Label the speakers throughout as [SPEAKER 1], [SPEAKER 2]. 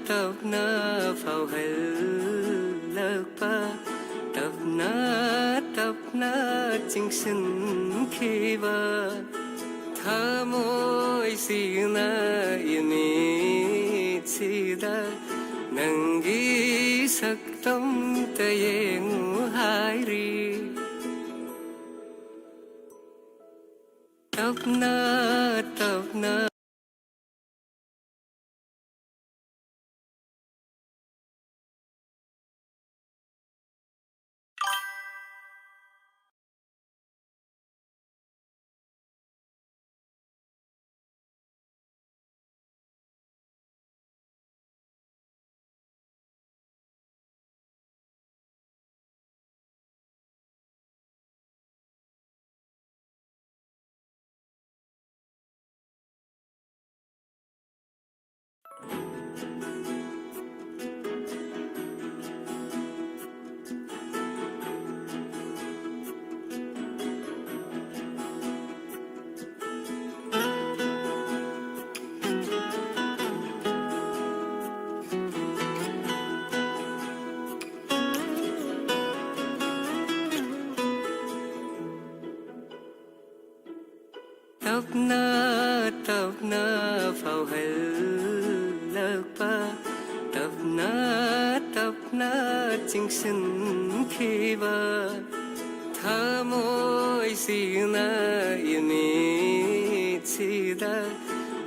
[SPEAKER 1] tập na vào hel lơ pa tập na chính sinh khi va tha môi si na ini sida nangi sắc tâm taye ngu hai ri tập na tập na vào hel lơ pa tập na chính sinh khi va tha môi si na ini sida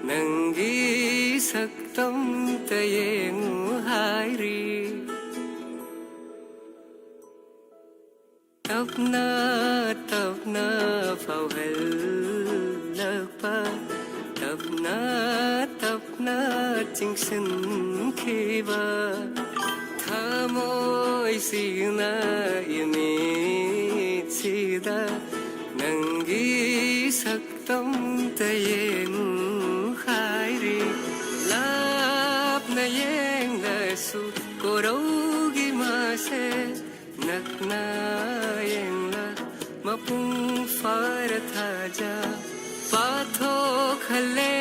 [SPEAKER 1] nangi sắc tâm taye ngu hai ri tập na vào hel lơ pa tập na chính sinh khi va tha môi si na ini sida nangi sắc tâm taye ngu hai ri lap na yeng la su ko đâu gi ma se nak na yeng la mapung far tha ja pathok khale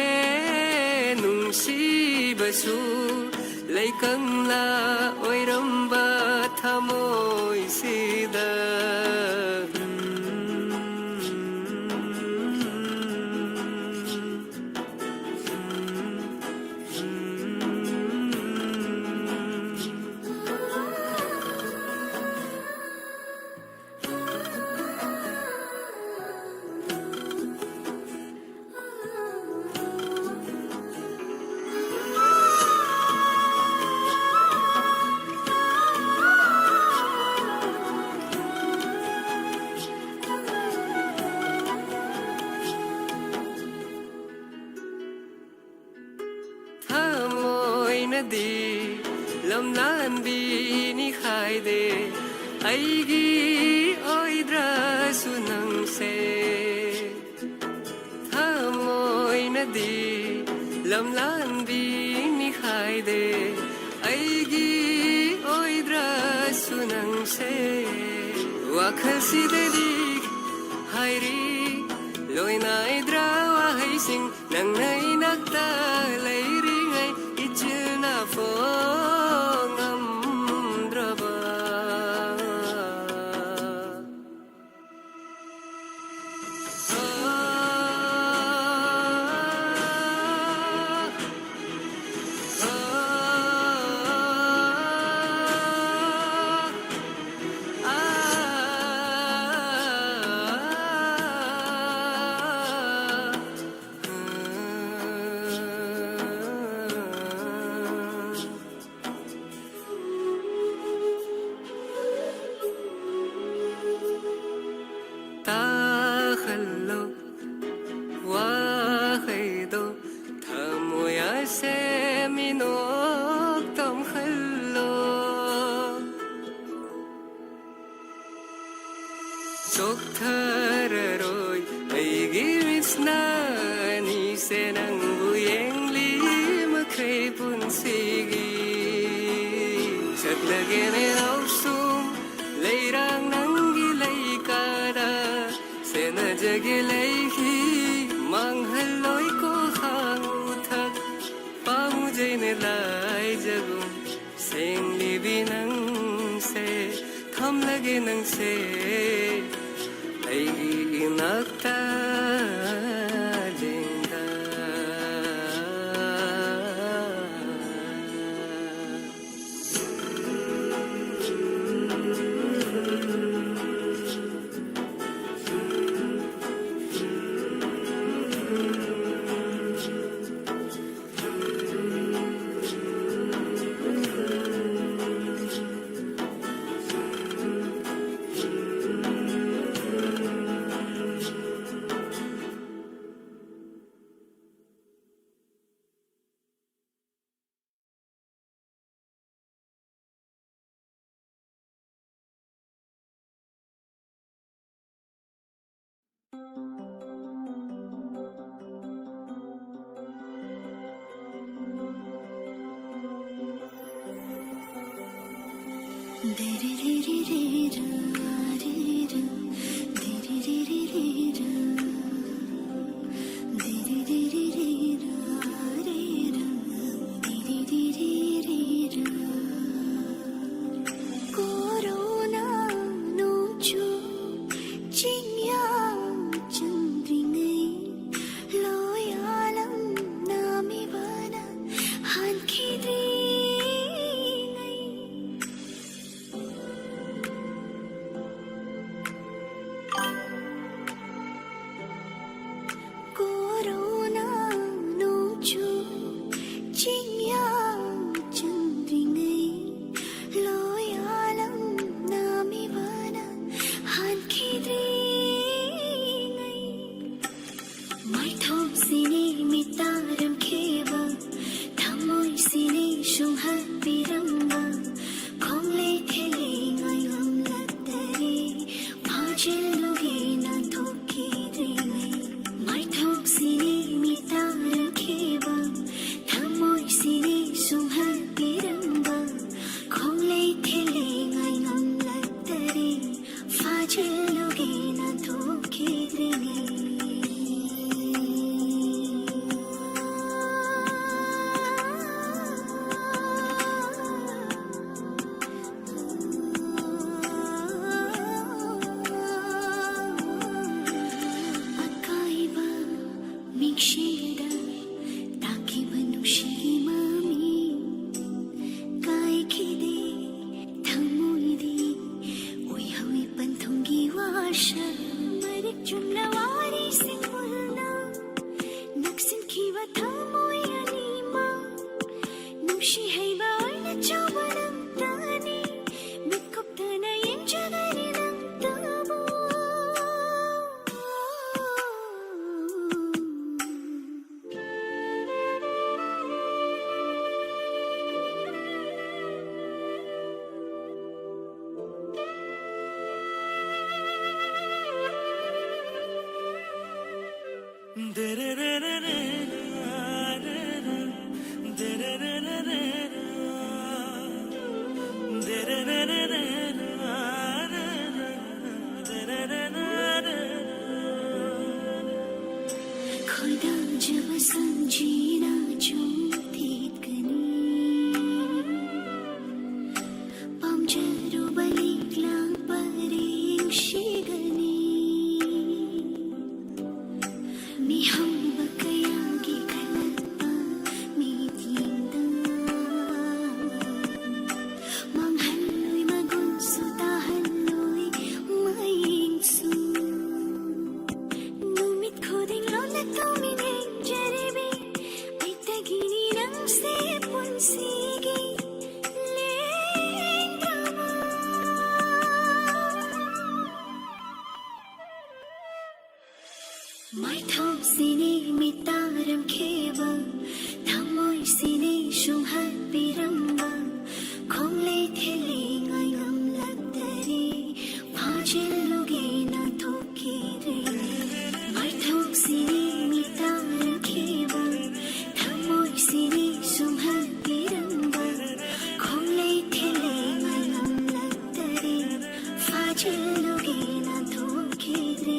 [SPEAKER 1] nung si basu lấy căng la oi ram ba tha môi sida di lam lan bi ni khai de ai gi oi dra sunang se tha moi na di lam lan bi ni khai खाइदे ꯑꯩꯒꯤ ꯑꯣꯏꯗ꯭ꯔꯁꯨ ꯅꯪꯁꯦ ꯋꯥꯈꯜꯁꯤꯗꯗꯤ ꯍꯥꯏꯔꯤ ꯂꯣꯏꯅꯥꯏꯗ꯭ꯔꯥ ꯋꯥꯍꯩꯁꯤꯡ ꯅꯪꯅ ꯏꯅꯥꯛꯇ ꯂꯩꯔꯤꯉꯩ 이쯤나 포함들어봐 ताखल्लो वाखैदो थमोयासे मिनोक तमखल्लो चोखथररोय अैगी मिसनानिसे नंगबु येंगलि मखै पुनसिगी चटलगेने औसुम लेइरांग नंगी लैकादा सेनजगे लैखि मांगहल्लोय को खांगुथक पामुजैने लाइजगुम सेंग्लिबि नंगसे थमलगे नंगसे अैगी इनाक्ता लेंगा
[SPEAKER 2] Da da da da da da da da da da da da 마이톱시니 미따름 키바 탕모이시니 슝핫비람바 콩리 텔리 ngayon latari 파질로기 나 토끼리 마이톱시니 미따름 키바 탕모이시니 슝핫비람바 콩리 텔리 ngayon latari 파질로기 나 토끼리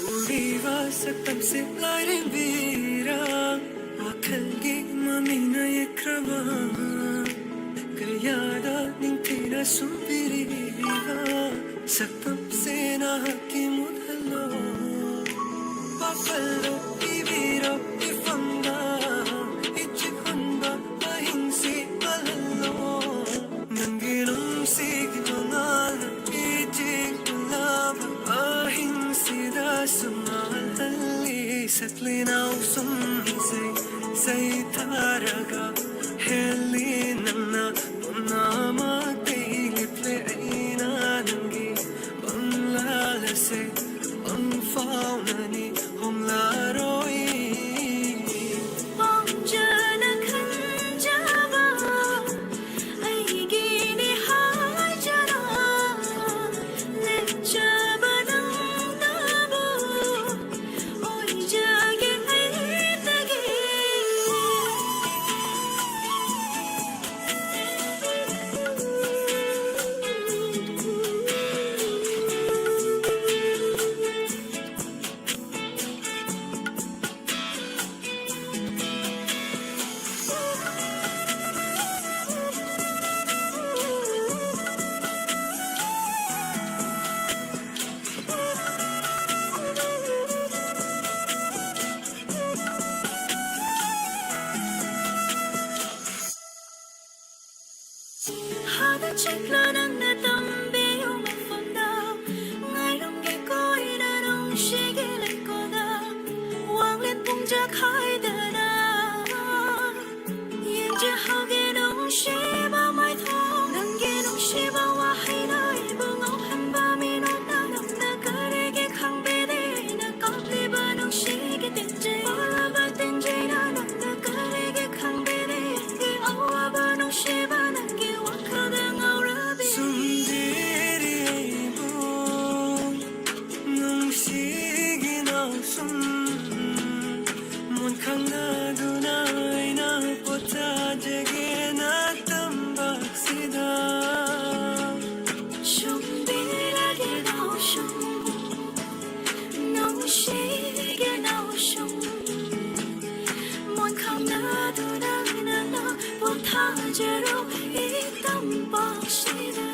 [SPEAKER 1] 우리와 saktamse lare bira wakalgi mamina yekrama kayada ningtira sumbiriga saktamse na hakimudhalo papalo ibiro ifanga ichikunda ahingsi alalo nanginong sige mangal ichikula ahingsi sumalali satlinaw sumisay say taraga helinana punama kailiple aina nangi panglalase pangfaunani humlaroi
[SPEAKER 2] Bonjana kanjaba aigini hajara lechaba nabo oi jage aitage Hada chekla nang natambi yung mafanda Ngayon giko'y narong sigilan ko na Wang lit pong jakay dana Yin jahao ginong shiba mai thong Nang ginong shiba wahay na ibang ang hanba minot na nang nakarege kang bede Na kapli ba nung shigit tinje Wala ba tinje na nang nakarege kang bede Iawa ba nung shiba nang Jero itam paksida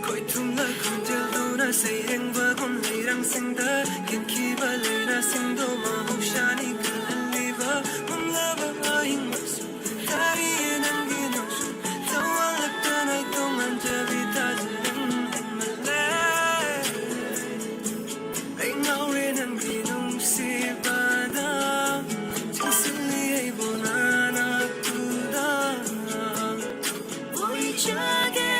[SPEAKER 1] Koi tumla kunjal dona sayeng vagon leirang singda kinki balena singdo mahushani kalaliva umlava aing masu tari enangi nosu tawang laktanay tongan jabita jarang enmale ay ngaure nang ginong sibada jingsili ay bonana kuda
[SPEAKER 2] oi jage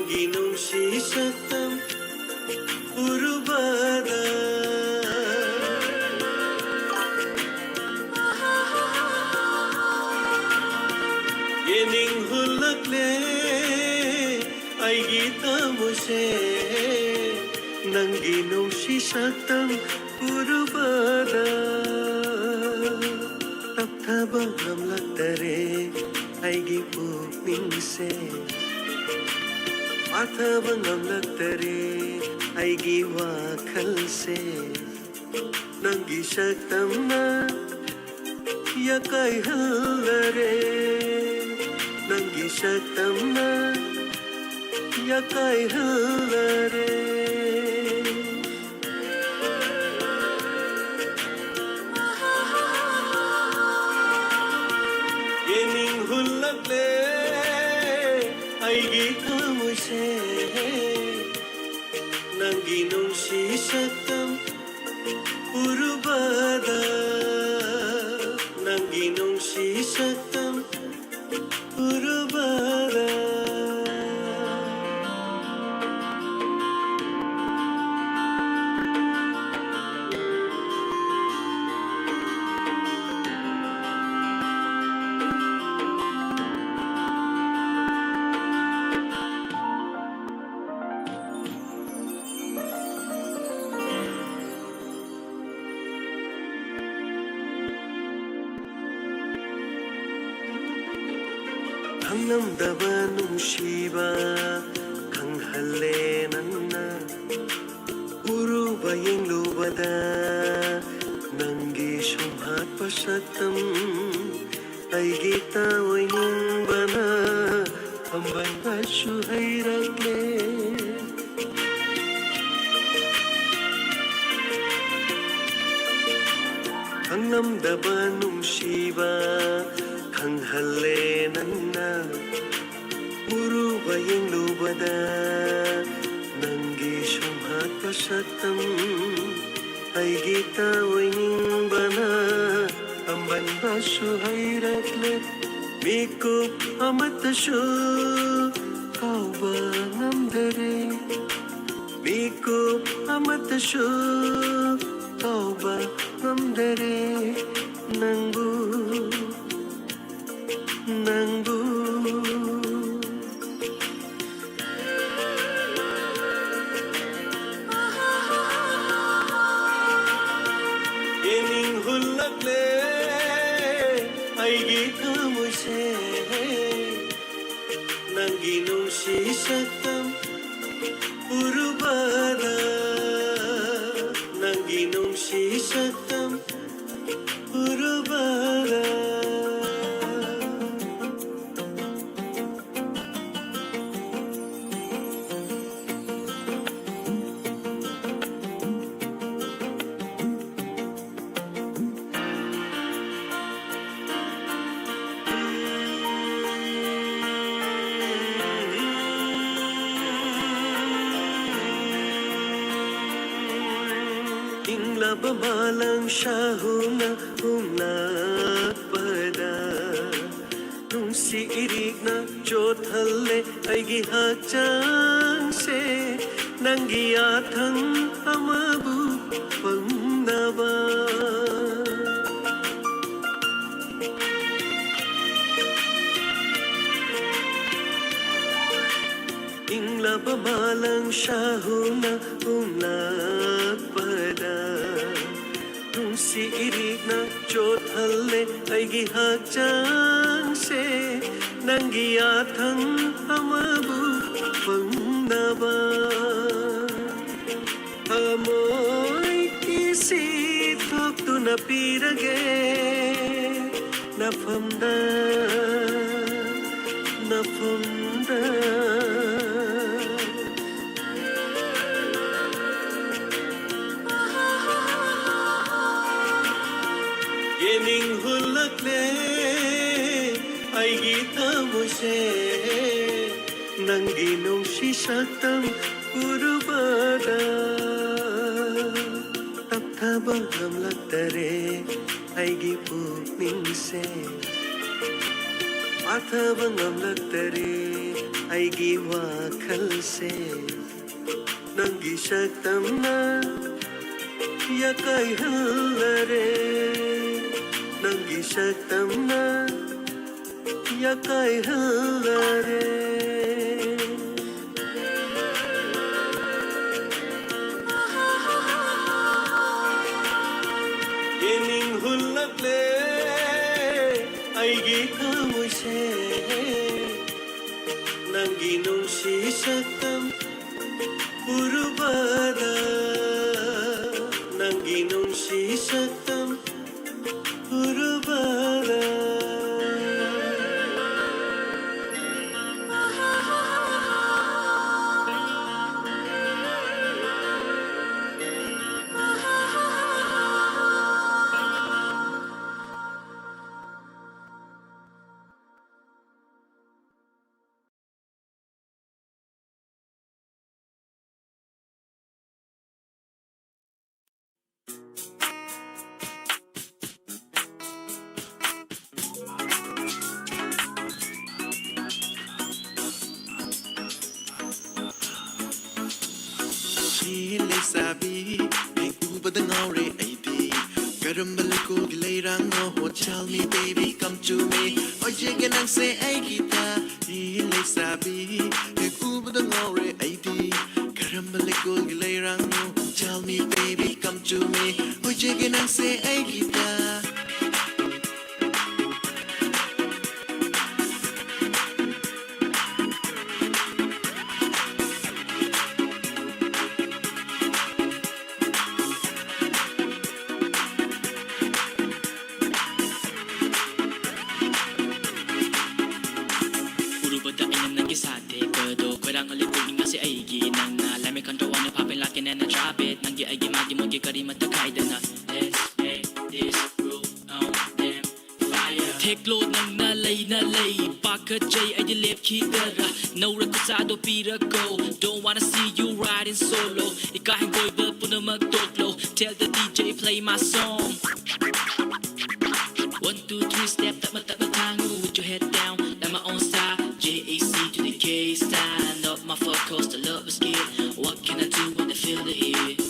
[SPEAKER 3] ꯅꯪꯒꯤ ꯅꯨꯡꯁꯤ ꯁꯛꯇꯝ ꯎꯔꯨꯕꯗ ꯌꯦꯅꯤꯡ ꯍꯨꯜꯂꯛꯂꯦ ꯑꯩꯒꯤ ꯊꯃꯣꯏꯁꯦ ꯅꯪꯒꯤ ꯅꯨꯡꯁꯤ ꯁꯛꯇꯝ ꯎꯔꯨꯕꯗ ꯇꯞꯊꯕ ꯉꯝꯂꯛꯇꯔꯦ ꯑꯩꯒꯤ ꯄꯨꯛꯅꯤꯡꯁꯦ ꯄꯥꯊꯕ ꯉꯝꯂꯛꯇꯔꯦ ꯑꯩꯒꯤ ꯋꯥꯈꯜꯁꯦ ꯅꯪꯒꯤ ꯁꯛꯇꯝꯅ ꯌꯥꯀꯥꯏꯍꯜꯂꯔꯦ ꯅꯪꯒꯤ ꯁꯛꯇꯝꯅ ꯌꯥꯀꯥꯏꯍꯜꯂꯔꯦ ꯌꯦꯅꯤꯡ ꯍꯨꯜꯂꯛꯂꯦ ꯑꯩꯒꯤ ꯊꯃꯣꯏꯁꯦ ꯅꯪꯒꯤ ꯅꯨꯡꯁꯤ ꯁꯛꯇꯝ ꯎꯔꯨꯕꯗ ꯅꯪꯒꯤ ꯅꯨꯡꯁꯤ ꯁꯛꯇꯝ ꯎꯔꯨꯕꯗ ꯈꯪꯂꯝꯗꯕ ꯅꯨꯡꯁꯤꯕ ꯈꯪꯍꯜꯂꯦ ꯅꯪꯅ ꯎꯔꯨꯕ ꯌꯦꯡꯂꯨꯕꯗ ꯅꯪꯒꯤ ꯁꯨꯝꯍꯠꯄ ꯁꯛꯇꯝ ꯑꯩꯒꯤ ꯇꯥꯑꯣꯏꯅꯤꯡꯕꯅ ꯍꯝꯕꯟꯕꯁꯨ ꯍꯩꯔꯛꯂꯦ ꯈꯪꯂꯝꯗꯕ ꯅꯨꯡꯁꯤꯕ ꯈꯪꯍꯜꯂꯦ ꯅꯪꯅ ꯎꯔꯨꯕ ꯌꯦꯡꯂꯨꯕꯗ ꯅꯪꯒꯤ ꯁꯨꯝꯍꯠꯄ ꯁꯛꯇꯝ ꯑꯩꯒꯤ ꯇꯥꯑꯣꯏꯅꯤꯡꯕꯅ ꯍꯝꯕꯟꯕꯁꯨ ꯍꯩꯔꯛꯂꯦ ꯃꯤꯀꯨꯞ ꯑꯃꯠꯇꯁꯨ ꯀꯥꯎꯕ ꯉꯝꯗꯔꯦ ꯃꯤꯀꯨꯞ ꯑꯃꯠꯇꯁꯨ ꯀꯥꯎꯕ ꯉꯝꯗꯔꯦ ꯅꯪꯕꯨ ꯅꯪꯕꯨ ꯌꯦꯅꯤꯡ ꯍꯨꯜꯂꯛꯂꯦ ꯑꯩꯒꯤ ꯊꯃꯣꯏꯁꯦ ꯅꯪꯒꯤ ꯅꯨꯡꯁꯤ ꯁꯛꯇꯝ ꯎꯔꯨꯕꯗ ꯅꯪꯒꯤ ꯅꯨꯡꯁꯤ ꯁꯛꯇꯝ ꯎꯔꯨꯕꯗ Inglaba malang siyahuna humnakpada Nung si irig na jothalle ay gihakjang se Nanggiyathang amabu pangnaba Inglaba malang siyahuna humnakpada Nung si irig na jothalle ay gihakjang se Nanggiyathang amabu pangnaba Amoy isithok tu napirage Napamda Napamda Yening hulakle aigi tamose Nanggi nungsi saktam urubada Tapthaba ngamlaktare aigi pukningse Pathaba ngamlaktare ꯑꯩꯒꯤ ꯋꯥꯈꯜꯁꯦ ꯅꯪꯒꯤ ꯁꯛꯇꯝꯅ ꯌꯥꯀꯥꯏꯍꯜꯂꯔꯦ ꯅꯪꯒꯤ ꯁꯛꯇꯝꯅ ꯌꯥꯀꯥꯏꯍꯜꯂꯔꯦ 예닝 훌락래 아이기 가무세 남기 농시 삭담 우르바다 남기 농시 삭담 우르바다 Sabi, may ubad ang aure ID. Karambal ko gilayrang no, tell me baby, come to me. Oye ganang say ay kita. Hilay sabi, may ubad ang aure ID. Karambal ko gilayrang no, tell me baby, come to me. Oye ganang say ay kita. Take load nang nalay Baka jay ay dilip kitara Naura ko sa do pira go Don't wanna see you riding solo Ikahin ko'y ba po na magtoklo Tell the DJ play my song 1, 2, 3 step tap matango with your head down Like my own style JAC to the K stand up my fuck coast the love is scared What can I do when I feel the heat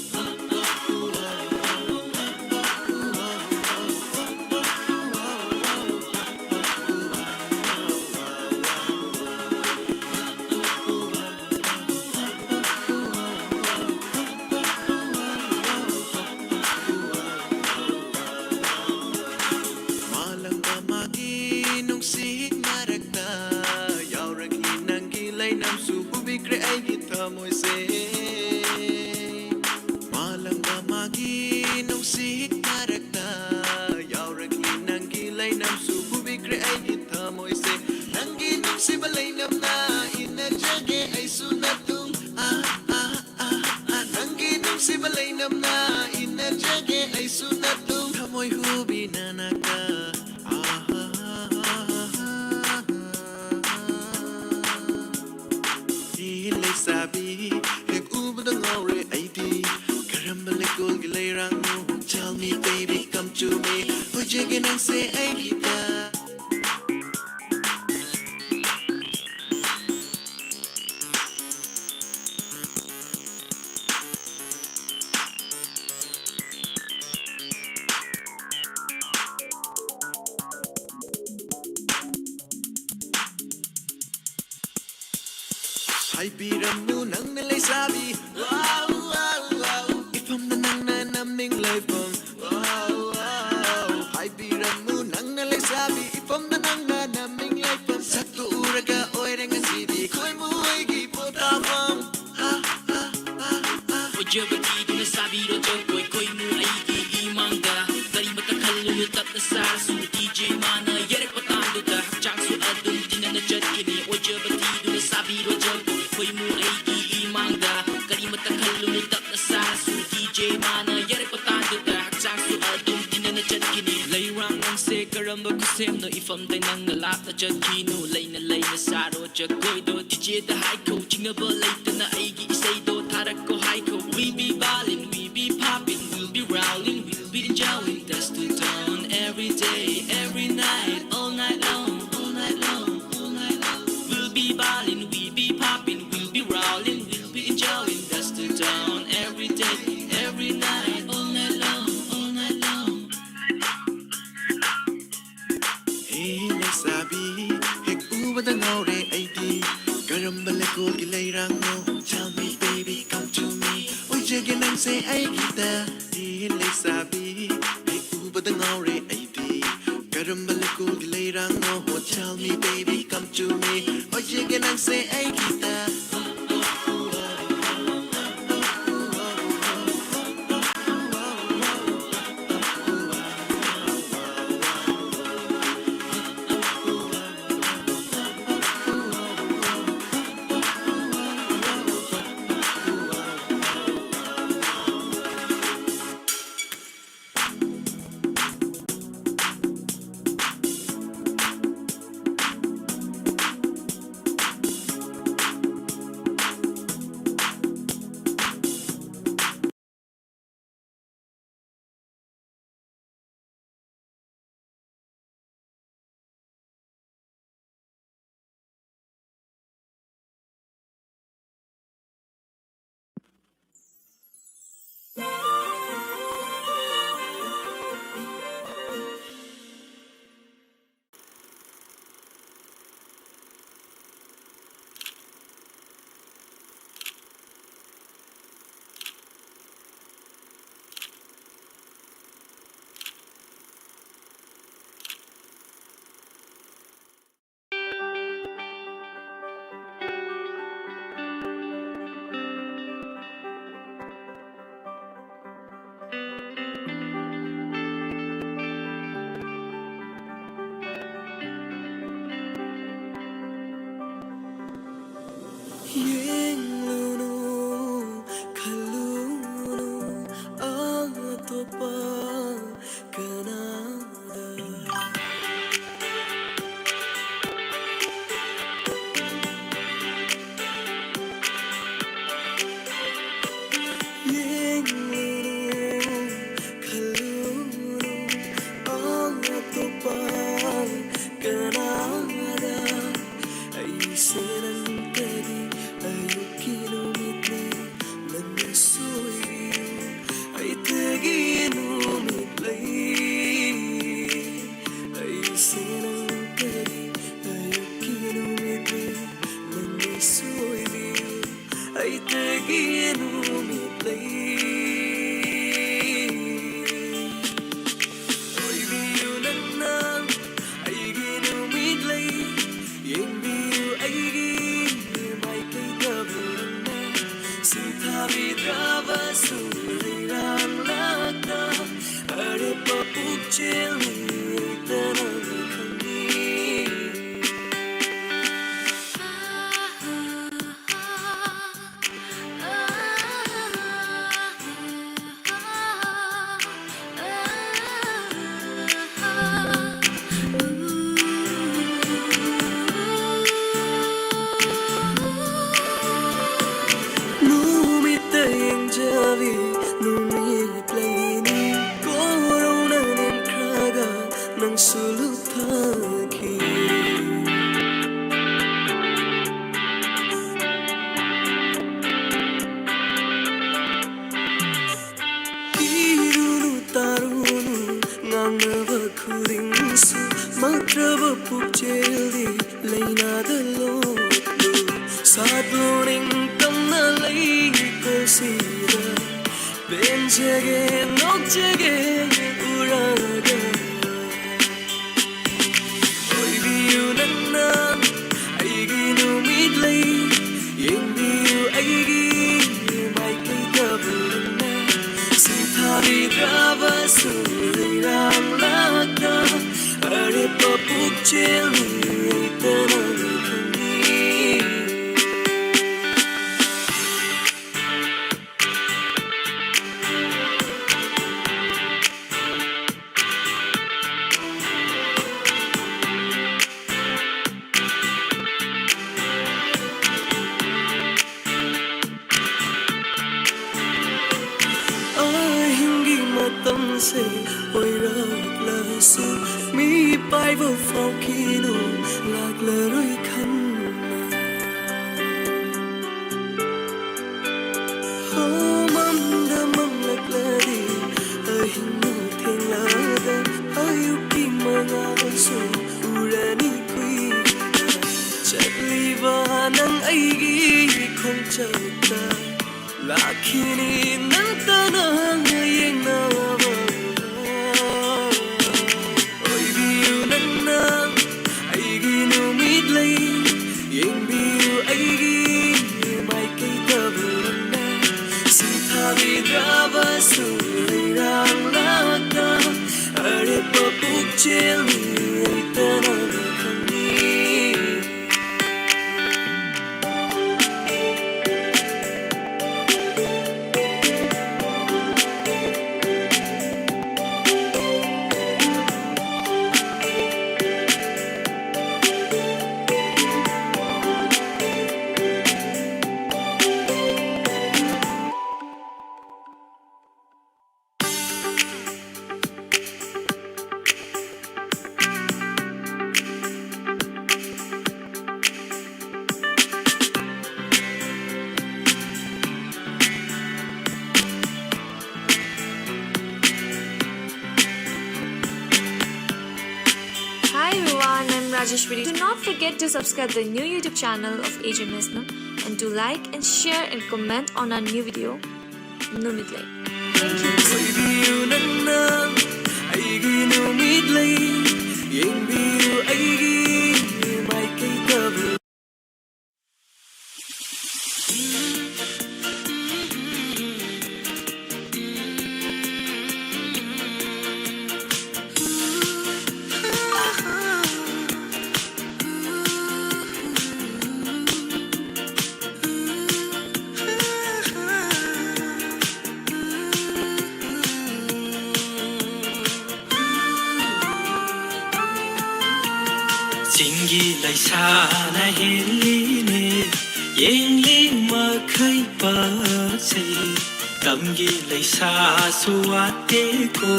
[SPEAKER 3] Sabi, nag-ubad ang aure ID Karambalikol gilayrang mo Tell me baby, come to me Oye ganang say ay kita Ay biram mo nang nalay sabi Wow, wow, wow Ifam na nang nanaming life bang Wow, wow Ay biram mo nang nalay sabi Ifam na nang nanaming life bang Sa tuura ka oy rin ang sidi Ko'y mo ay gipotapang Ha, ha, ha, ha Oye batido na sabi ro Ko'y mo ay iimangga Dari matakal lulutat na sa su DJ mana yerek patando da Hakjang su adun din na najat kini Oye batido na sabi ro Ko'y mo ay iimangga Kari matakal lulutak na sa su DJ mana yerek patando da Hakjang su adun din na najat kini Layrang ang se karamba kusem no Ifam tay nang nalap na jat kino Lay na saro jat ko'y do DJ da high ko Ching na balay ta na aigi isay do Tarak ko high ko We be ballin', we be poppin' We'll be rowlin', we'll be enjoying That's the dawn every day, every night All night long, all night long, all night long We'll be ballin', we Karumbalago gilayrango. Tell me baby come to me. Oye ganang say ay kita dihilay sabi. Ay ubadang aure ay di. Karumbalago gilayrango. Tell me baby come to me. Oye ganang say ay kita.
[SPEAKER 1] Nang ay ꯆꯠꯇ ꯂꯥꯛꯈꯤꯅꯤ ꯅꯠꯇꯅ ꯌꯦꯡꯅꯕ ꯑꯣꯏꯕꯤꯌꯨ ꯅꯪꯅ ꯑꯩꯒꯤ ꯅꯨꯃꯤꯠ ꯂꯩ ꯌꯦꯡꯕꯤꯌꯨ ꯑꯩꯒꯤ ꯃꯥꯏꯀꯩꯗ ꯅꯪꯅ ꯁꯤꯊꯥꯕꯤꯗ꯭ꯔꯕꯁꯨ ꯂꯩꯔꯥꯡ ꯂꯥꯛꯇ ꯑꯔꯦꯞꯄ ꯄꯨꯛꯆꯦꯜꯅꯤ ꯑꯩꯇꯅ ꯈꯪꯉꯤ
[SPEAKER 2] Hi everyone, I'm Rajeshwari. Do not forget to subscribe the new YouTube channel of AJ Mesna and to like and share and comment on our new video. Numidlay. Thank you.
[SPEAKER 1] ꯑꯣꯏꯕꯤꯌꯨ ꯅꯪꯅ ꯑꯩꯒꯤ ꯅꯨꯃꯤꯠ ꯂꯩ ꯌꯦꯡꯕꯤꯌꯨ ꯑꯩꯒꯤ ꯃꯥꯏꯀꯩꯗ ꯆꯤꯡꯒꯤ ꯂꯩꯁꯥꯅ ꯍꯦꯜꯂꯤꯅꯦ ꯌꯦꯡꯂꯤ ꯃꯈꯩ ꯄꯥꯛꯆꯩ ꯇꯝꯒꯤ ꯂꯩꯁꯥꯁꯨ ꯋꯥꯠꯇꯦꯀꯣ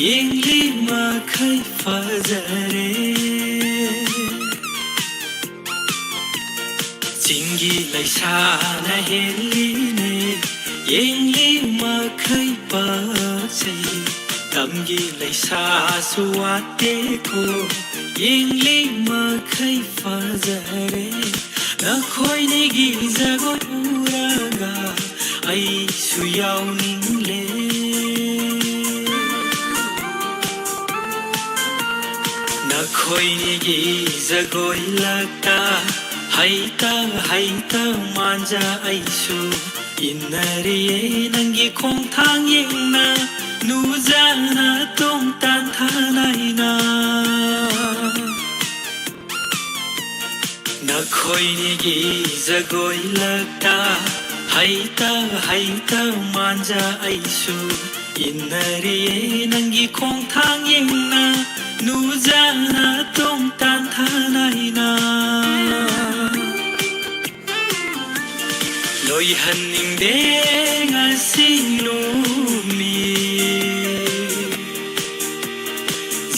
[SPEAKER 1] ꯌꯦꯡꯂꯤ ꯃꯈꯩ ꯐꯖꯔꯦ ꯆꯤꯡꯒꯤ ꯂꯩꯁꯥꯅ ꯍꯦꯜꯂꯤꯅꯦ ꯌꯦꯡꯂꯤ ꯃꯈꯩ ꯄꯥꯛꯆꯩ ꯇꯝꯒꯤ ꯂꯩꯁꯥꯁꯨ ꯋꯥꯠꯇꯦꯀꯣ ꯌꯦꯡꯂꯤ ꯃꯈꯩ ꯐꯖꯔꯦ ꯅꯈꯣꯏꯅꯤꯒꯤ ꯖꯒꯣꯏ ꯎꯔꯒ ꯑꯩꯁꯨ ꯌꯥꯎꯅꯤꯡꯂꯦ ꯅꯈꯣꯏꯅꯤꯒꯤ ꯖꯒꯣꯏ ꯂꯛꯇ ꯍꯩꯇ ꯍꯩꯇ ꯃꯥꯟꯖ ꯑꯩꯁꯨ ꯏꯟꯅꯔꯤꯌꯦ ꯅꯪꯒꯤ ꯈꯣꯡꯊꯥꯡ ꯌꯦꯡꯅ ꯅꯨꯖꯥꯅ ꯇꯣꯡ ꯇꯥꯟꯊꯥꯅꯩꯅ ꯅꯈꯣꯏꯅꯤꯒꯤ ꯖꯒꯣꯏ ꯂꯛꯇ ꯍꯩꯇ ꯍꯩꯇ ꯃꯥꯟꯖ ꯑꯩꯁꯨ ꯏꯟꯅꯔꯤꯌꯦ ꯅꯪꯒꯤ ꯈꯣꯡꯊꯥꯡ ꯌꯦꯡꯅ ꯅꯨꯖꯥꯅ ꯇꯣꯡ ꯇꯥꯟꯊꯥꯅꯩꯅ ꯂꯣꯏꯍꯟꯅꯤꯡꯗꯦ ꯉꯁꯤ ꯅꯨꯃꯤꯠ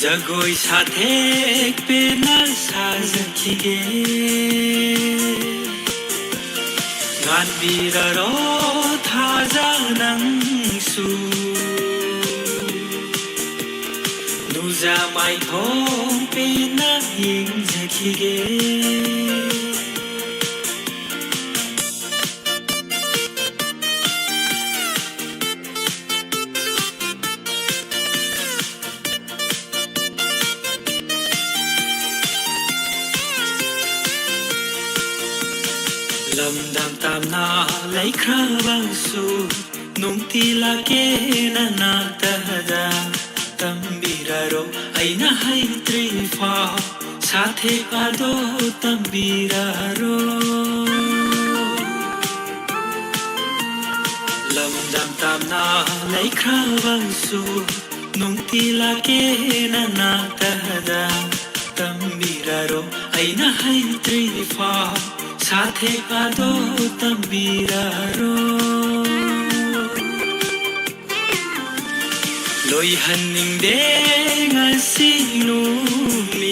[SPEAKER 1] ꯖꯒꯣꯏ ꯁꯥꯊꯦꯛ ꯄꯦꯟꯅ ꯁꯥꯖꯈꯤꯒꯦ ꯉꯥꯟꯕꯤꯔꯔꯣ ꯊꯥꯖ ꯅꯪꯁꯨ ꯅꯨꯖꯥ ꯃꯥꯏꯊꯣꯡ ꯄꯦꯟꯅ ꯌꯦꯡꯖꯈꯤꯒꯦ ꯂꯝꯗꯝ ꯇꯝꯅ ꯂꯩꯈ꯭ꯔꯕꯁꯨ ꯅꯨꯡꯇꯤ ꯂꯥꯛꯀꯦꯅ ꯅꯥꯛꯇꯗ ꯇꯝꯕꯤꯔꯔꯣ ꯑꯩꯅ ꯍꯩꯇ꯭ꯔꯤꯐꯥꯎ ꯁꯥꯊꯦꯛ ꯑꯗꯣ ꯇꯝꯕꯤꯔꯔꯣ ꯂꯝꯗꯝ ꯇꯝꯅ ꯂꯩꯈ꯭ꯔꯕꯁꯨ ꯅꯨꯡꯇꯤ ꯂꯥꯛꯀꯦꯅ ꯅꯥꯛꯇꯗ ꯇꯝꯕꯤꯔꯔꯣ ꯑꯩꯅ ꯍꯩꯇ꯭ꯔꯤꯐꯥꯎ 사택 봐도 땀비라로 너희 한닝대 가시노미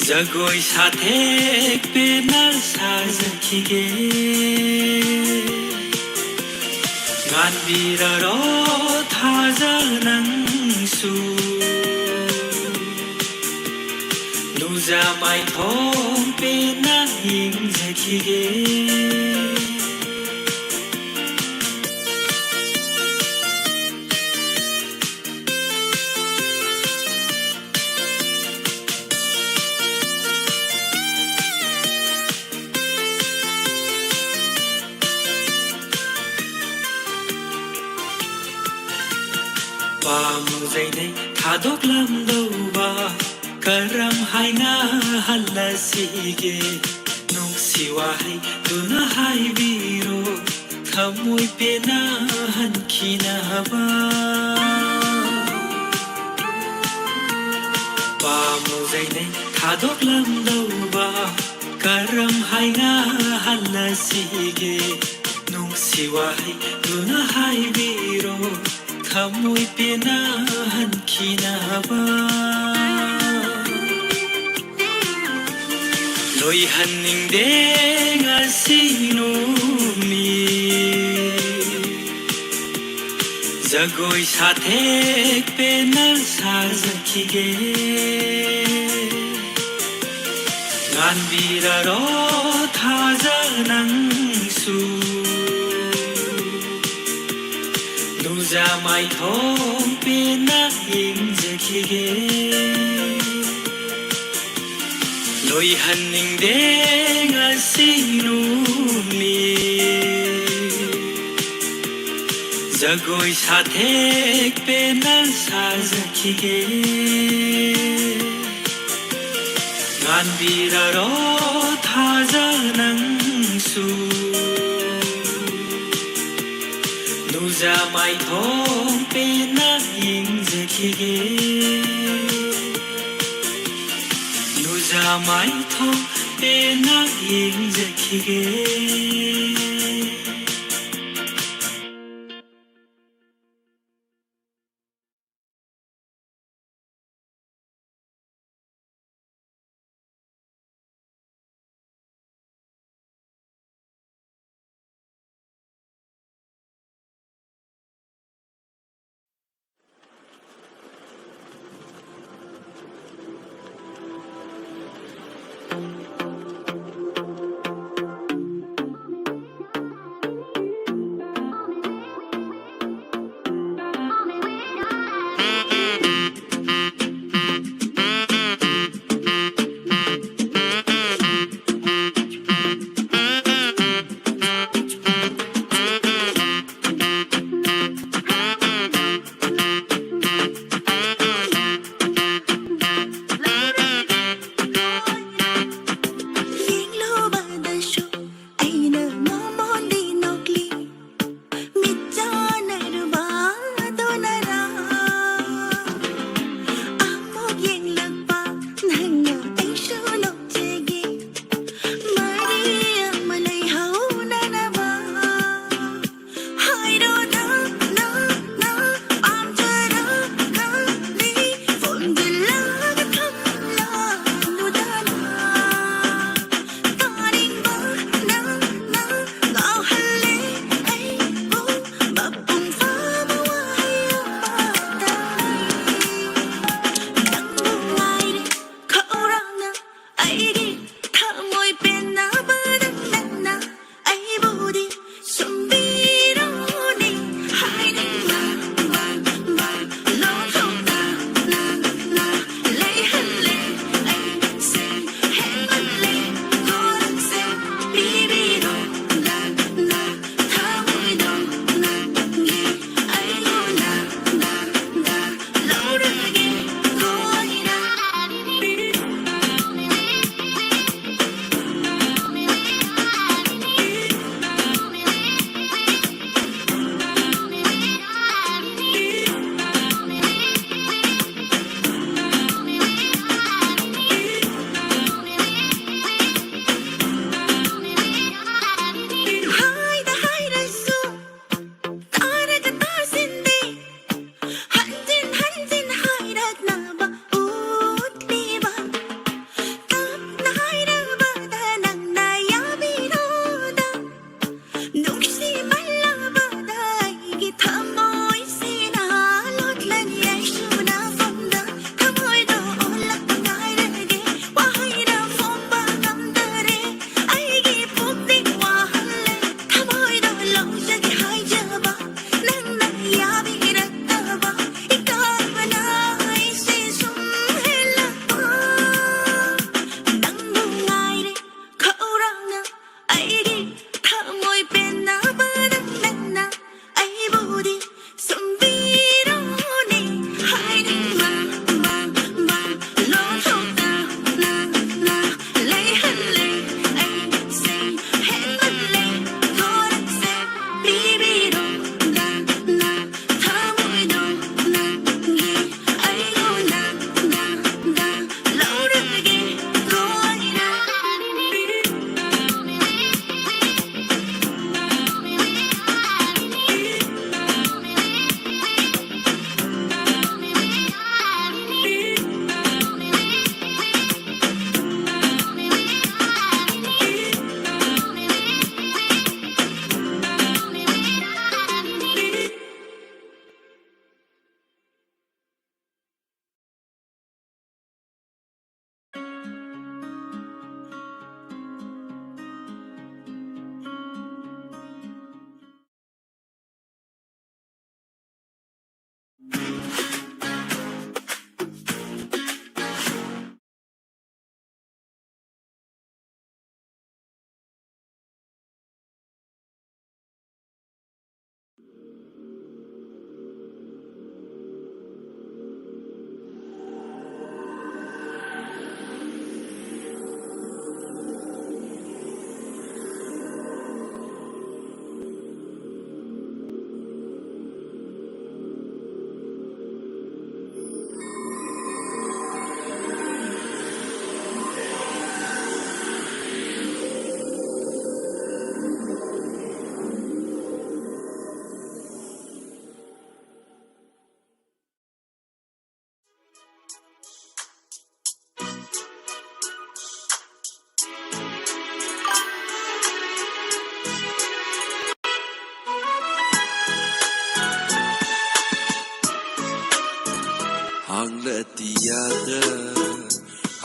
[SPEAKER 1] 자고이 사택 빼날 사자키게 만비라로 타자낭수 누자 마이 통 빼나
[SPEAKER 4] 인자기게 Pamuzainai thadoklamdauba karam haina halasige nungsiwahai tuna haibiro thamoi pena hankinaba Pamuzainai thadoklamdauba karam haina halasige nungsiwahai tuna haibiro Thamoi pena hankinaba Loi haningde ngasinumi Jagoi sathek pena sajakige Nganbiraro thajanangsu Nuzamai thong pena injakige Loi haningde ngasinumi Jagoi sathek pena sajakige Nganbiraro thajanangsu Nuzamai thong pena injakige Nuzamai thong pena injakige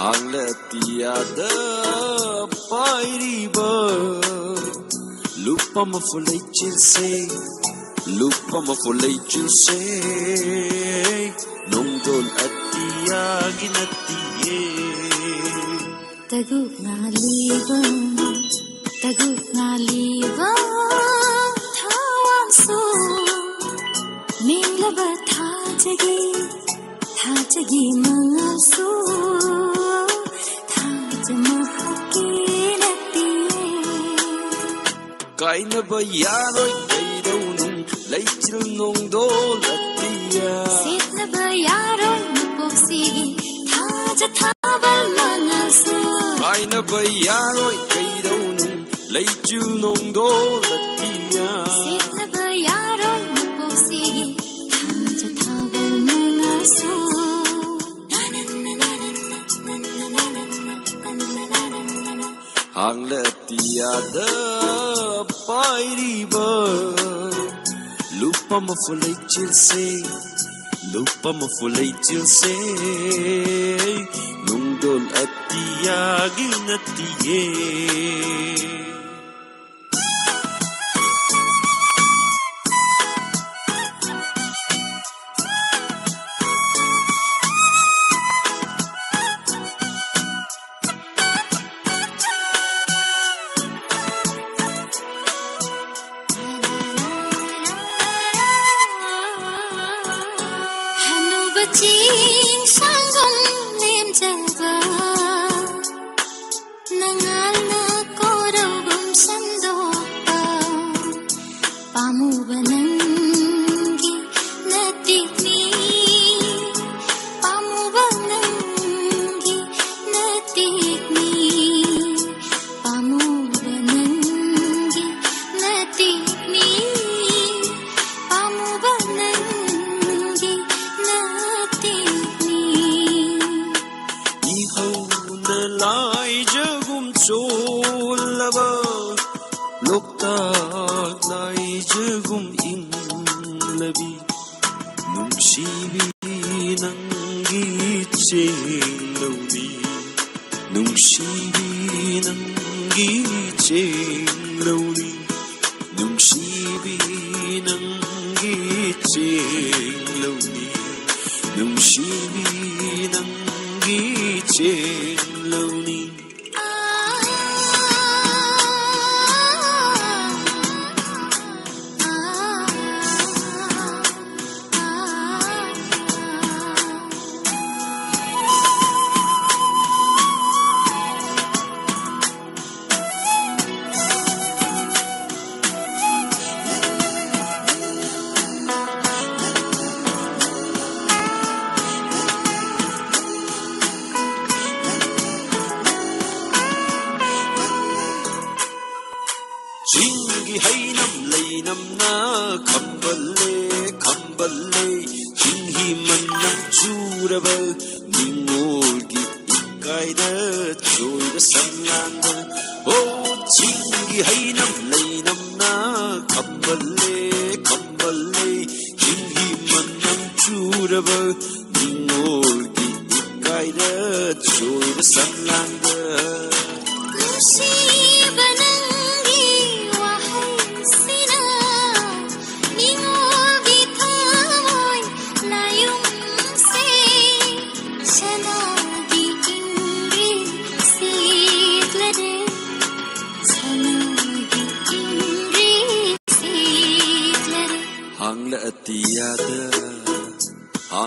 [SPEAKER 3] Hanglatiyada pairiba lupa mafulay chilse nongdol atiyagin atiye
[SPEAKER 2] Taguk na libang thawang su minglaba thajagi mangal su
[SPEAKER 3] Kainaba yaroy kaidaunong laychil nongdol atiya
[SPEAKER 2] Sitnaba yaroy mapogsigi thaja thabal mangal su
[SPEAKER 3] Kainaba yaroy kaidaunong laychil nongdol atiya
[SPEAKER 2] Sitnaba yaroy mapogsigi thaja thabal mangal su
[SPEAKER 3] Hanglatiyada pairiba lupa mafulay chilse nongdol atiyagin atiye
[SPEAKER 2] Ching sanggong lim jaba nangal na koraw gum sandopa pamu banangi natikni pamu banangi natikni pamu banangi natikni pamu banangi
[SPEAKER 3] Lai jagum cholaba loktak lai jagum inglabi nungsibi nangi chelauni nungsibi nangi chelauni nungsibi nangi chelauni nungsibi nangi chelauni Jingi hainam lainam na kamballe jinhi manam churaba ningolgi ikaida choida samlanda oh jingi hainam lainam na kamballe jinhi manam churaba ningolgi ikaida choida samlanda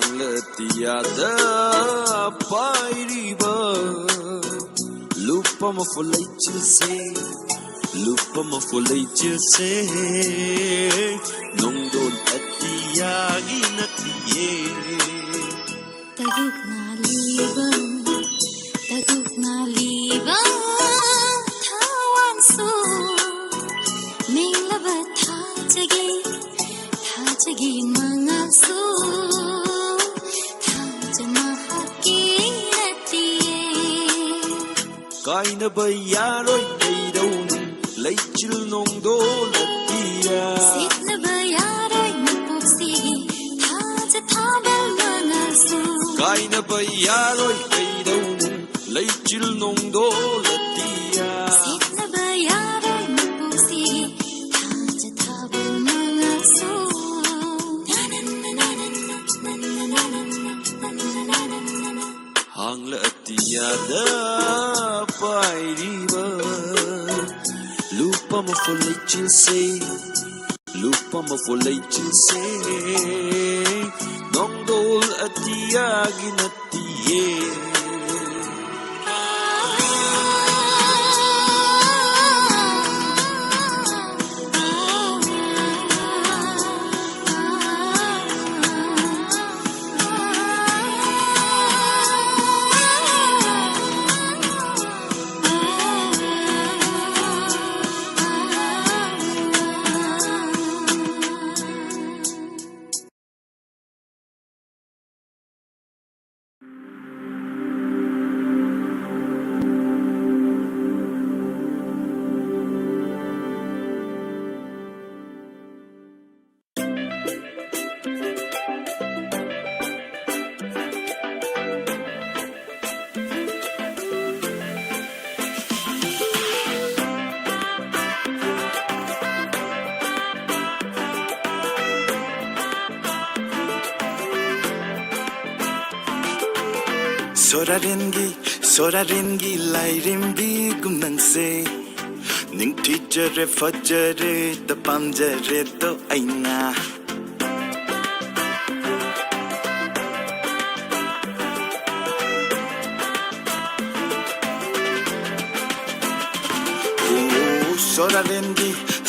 [SPEAKER 3] Hanglatiyada pairiba lupa mafulay chilse nongdol atiyagin atiye
[SPEAKER 2] Taguk na libang thawang su minglaba thajagi mangal su thaja mahaki natiye
[SPEAKER 3] Kainaba yaroy kaidaunong laychil nongdol atiya
[SPEAKER 2] Sitnaba yaroy mapogsigi thaja thabal mangal su
[SPEAKER 3] Kainaba yaroi kaidau lay chil nong do latia
[SPEAKER 2] Sitnaba yaroy magpusi Thaja thabo mga so
[SPEAKER 3] hang latia da pai riba lupa mo for lay chil say lupa mo for lay chil say nong dol atia ginatiye
[SPEAKER 5] Sorarengi lairimbi gumnangse ning tijare fajare da pamjare to aina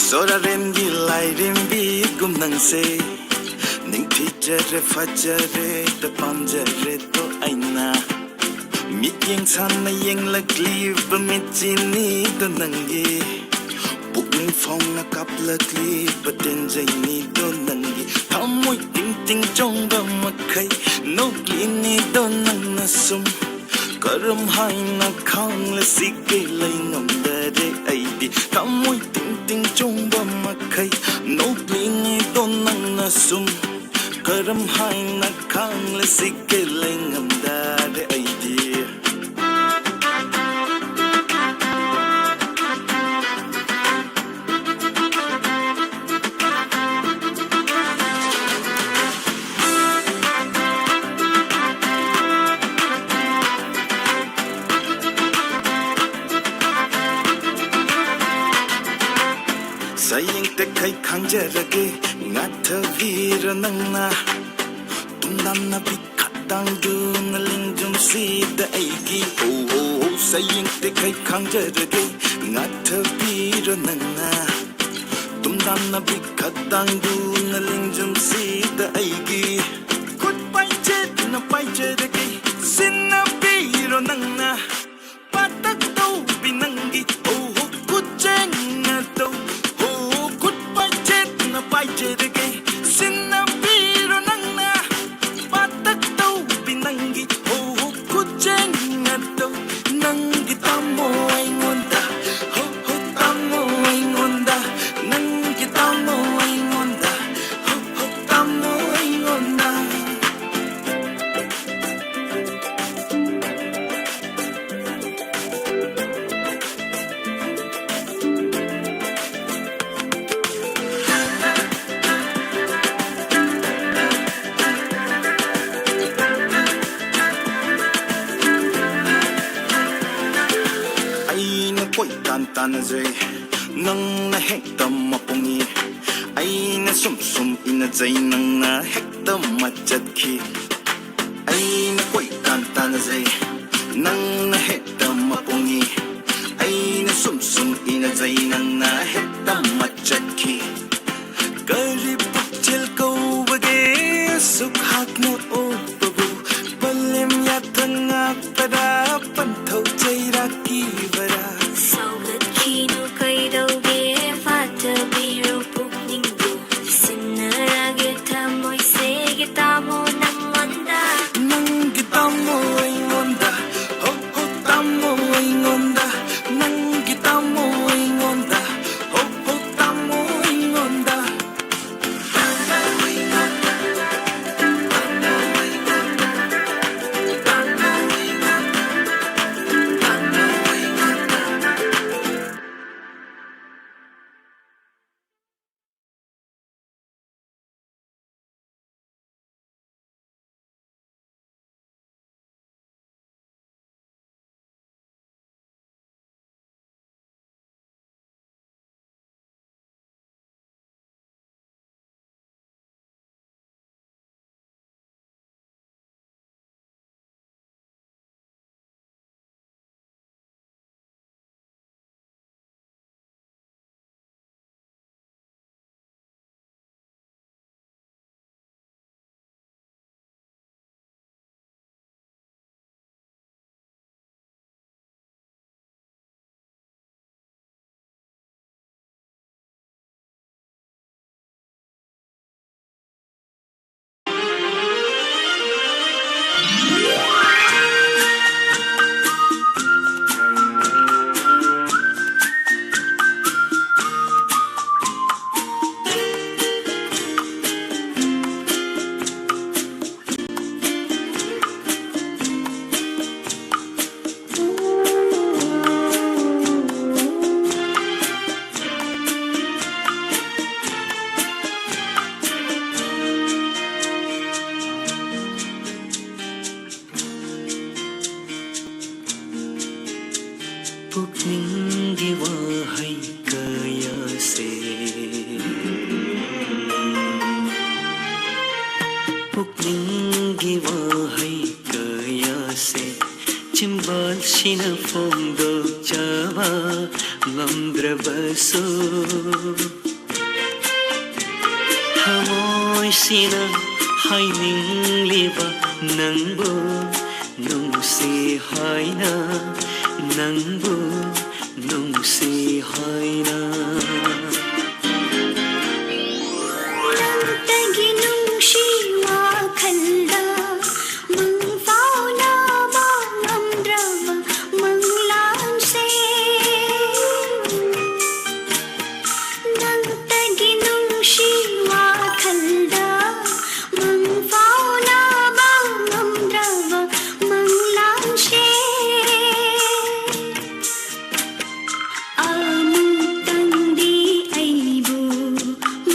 [SPEAKER 5] Sorarengi lairimbi gumnangse ning tijare fajare da pamjare to aina Mityeng sana yang lagli Bamitsini do nangi Bukning phong na kap lagli Batin jay ni do nangi Thamoy ting ting chong ba makai Nogli ni do nang nasum Karam hai na khang la sige lay ngam dare aidi Thamoy ting ting chong ba makai Nogli ni do nang nasum Karam hai na khang la sige lay ngam dare aidi Saying te kai khangjarage ngathvir nangna tumnamna bikhatang dun lingjum sida aigi oh saying te kai khangjarage ngathvir nangna tumnamna bikhatang dun lingjum sida aigi goodbye jet na pai jerage sinna biro nangna patak to binangi oh kucheng na to Pai jerege sinna biro nangna patak tau binangi oh kucheng ngato nangi tamo ay ngonda ho tamo ay ngonda nangi tamo ay ngonda ho tamo ay ngonda Tanazay nang na hekta mapungi ay na sum inazay nang na hekta machadki ay na koy kantanazay nang na hekta mapungi ay na sum inazay nang na hekta machadki garib chil ko bage sukhat mo o babu balim yatanga para pantho chaira ki bara
[SPEAKER 2] Kino kay daw ge fata biro pukning do Sinarage tamoy sige tamo nang wanda
[SPEAKER 5] Nang gitamo ay ngonda ho tamo ay ngonda Nang gitamo ay ngonda ho
[SPEAKER 1] ꯊꯃꯣꯏꯁꯤꯅ ꯐꯣꯡꯗꯣꯛꯆꯕ ꯉꯝꯗ꯭ꯔꯕꯁꯨ ꯊꯃꯣꯏꯁꯤꯅ ꯍꯥꯏꯅꯤꯡꯂꯤꯕ ꯅꯪꯕꯨ ꯅꯨꯡꯁꯤ ꯍꯥꯏꯅ ꯅꯪꯕꯨ ꯅꯨꯡꯁꯤ ꯍꯥꯏꯅ
[SPEAKER 2] ꯅꯪꯇꯒꯤ ꯅꯨꯡꯁꯤ ꯋꯥꯈꯜꯗ ꯃꯪꯐꯥꯎꯅꯕ ꯉꯝꯗ꯭ꯔꯕ ꯃꯪꯂꯥꯟꯁꯦ ꯅꯪꯇꯒꯤ ꯅꯨꯡꯁꯤ ꯋꯥꯈꯜꯗ ꯃꯪꯐꯥꯎꯅꯕ ꯉꯝꯗ꯭ꯔꯕ ꯃꯪꯂꯥꯟꯁꯦ ꯑꯃꯨꯛꯇꯪꯗꯤ ꯑꯩꯕꯨ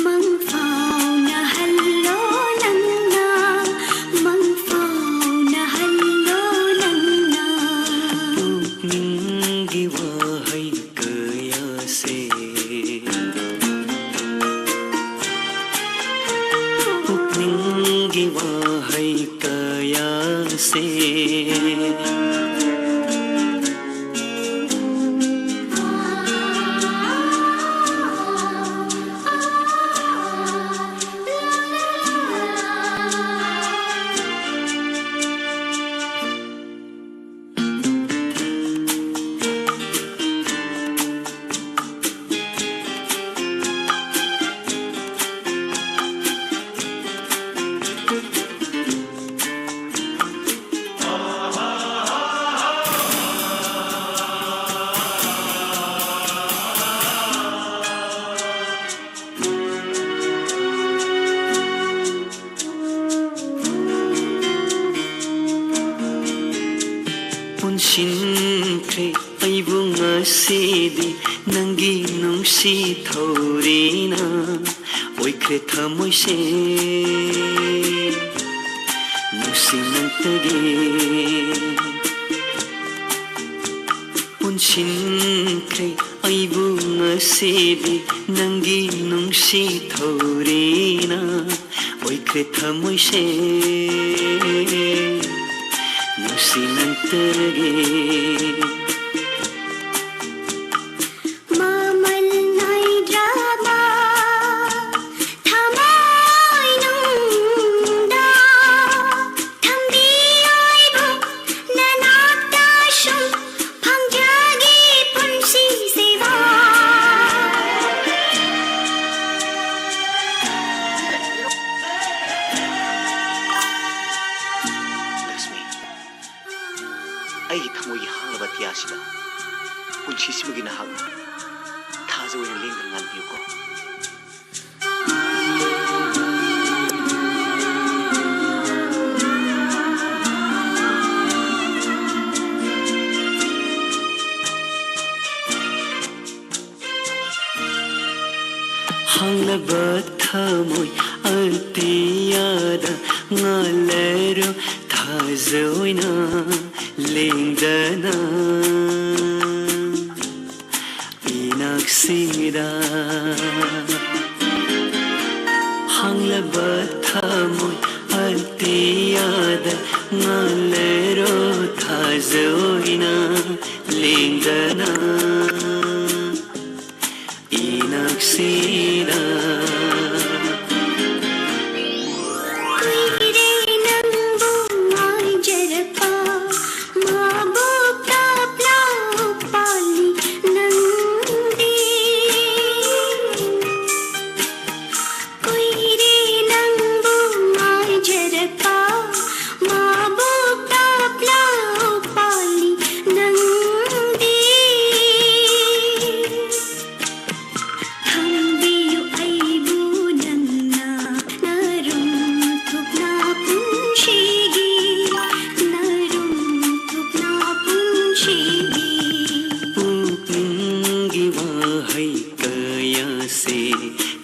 [SPEAKER 2] ꯃꯪꯐꯥꯎꯅꯍꯜꯂꯣ ꯅꯪꯅ ꯃꯪꯐꯥꯎꯅꯍꯜꯂꯣ ꯅꯪꯅ
[SPEAKER 1] ꯄꯨꯛꯅꯤꯡꯒꯤ ꯋꯥꯍꯩ ꯀꯌꯥꯁꯦ ꯄꯨꯛꯅꯤꯡꯒꯤ ꯋꯥꯍꯩ ꯀꯌꯥꯁꯦ ꯄꯨꯟꯁꯤꯟꯈ꯭ꯔꯦ ꯑꯩꯕꯨ ꯉꯁꯤꯗꯤ ꯅꯪꯒꯤ ꯅꯨꯡꯁꯤ ꯊꯧꯔꯤꯅ ꯑꯣꯏꯈ꯭ꯔꯦ ꯊꯃꯣꯏꯁꯦ ꯅꯨꯡꯁꯤꯃꯟꯇꯒꯤ ꯄꯨꯟꯁꯤꯟꯈ꯭ꯔꯦ ꯑꯩꯕꯨ ꯉꯁꯤꯗꯤ ꯅꯪꯒꯤ ꯅꯨꯡꯁꯤ ꯊꯧꯔꯤꯅ ꯑꯣꯏꯈ꯭ꯔꯦ ꯊꯃꯣꯏꯁꯦ ꯅꯨꯡꯁꯤꯃꯟꯇꯒꯤ
[SPEAKER 2] ꯃꯃꯜ ꯅꯥꯏꯗ꯭ꯔꯕ ꯊꯃꯣꯏꯅꯨꯡꯗ ꯊꯝꯕꯤꯌꯨ ꯑꯩꯕꯨ ꯅꯅꯥꯛꯇ ꯁꯨꯝ ꯐꯪꯖꯒꯦ ꯄꯨꯟꯁꯤꯁꯤꯕ
[SPEAKER 6] ꯂꯛꯁꯃꯤ ꯑꯩꯒꯤ ꯊꯃꯣꯏꯒꯤ ꯍꯥꯡꯂꯕ ꯑꯇꯤꯌꯥꯁꯤꯗ ꯄꯨꯟꯁꯤꯁꯤꯕꯒꯤ ꯅꯍꯥꯛꯅ ꯊꯥꯖ ꯑꯣꯏꯅ ꯂꯦꯡꯗꯅ ꯉꯥꯟꯕꯤꯌꯨꯀꯣ
[SPEAKER 1] ꯍꯥꯡꯂꯕ ꯊꯃꯣꯏ ꯑꯇꯤꯌꯥꯗ ꯉꯥꯜꯂꯔꯣ ꯊꯥꯖ ꯑꯣꯏꯅ ꯂꯦꯡꯗꯅ 이낙시다 항라바 타모이 알띠야다 날레로 타조이나 링다나 이낙시다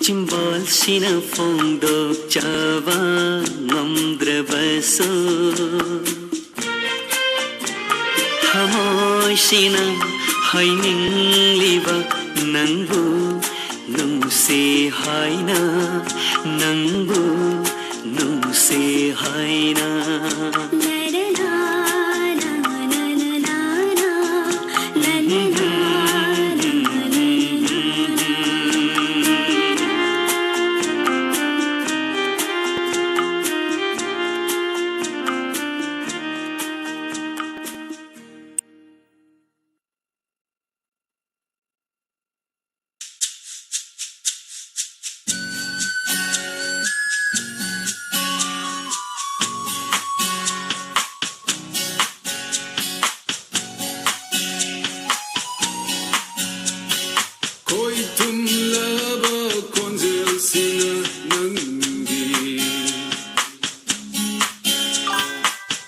[SPEAKER 1] चिम्बल्सिन फोंदोक्चबा ngꯝꯗ꯭ꯔꯕꯁꯨ ꯊꯃꯣꯏꯁꯤꯅ ꯍꯥꯏꯅꯤꯡꯂꯤꯕ ꯅꯪꯕꯨ ꯅꯨꯡꯁꯤ ꯍꯥꯏꯅ ꯅꯪꯕꯨ ꯅꯨꯡꯁꯤ ꯍꯥꯏꯅ
[SPEAKER 3] Koi tum laba konjel sina nangi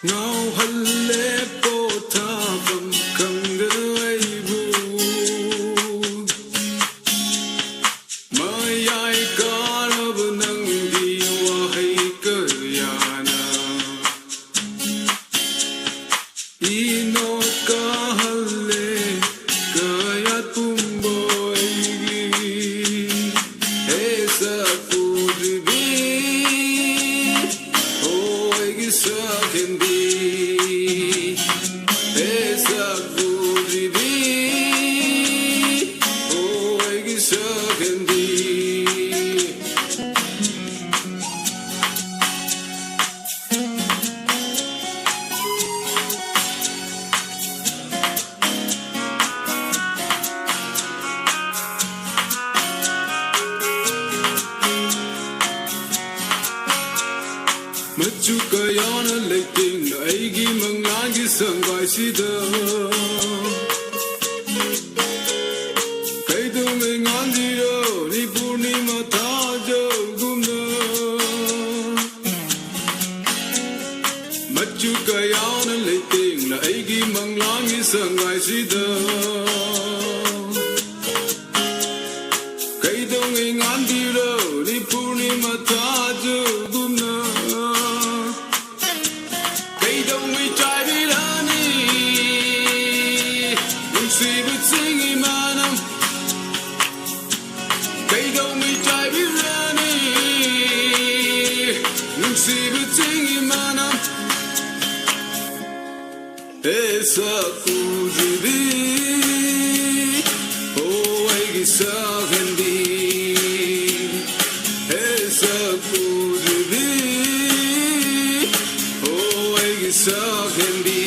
[SPEAKER 3] Ngao halle po tha vam kangai bu Mayai karab nangi wahai kayana Inot kahalle kaya tumboy Esa kudbi Hoy gisa kendi Esa kudbi Hoy gisa kendi Machu kayana leiting aigi manglagi sangai sida Kaido ngandiro ni purnima thajo gumna Machu kayana leiting aigi manglagi sangai sida Kaido ngandiro ni purnima thajo gumna Esa kudbi oh ai gisa kendi Esa kudbi oh ai gisa kendi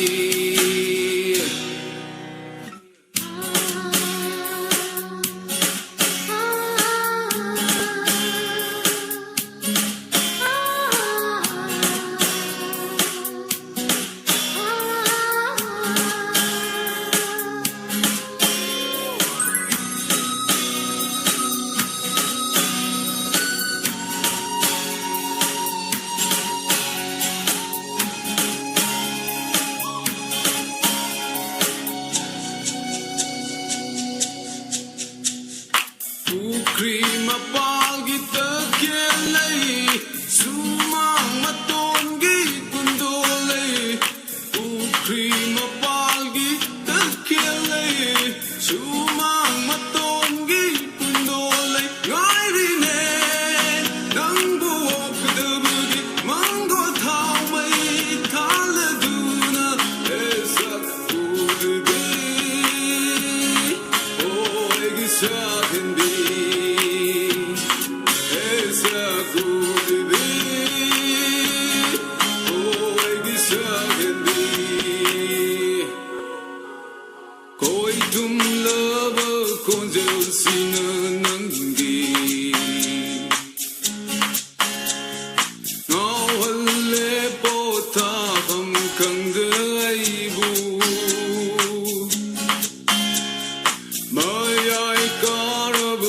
[SPEAKER 3] Krima palgi takelai sumang matongi kundolai Krima palgi takelai sumang matongi kundolai ngai rine nang buok debugi mango thau mai thaladuna esa kudbi oh egisa kendi Koi tum laba konjel sina nangi Ngao halle po tha vam kangai bu Mayai karab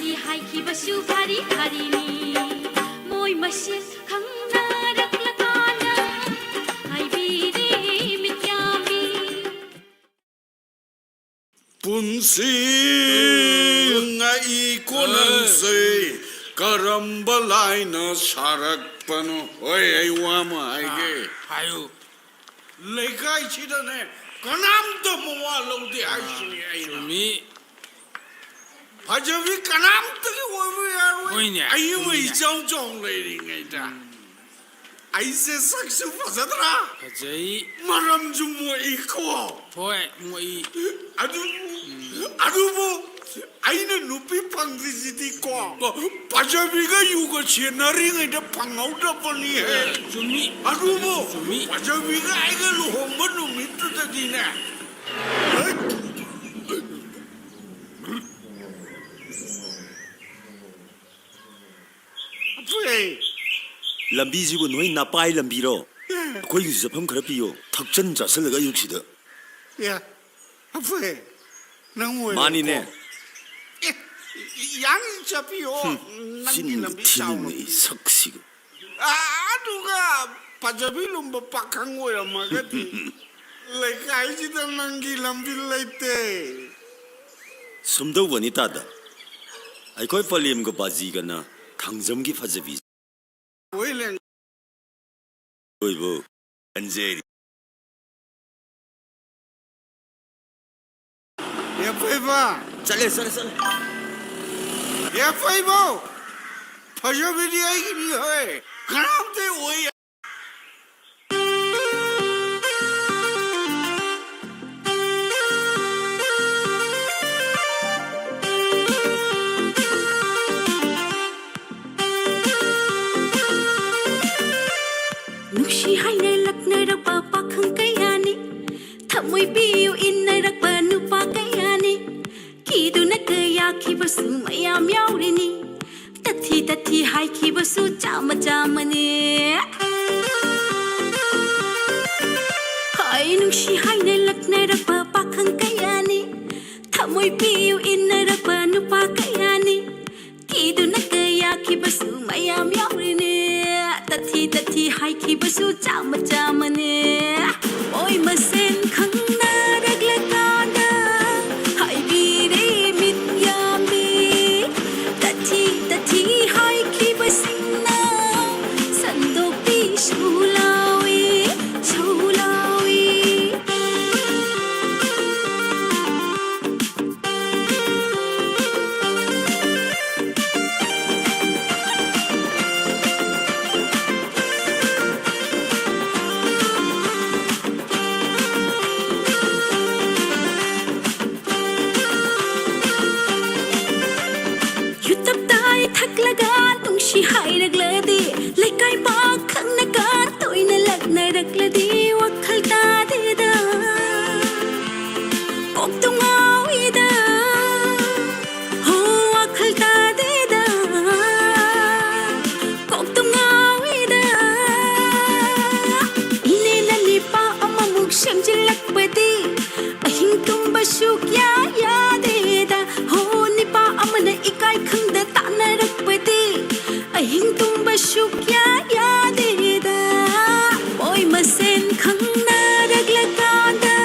[SPEAKER 2] ꯅꯨꯡꯁꯤ ꯍꯥꯏꯈꯤꯕꯁꯨ ꯚꯥꯔꯤ ꯚꯥꯔꯤꯅꯤ ꯃꯣꯏ ꯃꯁꯦꯟ ꯈꯪꯅꯔꯛꯂꯀꯥꯟꯗ ꯍꯥꯏꯕꯤꯔꯦ ꯃꯤꯠꯌꯥꯝꯕꯤ
[SPEAKER 5] ꯄꯨꯟꯁꯤ ꯉꯥꯏ ꯀꯣꯅꯪꯁꯦ ꯀꯔꯝꯕ ꯂꯥꯏꯅ ꯁꯥꯔꯛꯄꯅꯣ ꯍꯣꯏ ꯑꯩ ꯋꯥ ꯑꯃ ꯍꯥꯏꯒꯦ
[SPEAKER 7] ꯍꯥꯏꯌꯨ
[SPEAKER 5] ꯂꯩꯀꯥꯏꯁꯤꯗꯅꯦ ꯀꯅꯥꯝꯇ ꯃꯋꯥ ꯂꯧꯗꯦ ꯍꯥꯏꯁꯤꯅꯤ ꯑꯩꯅ
[SPEAKER 7] ꯃꯤ
[SPEAKER 5] ꯐꯖꯕꯤ ꯀꯅꯥꯝꯇꯒꯤ ꯑꯣꯏꯕ ꯌꯥꯔꯣꯏ
[SPEAKER 7] ꯍꯣꯏꯅꯦ
[SPEAKER 5] ꯑꯩ ꯑꯃ ꯏꯆꯥꯎ ꯆꯥꯎ ꯂꯩꯔꯤꯉꯩꯗ ꯑꯩꯁꯦ ꯁꯛꯁꯨ ꯐꯖꯗ꯭ꯔꯥ
[SPEAKER 7] ꯐꯖꯩ
[SPEAKER 5] ꯃꯔꯝꯁꯨ ꯃꯣꯛꯏꯀꯣ
[SPEAKER 7] ꯍꯣꯏ ꯃꯣꯏ
[SPEAKER 5] ꯑꯗꯨꯕꯨ ꯑꯩꯅ ꯅꯨꯄꯤ ꯐꯪꯗ꯭ꯔꯤꯁꯤꯗꯤꯀꯣ ꯐꯖꯕꯤꯒ ꯌꯨꯒ ꯁꯦꯟꯅꯔꯤꯉꯩꯗ ꯐꯪꯍꯧꯗꯕꯅꯤꯍꯦ
[SPEAKER 7] ꯆꯨꯝꯃꯤ
[SPEAKER 5] ꯑꯗꯨꯕꯨ
[SPEAKER 7] ꯆꯨꯝꯃꯤ
[SPEAKER 5] ꯐꯖꯕꯤꯒ ꯑꯩꯒ ꯂꯨꯍꯣꯡꯕ ꯅꯨꯃꯤꯠꯇꯨꯗꯗꯤꯅꯦ
[SPEAKER 8] ꯂꯝꯕꯤꯁꯤꯕꯨ ꯅꯣꯏ ꯅꯥꯄꯥꯏ ꯂꯝꯕꯤꯔꯣ ꯑꯩꯈꯣꯏꯒꯤꯁꯨ ꯆꯠꯐꯝ ꯈꯔ ꯄꯤꯌꯣ ꯊꯛꯆꯟ ꯆꯥꯁꯤꯜꯂꯒ ꯑꯌꯨꯛꯁꯤꯗ
[SPEAKER 5] ꯑꯐꯦ ꯅꯪ ꯑꯣꯏꯔꯦꯀꯣ
[SPEAKER 8] ꯃꯥꯅꯤꯅꯦ
[SPEAKER 5] ꯌꯥꯡ ꯆꯠꯄꯤꯌꯣ ꯅꯪꯒꯤ
[SPEAKER 8] ꯆꯤꯟꯒ
[SPEAKER 5] ꯂꯝꯕꯤ
[SPEAKER 8] ꯊꯤꯅꯤꯡꯉꯤ ꯁꯛꯁꯤꯒ
[SPEAKER 5] ꯑꯗꯨꯒ ꯐꯖꯕꯤ ꯂꯨꯝꯕ ꯄꯥꯈꯪ ꯑꯣꯏꯔꯝꯃꯒꯗꯤ ꯂꯩꯀꯥꯏꯁꯤꯗ ꯅꯪꯒꯤ ꯂꯝꯕꯤ ꯂꯩꯇꯦ
[SPEAKER 8] ꯁꯨꯝꯗꯧꯕꯅꯤ ꯇꯥꯗ ꯑꯩꯈꯣꯏ ꯄꯂꯦꯝꯒ ꯕꯥꯖꯤꯒꯅ ꯊꯥꯡꯖꯝꯒꯤ ꯐꯖꯕꯤ ꯑꯣꯏꯕꯨ ꯈꯟꯖꯔꯤ
[SPEAKER 5] ꯌꯥꯐꯩꯕ
[SPEAKER 8] ꯆꯠꯂꯦ
[SPEAKER 5] ꯌꯥꯐꯩꯕ ꯐꯖꯕꯤꯗꯤ ꯑꯩꯒꯤꯅꯤ ꯍꯣꯏ ꯀꯅꯥꯝꯇ ꯑꯣꯏ
[SPEAKER 2] ꯅꯨꯡꯁꯤ ꯍꯥꯏꯅ ꯂꯛꯅꯔꯛꯄ ꯄꯥꯈꯪ ꯀꯌꯥꯅꯤ ꯊꯃꯣꯏ ꯄꯤꯌꯨ ꯏꯟꯅꯔꯛꯄ ꯅꯨꯄꯥ ꯀꯌꯥꯅꯤ ꯀꯤꯗꯨꯅ ꯀꯌꯥꯈꯤꯕꯁꯨ ꯃꯌꯥꯝ ꯌꯥꯎꯔꯤꯅꯤ ꯇꯊꯤ ꯍꯥꯏꯈꯤꯕꯁꯨ ꯆꯥꯝꯃ ꯆꯥꯝꯃꯅꯤ ꯍꯥꯏ ꯅꯨꯡꯁꯤ ꯍꯥꯏꯅ ꯂꯛꯅꯔꯛꯄ ꯄꯥꯈꯪ ꯀꯌꯥꯅꯤ ꯊꯃꯣꯏ ꯄꯤꯌꯨ ꯏꯟꯅꯔꯛꯄ ꯅꯨꯄꯥ ꯀꯌꯥꯅꯤ ꯀꯤꯗꯨꯅ ꯀꯌꯥꯈꯤꯕꯁꯨ ꯃꯌꯥꯝ ꯌꯥꯎꯔꯤꯅꯤ ꯇꯊꯤ ꯍꯥꯏꯈꯤꯕꯁꯨ ꯆꯥꯝꯃ ꯆꯥꯝꯃꯅꯤ ꯃꯣꯏ ꯃꯁꯦꯟ ꯈꯪꯅꯔꯛꯂꯀꯥꯟꯗ ꯍꯥꯏꯕꯤꯔꯦ ꯃꯤꯠꯌꯥꯝꯕꯤ ꯇꯊꯤ ꯍꯥꯏꯈꯤꯕꯁꯤꯡꯅ ꯁꯟꯗꯣꯛꯄꯤ ꯁꯧꯂꯥꯎꯏ ꯊꯛꯂꯒ ꯅꯨꯡꯁꯤ ꯍꯥꯏꯔꯛꯂꯗꯤ ꯂꯩꯀꯥꯏ ꯄꯥꯈꯪꯅꯒ ꯇꯣꯏꯅ ꯂꯛꯅꯔꯛꯂꯗꯤ ꯋꯥꯈꯜ ꯇꯥꯗꯦꯗ ꯀꯣꯛꯇꯨ ꯉꯥꯎꯏꯗ ꯍꯣ ꯋꯥꯈꯜ ꯇꯥꯗꯦꯗ ꯀꯣꯛꯇꯨ ꯉꯥꯎꯏꯗ ꯏꯅꯦꯅ ꯅꯤꯄꯥ ꯑꯃꯃꯨꯛ ꯁꯦꯝꯖꯤꯜꯂꯛꯄꯗꯤ ꯑꯍꯤꯡ ꯇꯨꯝꯕꯁꯨ ꯀꯌꯥ ꯌꯥꯗꯦꯗ ꯍꯣ ꯅꯤꯄꯥ ꯑꯃꯅ ꯏꯀꯥꯏ ꯈꯪꯗ ꯇꯥꯟꯅꯔꯛꯄꯗꯤ ꯑꯍꯤꯡ ꯇꯨꯝꯕꯁꯨ ꯀꯌꯥ ꯌꯥꯗꯦꯗ ꯃꯣꯏ ꯃꯁꯦꯟ ꯈꯪꯅꯔꯛꯂꯀꯥꯟꯗ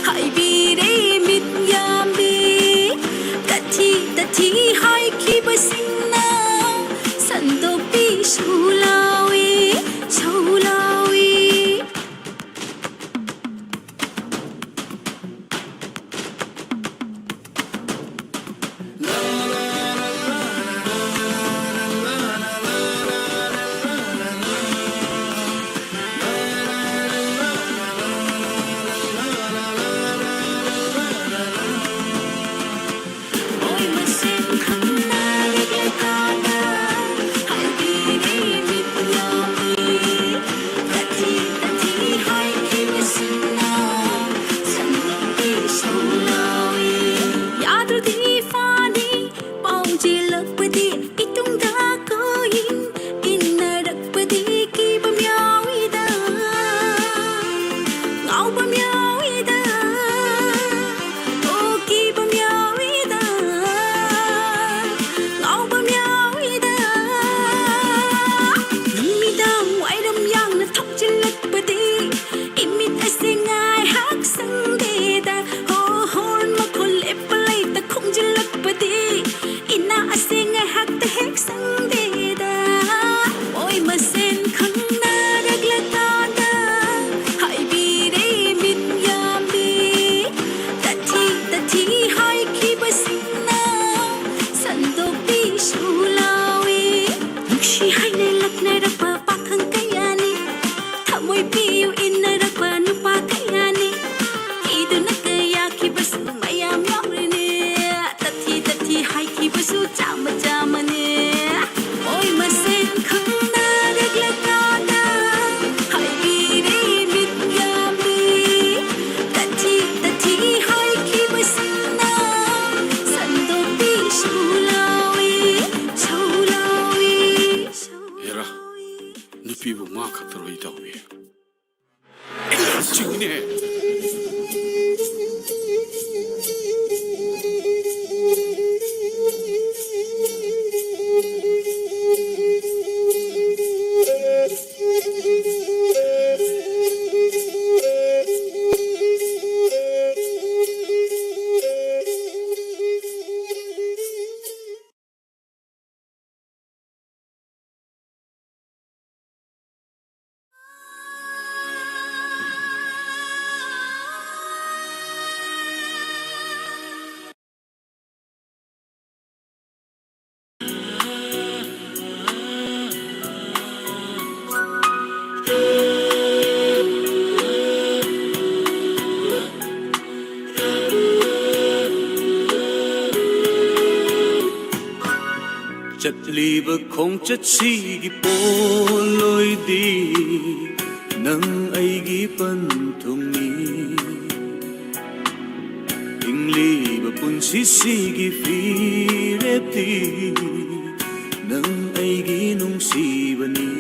[SPEAKER 2] ꯍꯥꯏꯕꯤꯔꯦ ꯃꯤꯠꯌꯥꯝꯕꯤ ꯇꯊꯤ ꯍꯥꯏꯈꯤꯕꯁꯤꯡꯅ ꯁꯟꯗꯣꯛꯄꯤ ꯁꯧꯂꯥꯎꯏ Ôi mà xin khăn na đi ghé ca na hãy đi đi biết nhau đi ta chỉ hai khi mà xin nào sẵn đi sâu lối ya đưa đi pha đi bao chỉ lắc bơi đi ít tung đã có in na đặc bơi đi khi bấm nhau ida ngau bấm nhau ida ô khi bấm nhau ida Sulawi Nungshi hai nay lak nay rakpa pakhang kayani Thamoy piyu in nay rakpa nupa kayani Kidu na kaya ki basu mayam yawrine Tati hai ki basu chama chama ne Oy masen khang na raglaka na Hai biri mit yami Tati hai ki basu na Sando pi sulawi Sulawi
[SPEAKER 7] 얘라 누피부 마 카트로 이다오비 중네
[SPEAKER 5] ꯆꯠꯂꯤꯕ ꯈꯣꯡꯆꯠ ꯁꯤꯒꯤ ꯄꯣꯂꯣꯏꯗꯤ ꯅꯪ ꯑꯩꯒꯤ ꯄꯟꯊꯨꯡꯅꯤ ꯍꯤꯡꯂꯤꯕ ꯄꯨꯟꯁꯤ ꯁꯤꯒꯤ ꯐꯤꯔꯦꯞꯇꯤ ꯅꯪ ꯑꯩꯒꯤ ꯅꯨꯡꯁꯤꯕꯅꯤ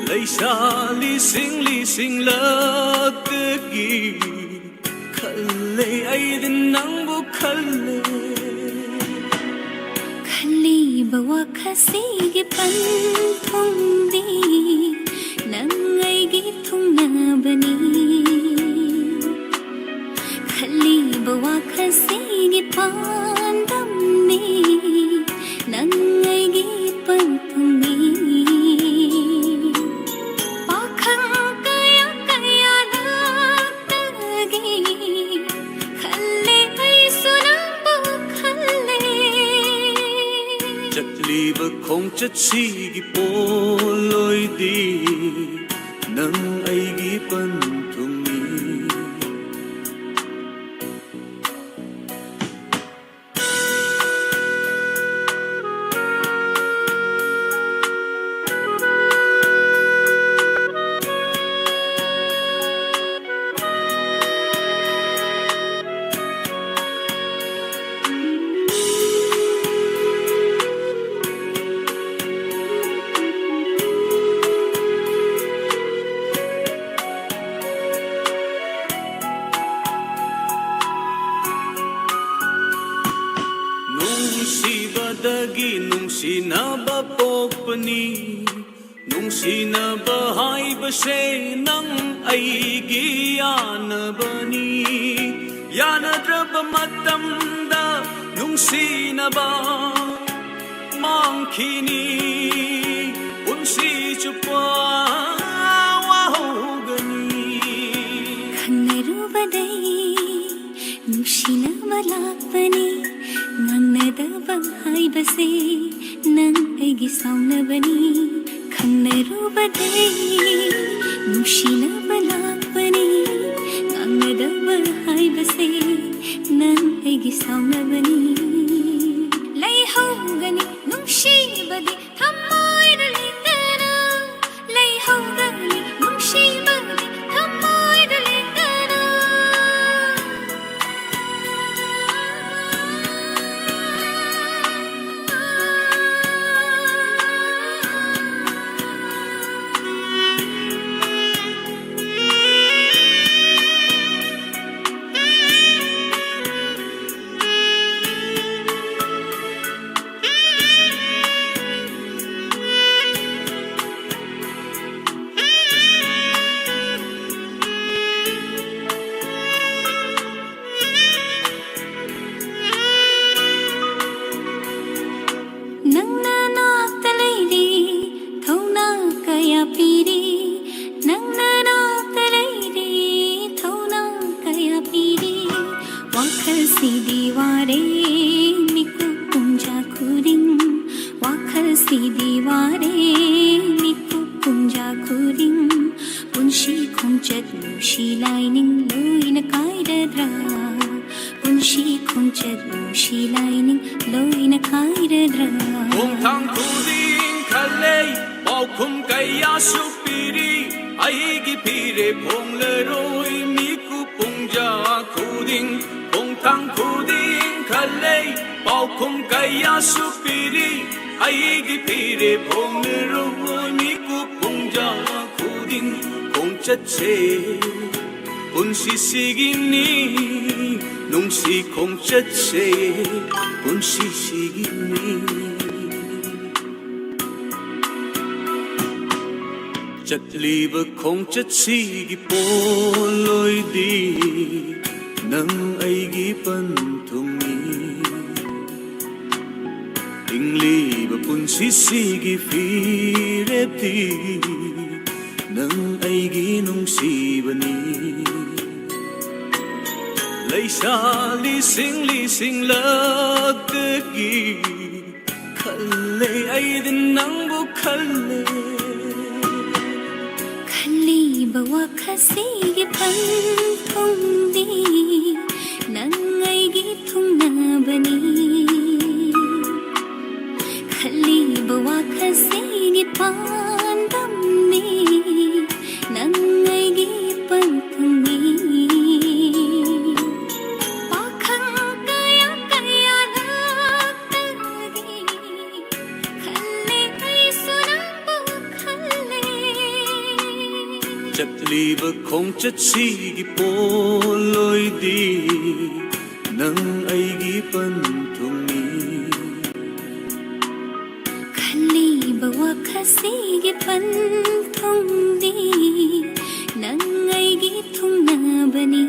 [SPEAKER 5] ꯂꯩꯁꯥ ꯂꯤꯁꯤꯡ ꯂꯤꯁꯤꯡꯂꯛꯇꯒꯤ ꯈꯜꯂꯦ ꯑꯩꯗꯤ ꯅꯪꯕꯨ ꯈꯜꯂꯦ
[SPEAKER 2] Khaliba wakhasigi panthungdi nangai gi thungnabani Khaliba wakhasigi pandamni nangai gi panthungni Pakhang kaya kaya laktagi Khalle ai sunambu khalle
[SPEAKER 5] ꯆꯠꯂꯤꯕ ꯈꯣꯡꯆꯠ ꯁꯤꯒꯤ ꯄꯣꯂꯣꯏꯗꯤ ꯅꯪ ꯑꯩꯒꯤ ꯄꯟꯊꯨꯡꯅꯤ Nungshibadagi nungsinaba pokpani Nungsinaba haibase nang aigi yanabani Yanadraba matamda nungsinaba mangkini Unsi chupa wahogani
[SPEAKER 2] Khangarubadai nungsinaba lakpani Nganadaba haibase nang aigi saunabani Khangarubadai nungsinaba lakpani Nganadaba haibase nang aigi saunabani Laihogani nungshibadi thamoyda litana Laihogani nungshibadi thamoyda litana ꯅꯨꯡꯁꯤꯒꯗ꯭ꯔꯥ
[SPEAKER 1] ꯈꯣꯡꯊꯥꯡ ꯈꯨꯗꯤꯡ ꯈꯜꯂꯦ ꯄꯥꯎꯈꯨꯝ ꯀꯌꯥ ꯁꯨ ꯄꯤꯔꯤ ꯑꯩꯒꯤ ꯐꯤꯔꯦꯞ ꯍꯣꯡꯂꯔꯣꯏ ꯃꯤꯀꯨꯞ ꯄꯨꯡꯖꯥ ꯈꯨꯗꯤꯡ ꯈꯣꯡꯊꯥꯡ ꯈꯨꯗꯤꯡ ꯈꯜꯂꯦ ꯄꯥꯎꯈꯨꯝ ꯀꯌꯥ ꯁꯨ ꯄꯤꯔꯤ ꯑꯩꯒꯤ ꯐꯤꯔꯦꯞ ꯍꯣꯡꯂꯔꯣꯏ ꯃꯤꯀꯨꯞ ꯄꯨꯡꯖꯥ ꯈꯨꯗꯤꯡ ꯈꯣꯡꯆꯠꯁꯦ ꯄꯨꯟꯁꯤꯁꯤꯒꯤꯅꯤ ꯅꯨꯡꯁꯤ ꯈꯣꯡꯆꯠꯁꯦ ꯄꯨꯟꯁꯤꯁꯤꯒꯤꯅꯤ ꯆꯠꯂꯤꯕ ꯈꯣꯡꯆꯠꯁꯤꯒꯤ ꯄꯣꯠꯂꯣꯏꯗꯤ ꯅꯪ ꯑꯩꯒꯤ ꯄꯟꯊꯨꯡꯅꯤ ꯍꯤꯡꯂꯤꯕ ꯄꯨꯟꯁꯤꯁꯤꯒꯤ ꯐꯤꯔꯦꯞꯇꯤ ꯅꯪ ꯑꯩꯒꯤ ꯅꯨꯡꯁꯤꯕꯅꯤ ꯂꯩꯁꯥ ꯂꯤꯁꯤꯡ ꯂꯤꯁꯤꯡꯂꯛꯇꯒꯤ ꯈꯜꯂꯦ ꯑꯩꯗꯤ ꯅꯪꯕꯨ ꯈꯜꯂꯦ
[SPEAKER 2] ꯈꯜꯂꯤꯕ ꯋꯥꯈꯜꯁꯤꯒꯤ ꯄꯟꯊꯨꯡꯗꯤ ꯅꯪ ꯑꯩꯒꯤ ꯊꯨꯡꯅꯕꯅꯤ ꯈꯜꯂꯤꯕ ꯋꯥꯈꯜꯁꯤꯒꯤ ꯄꯥꯟꯗꯝꯅꯤ ꯅꯪ ꯑꯩꯒꯤ ꯄꯟꯊꯨꯡꯅꯤ ꯄꯥꯈꯪ ꯀꯌꯥ ꯀꯌꯥꯔꯛꯇꯒꯤ ꯈꯜꯂꯦ ꯑꯩꯁꯨ ꯅꯪꯕꯨ ꯈꯜꯂꯦ
[SPEAKER 1] ꯆꯠꯂꯤꯕ ꯈꯣꯡꯆꯠꯁꯤꯒꯤ ꯄꯣꯠꯂꯣꯏꯗꯤ ꯅꯪ ꯑꯩꯒꯤ ꯄꯟꯊꯨꯡꯅꯤ
[SPEAKER 2] ꯈꯜꯂꯤꯕ ꯋꯥꯈꯜꯁꯤꯒꯤ ꯄꯟꯊꯨꯡꯗꯤ ꯅꯪ ꯑꯩꯒꯤ ꯊꯨꯡꯅꯕꯅꯤ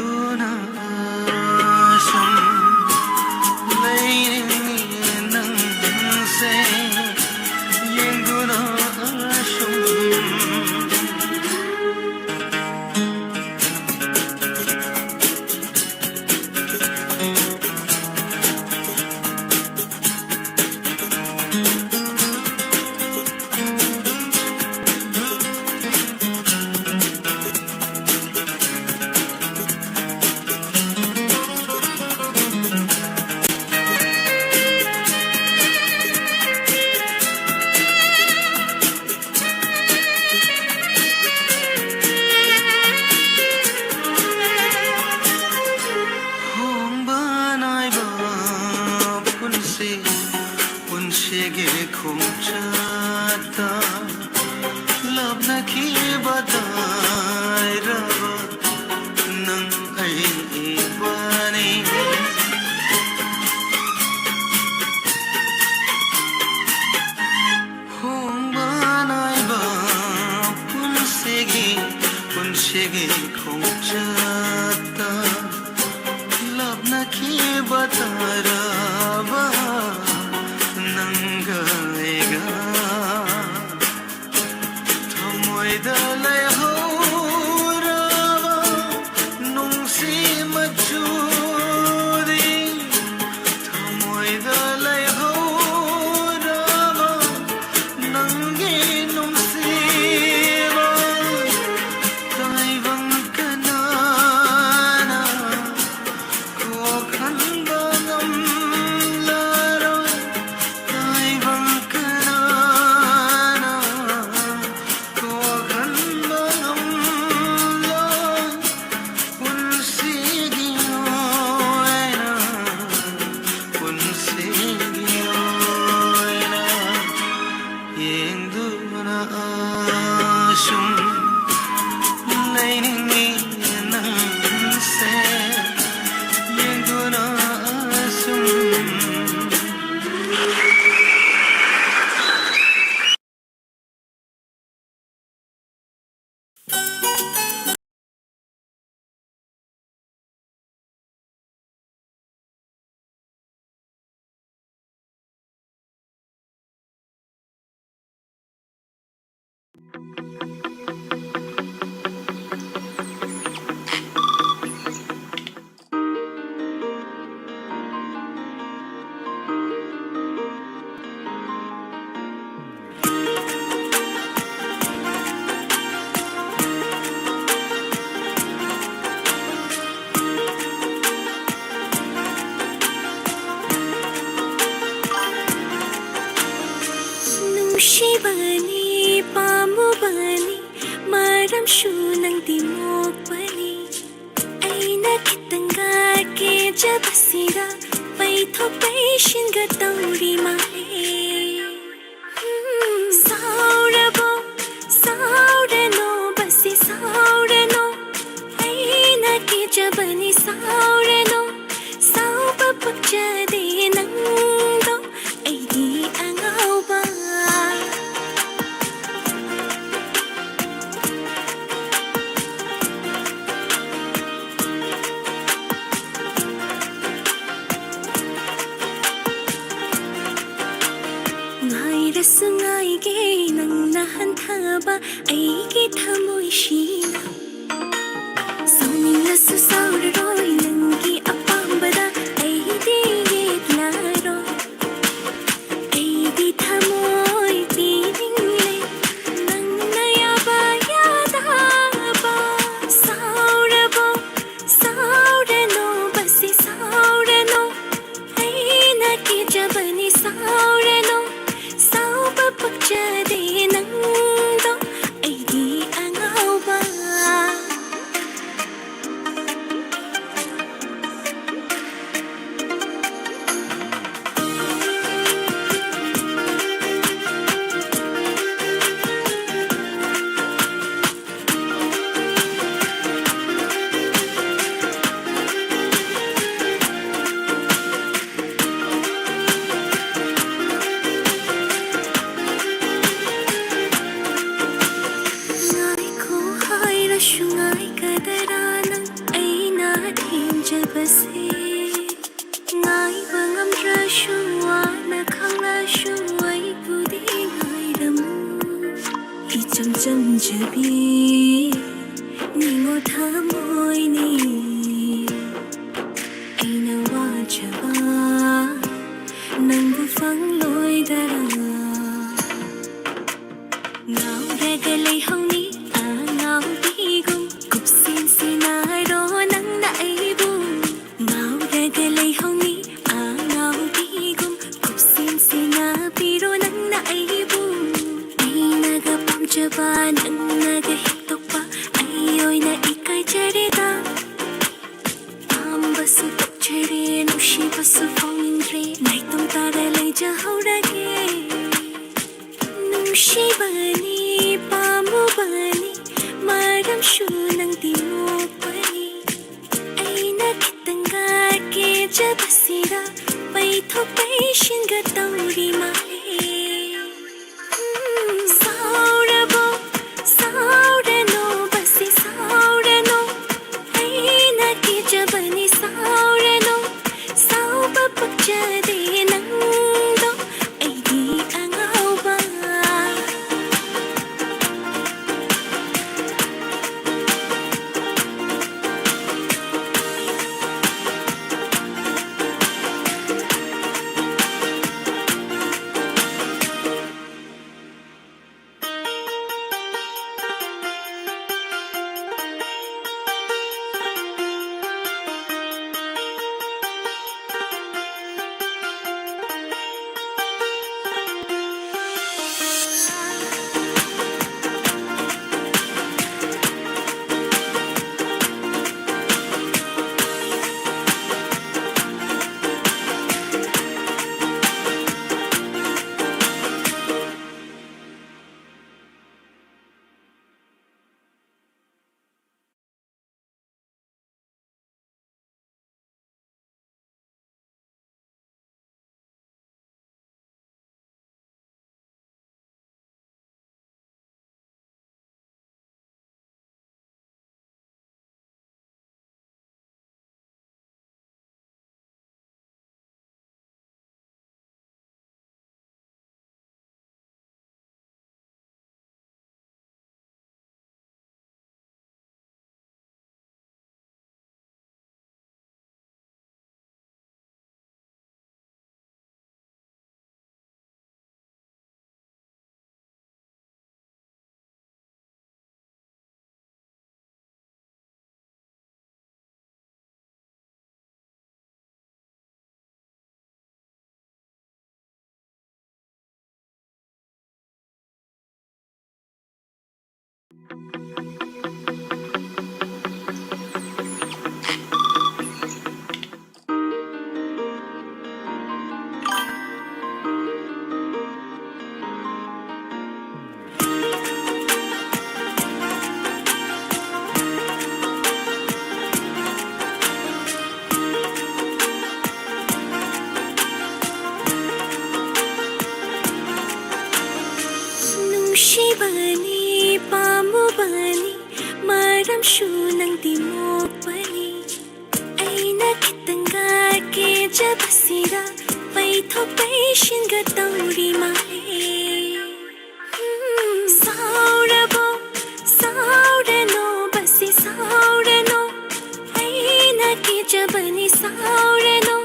[SPEAKER 5] ꯌꯦꯡꯗꯨꯅ ꯁꯨꯝ ꯂꯩꯅꯤꯡꯉꯦ ꯅꯪꯁꯦ ꯌꯦꯡꯗꯨꯅ ꯁꯨꯝ पुंसेगे खुमचाता लबनकी बताइरब नंग बने होंबानाइबा पुंसेगे खुमचाता लबनकी बताइरब नंगलेगा थमोइदा लैहौरबा नुंसी मचूरी थमोइदा लैहौरबा नंगे नुंसीबा ताइबंग कनाना कोखंबा
[SPEAKER 2] Shibani, pamubani, maram shunang dimokbani. Aina kitanga ke jabasira, paitho paishinga tauri mahe. Saurabo, saurano, basi saurano. Aina ke jabani saurano, sauba pukjade nangdo. Aidi angauba. Sungaige nangna hanthaba aigi thamoishina Saunila su sauraroi nangi apambada aidi yetlaroi Aidi thamoi piningle nangna yaba yadaba Saurabo, saurano basi saurano Aina ki jabani saurano Sauba pagjade nangdo, aidi angauba. ꯊꯦꯡꯖꯕꯁꯦ ꯉꯥꯏꯕ ꯉꯝꯗ꯭ꯔꯁꯨ ꯋꯥꯅ ꯈꯪꯂꯁꯨ ꯑꯩꯕꯨꯗꯤ ꯉꯥꯏꯔꯝꯃꯨ 이점 점잡이 닝어 탐호이니 아이나 와줘봐 낭부 팡로이다라 나오다가 레이홍니 나오디고 굽신시나로 낭나이부 나오다가 레이홍니 나오디고 굽신시나 비로 낭나이부 Jaba nang nagahiktok pa ayo'y naikay-charita Ambasu tokchari nushi basu fongindri Naitong taralay jahaurage Nushi bani pamu bani Maram shu nang timo pani Ay nakitanga ke jabasira Paithok paishin gatawri mali Shibani, pamubani, maram shu nang timo pani. Ay nakitanga ke jabasira, paithok paishin gatawri mali. Saurabo, saurano, basi saurano. Ay nakijabani saurano,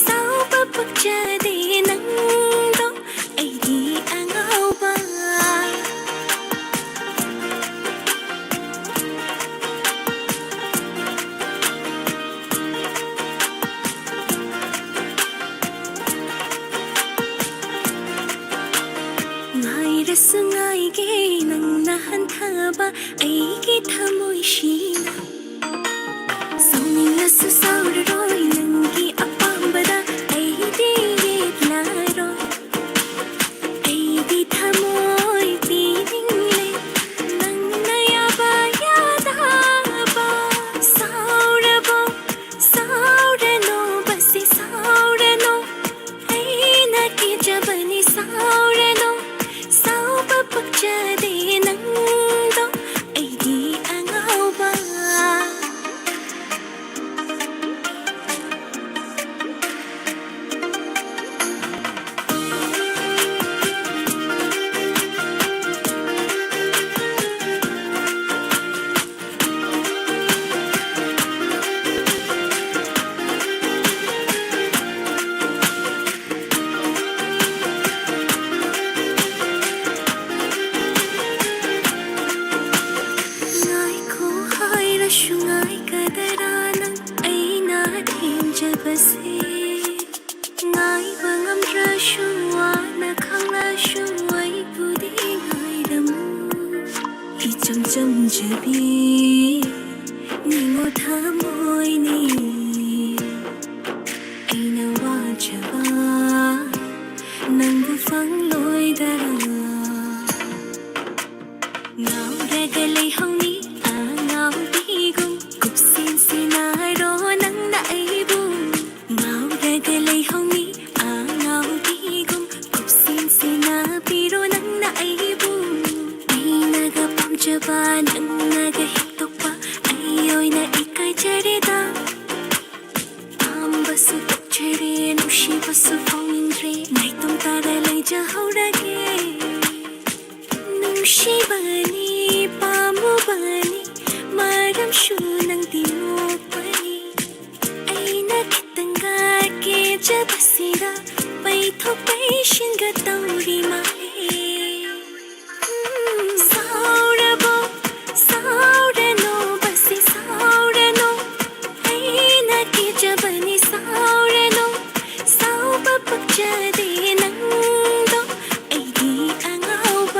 [SPEAKER 2] saupapakjade nangdo. Ay di ang auba. Sungaige nang nahantaba aigi thamoishina Sauminglasu sauraroy nangi apambada aidi yetlaroy Aidi thamoy piningle nang nayaba yadaba Saurabo, saurano, basi saurano Ay nakijabani saurano Pagkade nangdo ay di ang auba ꯅꯨꯡꯁꯤꯕꯁꯦ ꯉꯥꯏꯕ ꯉꯝꯗ꯭ꯔꯁꯨ ꯋꯥꯅ ꯈꯪꯂꯁꯨ ꯑꯩꯕꯨꯗꯤ ꯉꯥꯏꯔꯝꯃꯨ 이점 점잡이 네 못함보이니 ꯑꯩꯅ ꯋꯥꯖꯕ ꯅꯪꯕꯨ ꯐꯪꯂꯣꯏꯗꯔꯥ ꯉꯥꯎꯔꯒ ꯂꯩꯍꯧꯅꯤ ꯑꯉꯥꯎꯕꯤꯒꯨꯝ ꯀꯨꯞꯁꯦꯟꯁꯤꯅꯔꯣ ꯅꯪꯅ ꯑꯩꯕꯨ ꯉꯥꯎꯔꯒ ꯂꯩꯍꯧꯅꯤ ꯑꯉꯥꯎꯕꯤꯒꯨꯝ ꯀꯨꯞꯁꯦꯟꯁꯤꯅꯕꯤꯔꯣ ꯅꯪꯅ ꯑꯩꯕꯨ ꯑꯩꯅꯒ ꯄꯥꯝꯖꯕ ꯅꯪꯅꯒ ꯍꯦꯛꯇꯣꯛꯄ ꯑꯩ ꯑꯣꯏꯅ 이끌자리다 ꯄꯥꯝꯕꯁꯨ ꯇꯣꯛꯆꯔꯦ ꯅꯨꯡꯁꯤꯕꯁꯨ ꯐꯥꯎꯅꯤꯡꯗ꯭ꯔꯦ 나이똥 따라 ꯂꯩꯖꯍꯧꯔꯒꯦ ꯅꯨꯡꯁꯤꯕꯅꯤ ꯄꯥꯝꯃꯨꯕꯅꯤ ꯃꯔꯝꯁꯨ ꯅꯪꯗꯤ ꯃꯣꯛꯄꯅꯤ ꯑꯩꯅ ꯈꯤꯇꯪꯒ ꯀꯦꯖꯕꯁꯤꯗ ꯄꯩꯊꯣꯛ ꯄꯩꯁꯤꯟꯒ ꯇꯧꯔꯤ ꯃꯥꯜꯂꯦ 사오라보 사오라노 바시 사오라노 아이나 기자바니 사오라노 사오바 뻑자디 낭도 아이디 앙아오바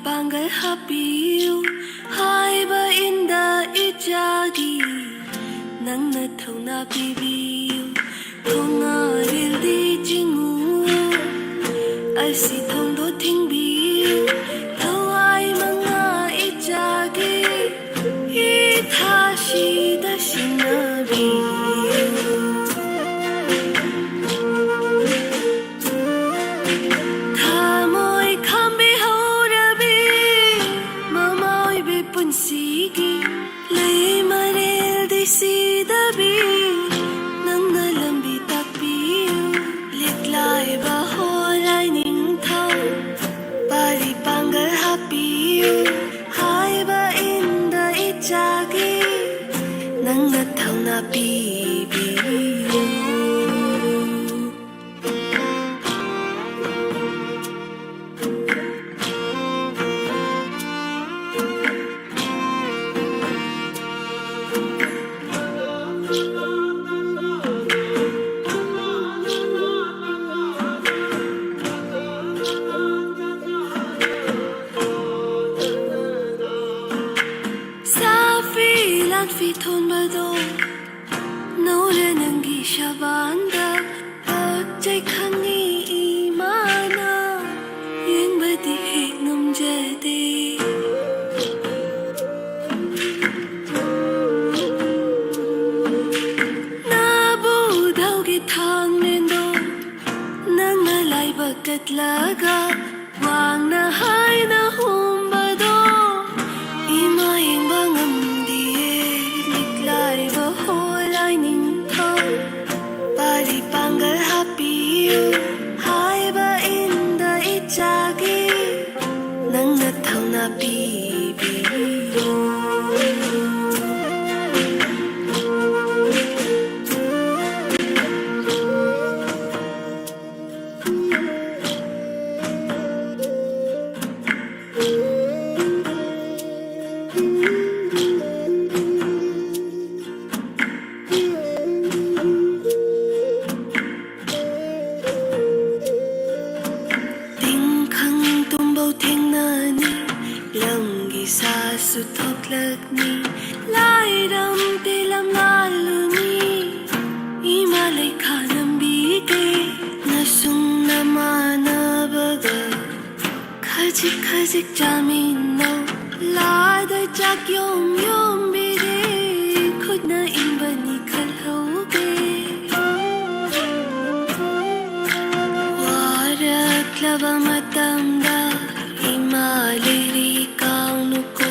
[SPEAKER 2] Panggal hapiu hai ba inda ijagi nang na thau na bibiu thonga ril di jingu asi thong do thing biu thau ai manga ijagi hi tha shi da shinabi Phi thôn bờ đô nấu lên những ghi sa vanda ở trái khang nghi mana yên bờ đi ngâm dễ đi na bu đau ghi thang lên đô nang na lại bờ cất laga hoàng na hai na hôm bờ đô ima yên bờ ngâm Panggal hapiu hai ba inda ijagi nang na thau na bibiu su thok lak ni lai dam te lam la lu ni ima lai khanam bi ke na sung na ma na baga khajik khajik jamin no la da jak yom yom bi de khud na in bani khal ho be wara klava matam da ima liri kaung nu ko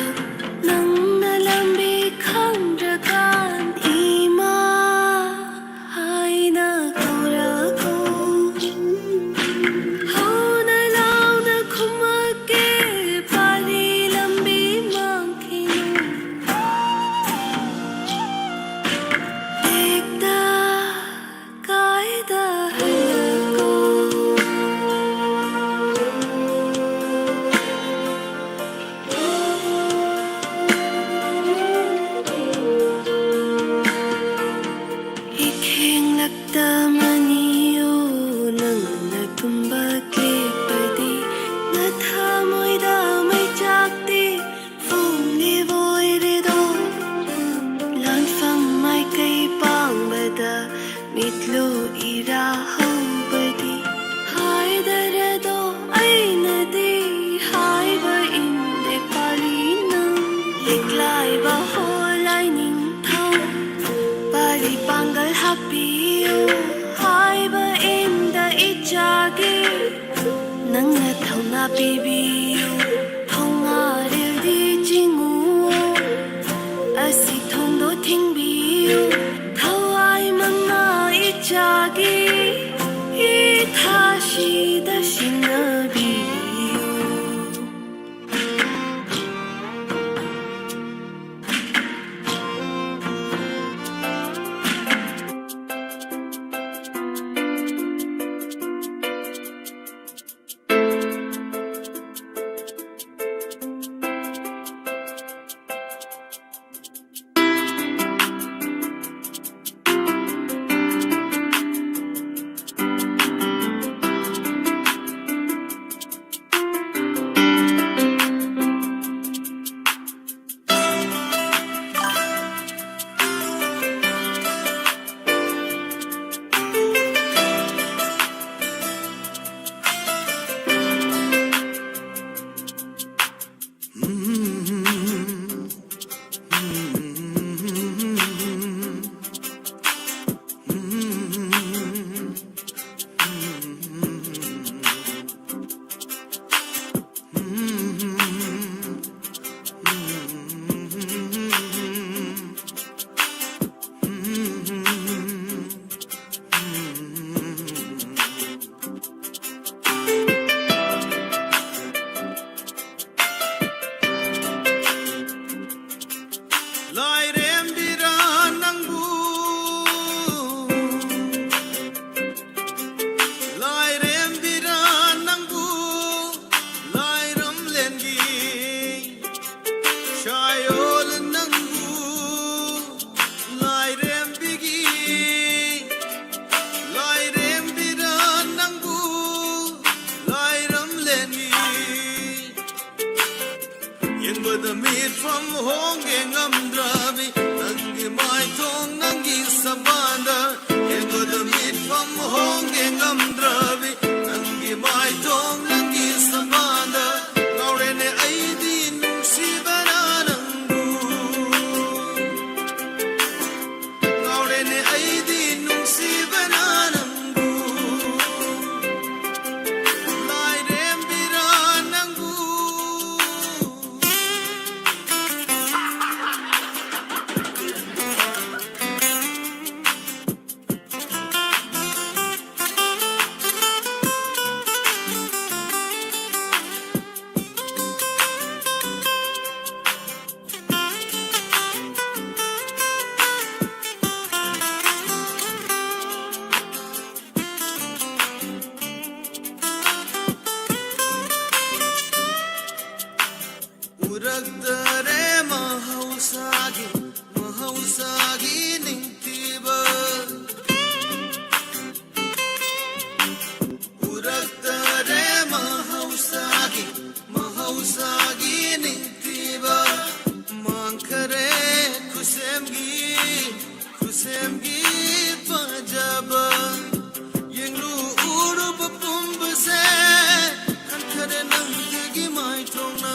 [SPEAKER 2] Baby, thong a ril di jingu, asi thong do thing biu, thau ai manga ijagi, I tha shi da shinabi.
[SPEAKER 3] ꯃꯤꯠꯐꯝ ꯍꯣꯡꯒꯦ ꯉꯝꯗ꯭ꯔꯕꯤ ꯅꯪꯒꯤ ꯃꯥꯏꯊꯣꯡ ꯅꯪꯒꯤ ꯁꯕꯥꯟꯗ ꯌꯦꯡꯕꯗ ꯃꯤꯠꯐꯝ ꯍꯣꯡꯒꯦ ꯉꯝꯗ꯭ꯔꯕꯤ ꯅꯪꯒꯤ ꯃꯥꯏꯊꯣꯡ ꯅꯪꯒꯤ ꯁꯕꯥꯟꯗ ꯉꯥꯎꯔꯦꯅꯦ ꯑꯩꯗꯤ ꯅꯨꯡꯁꯤꯕꯅ ꯅꯪꯕꯨ ꯉꯥꯎꯔꯦꯅꯦ ꯑꯩꯗꯤ ꯅꯨꯡꯁꯤꯕꯅ ꯅꯪꯕꯨ ꯂꯥꯏꯔꯦꯝꯕꯤꯔꯥ ꯅꯪꯕꯨ 우럭들의 마하우사기 닝티버 우럭들의 마하우사기 닝티버 망카레 쿠셈기 빠자바 옌루 우르바 뿜바세 한카레 낭티기 마이통나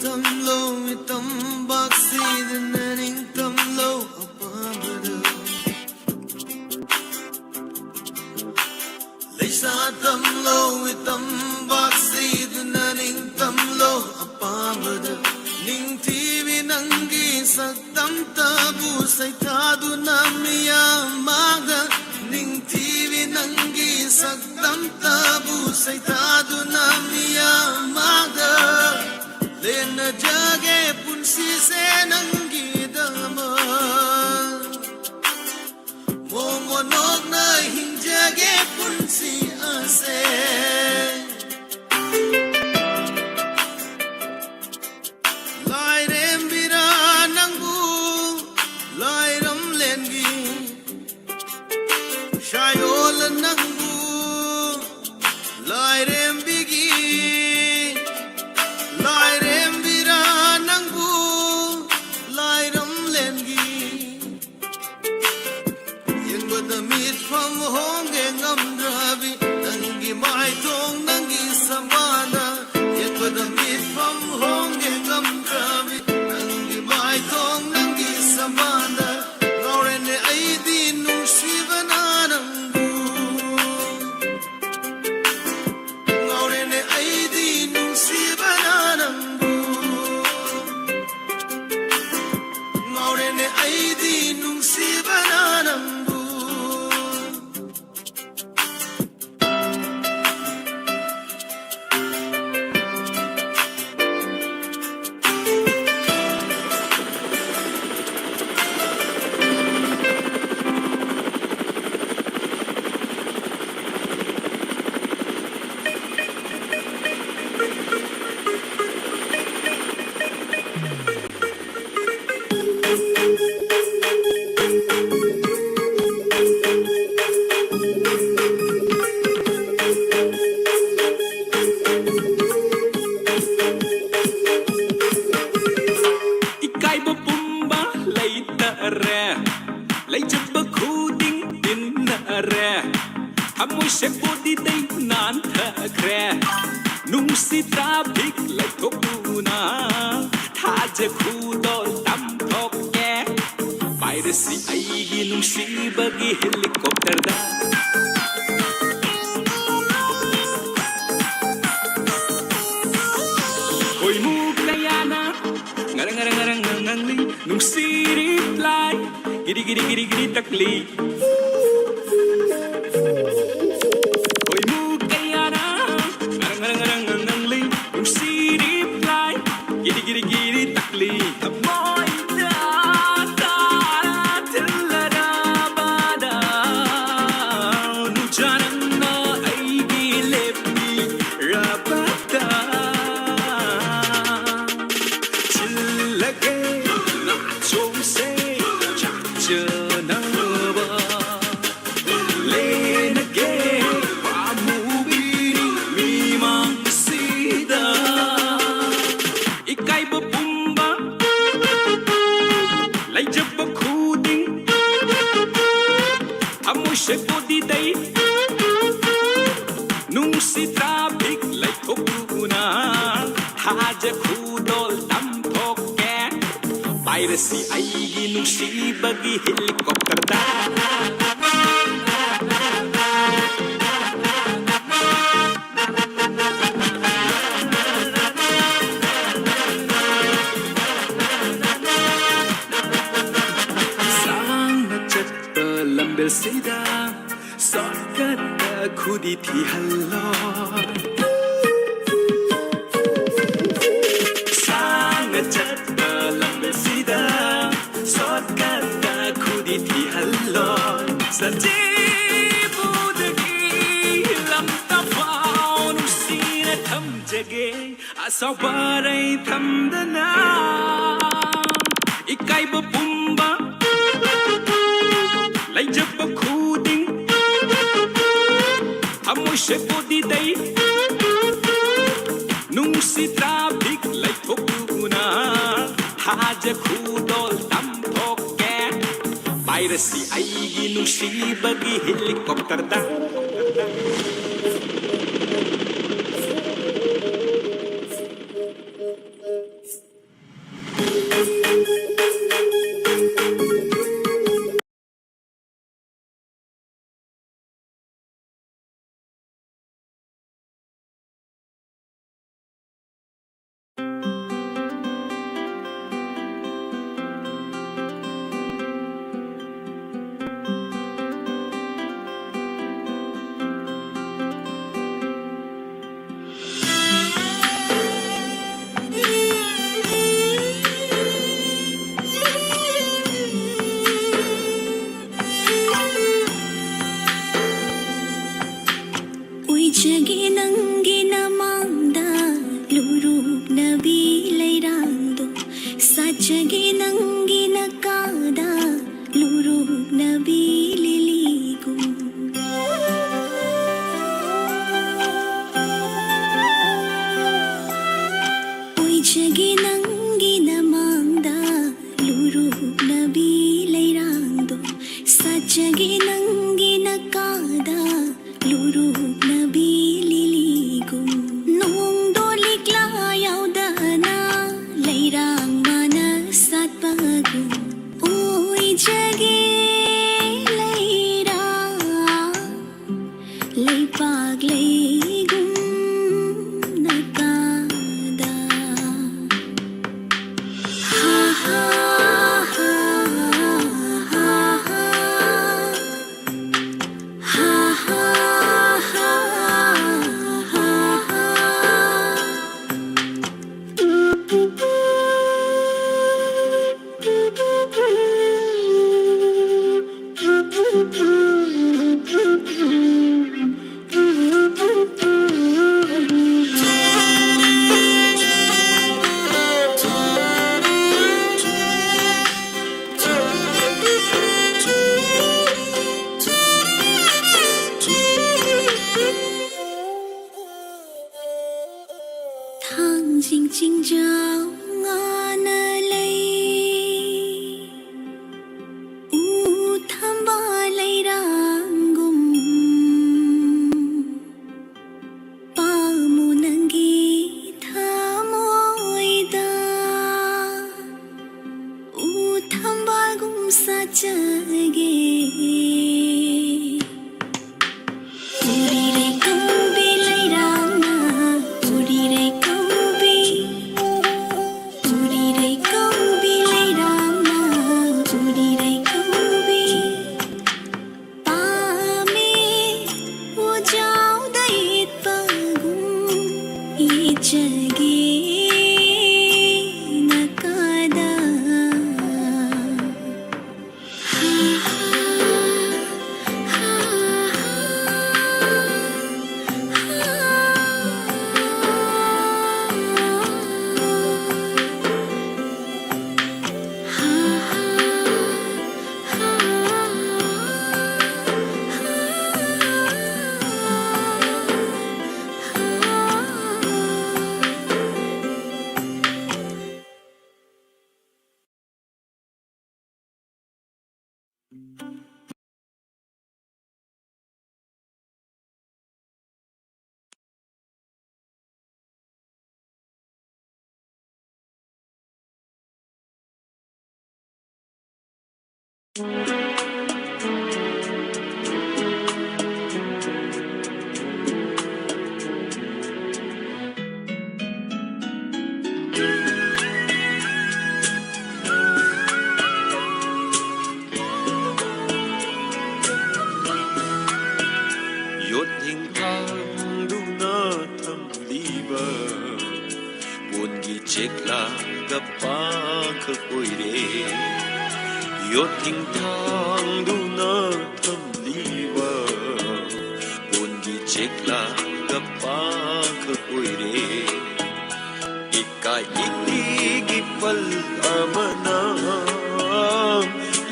[SPEAKER 3] Tamlo itam baksi dinaning tamlo apabada Lisa tamlo itam baksi dinaning tamlo apabada Ning tibi nangi saktam tabu saitadu namiya magda Ning tibi nangi saktam tabu saitadu namiya magda Lena jage punsi se nangi dama Momonok na hinjage punsi ase Lairam bira nangu Lairam lengi Shayol nangu Lairam bigi Lairam bira nangu Lairam lengi Yengbada mitfam honge ngamdrabi Nangi maitong nangi samana Yengbada mitfam honge ngamdrabi Nangi maitong nangi samana Ngaurene aidi nushivana nangu Ngaurene aidi nushivana Aidi nungsibana nambu
[SPEAKER 4] Amoy se body day nan tha kre nung si traffic lai thok na tha je khu dol tam thok ke piracy ai gi nung si bagi helicopter da koi mu kaya na ngarang nung si reply giri giri giri giri takli oi mu kayana ngarang ngarang ngarang ngarang li yung si reply giri giri giri takli amoy da da tillara bada nu janan na ai gi lepi rabata chillage na chom se janaba lenage amubiri mimang sida ikai ba pumba lai jab ba khuding amoy se body dai nung si traffic lai thokuna haja khudol tam thokke piracy aigi nung si bagi helicopter da sang na chatta lambel sida shortcut da khudi thi hallo sang na chatta lambel sida shortcut da khudi thi hallo sanjeev udagi lam ta faun sine tham jage asa barai tham dana ikai ba pumba lai jab ba khuding amoy se body dai nung si traffic lai thokuna haja khudol tam thokke piracy aigi nung si bagi helicopter da
[SPEAKER 2] Ui jagi nangi namangda luruk nabi lairando sa jagi nangi nakada luruk nabi liligo Ui jagi nangi namangda luruk nabi lairando sa jagi nangi nakada luruk nabi liligo nung dolik layaw dana lairang mana sat pagu uy jagi lairang laipag laigum nakada ha ha ha ha ha ha ha thang jing jing jao ngana lay u tham ba lay rangum pa mu nangi thamoy da u tham ba gum sa chage uri re kambi lay rana uri re kambi lay rana uri re kambi
[SPEAKER 8] หยดแห่งทางดูหน้าทำลีบาบนกีเช็คลากับปาขคุยเรหยดแห่งทางดูหน้าทำลีบาบนกีเช็คลากับปาขคุยเรIka ikipal amana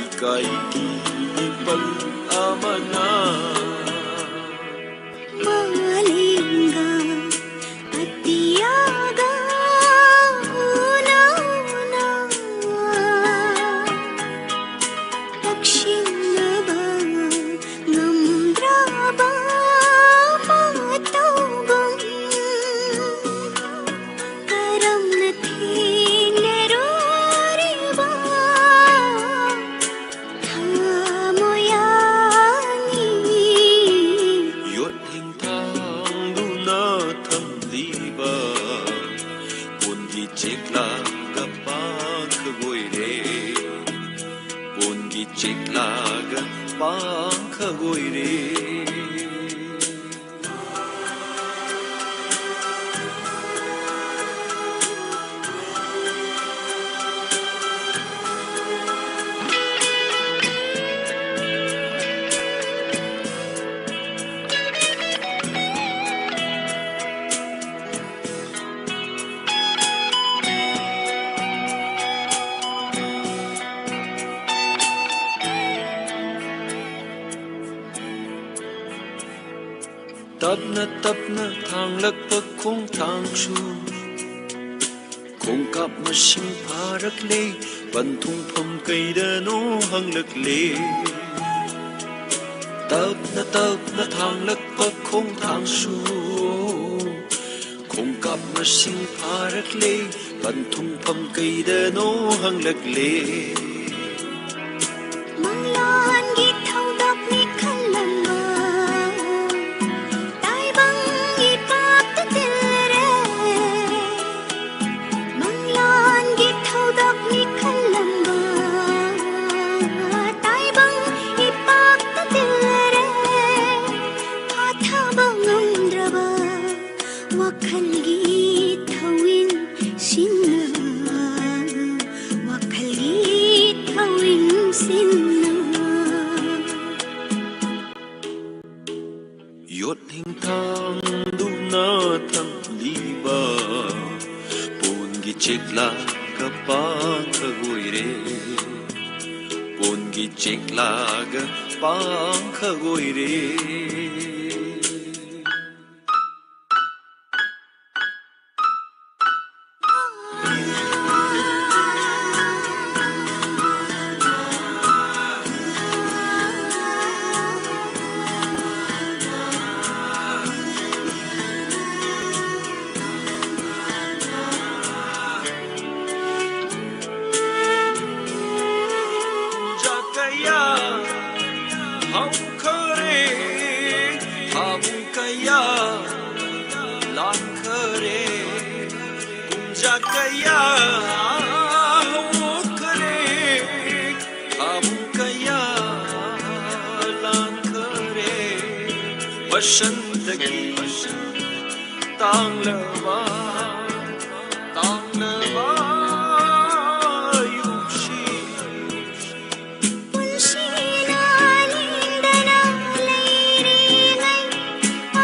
[SPEAKER 8] Ika ikipal amana
[SPEAKER 2] Malinga Atiyaga Una Takshina Namdraba Matawgang Karam nathing neroriba Hamoyani
[SPEAKER 8] Yot hing thang du na tham liba Bun gi chekla ga pa khagoi re Bun gi chekla ga pa khagoi re Tap na thang lak pak khong thang shu Khong kap ma sim parak le Ban thung pham kai da no hang lak le Tap na thang lak pak khong thang shu Khong kap ma sim parak le Ban thung pham kai da no hang lak le
[SPEAKER 2] Manglan git thau dak ni khalamba Tai bang ipap ta tere Manglan git thau dak ni khalamba Tai bang ipap ta tere Patha bangam draba Wakhal git thawin sinna Wakhal git thawin sinna
[SPEAKER 8] Yot hing thang du na tham liba Bun gi chekla ka pa khagoi re Bun gi chekla ga pa khagoi re Jakaya hum khare hum kaya lan khare Jakaya hum khare hum kaya lan khare Basant ki tang lava yushi
[SPEAKER 2] Punsina lindana layrinay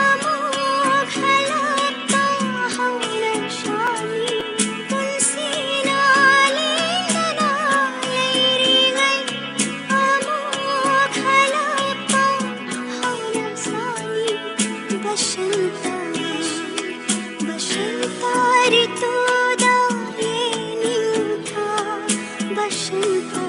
[SPEAKER 2] Amok halata hawla shani Punsina lindana layrinay Amok halata hawla shani Bashanta ritu da ye nintha Bashanta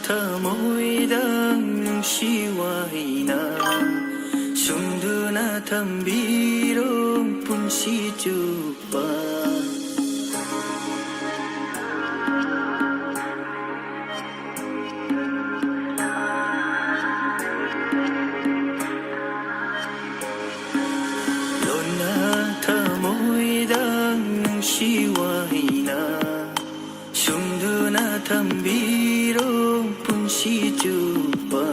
[SPEAKER 5] thamo nungsiwaina sumduna thambirong punsi chupa lona thamoidang nungsiwaina sumduna thambirong punsi chupa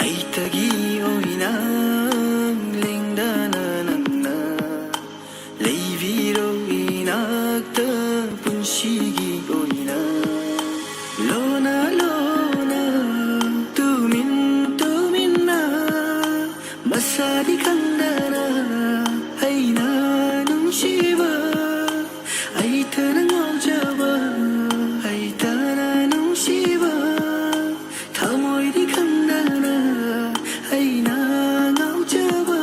[SPEAKER 5] ay tagi oina lingdana nangna leiviro inakta punsigi oina lona lona tumin na masadi kandana ay na nung shiva ay tanang ojawa ay tana nung shiva thamoy di kandana ay na ojawa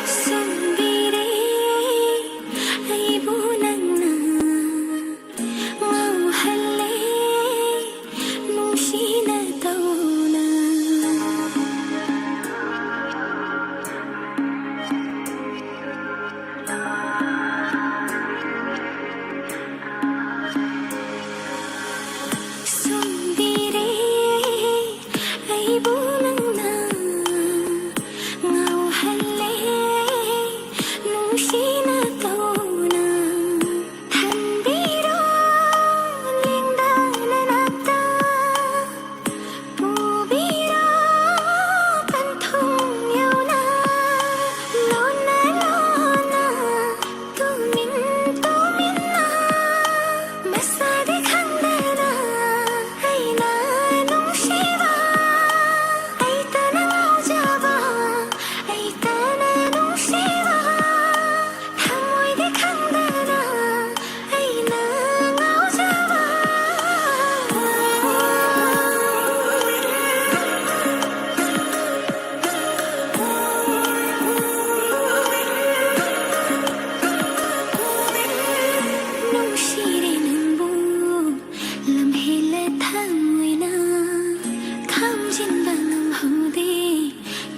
[SPEAKER 2] Sendiri ay bunang na ngau hale nung sinataw na Sendiri ay bunang na ngau hale nung sinataw na hanbiro lingdanan akta pubiro pantong yaw na lona lona tumin na masadi kandana ay na nung shiva ay tanang ojawa ay tana nung shiva thamoy di kandana ay na ojawa nung shire nang bu lam hele thamoy na khamjin bangam hode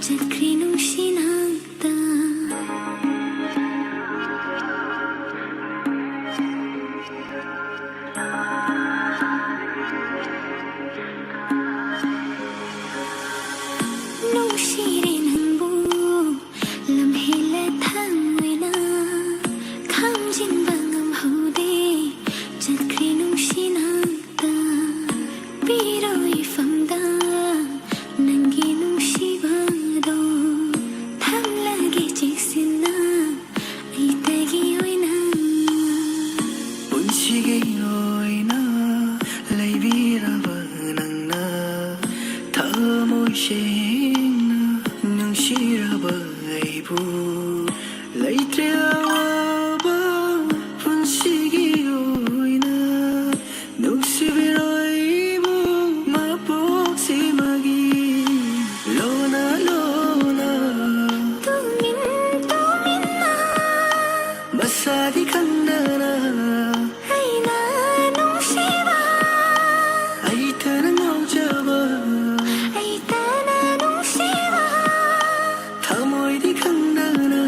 [SPEAKER 2] chakri nung sinakta nung shire nang bu lam hele thamoy na khamjin bangam hode chakri nung sinakta piro ifamda nangi nung shibado tham lagi chiksina ay tagi oina
[SPEAKER 5] punsigay oina leiviraba nangna thamoy singna nungshiraba aibu leitre awaba punsigi oina nungsibiraibu mapoksi magi lona lona
[SPEAKER 2] tumin na
[SPEAKER 5] masadi kandana
[SPEAKER 2] ay na nung shiva
[SPEAKER 5] ay tanang ojawa
[SPEAKER 2] ay tana nung shiva
[SPEAKER 5] thamoy di kandana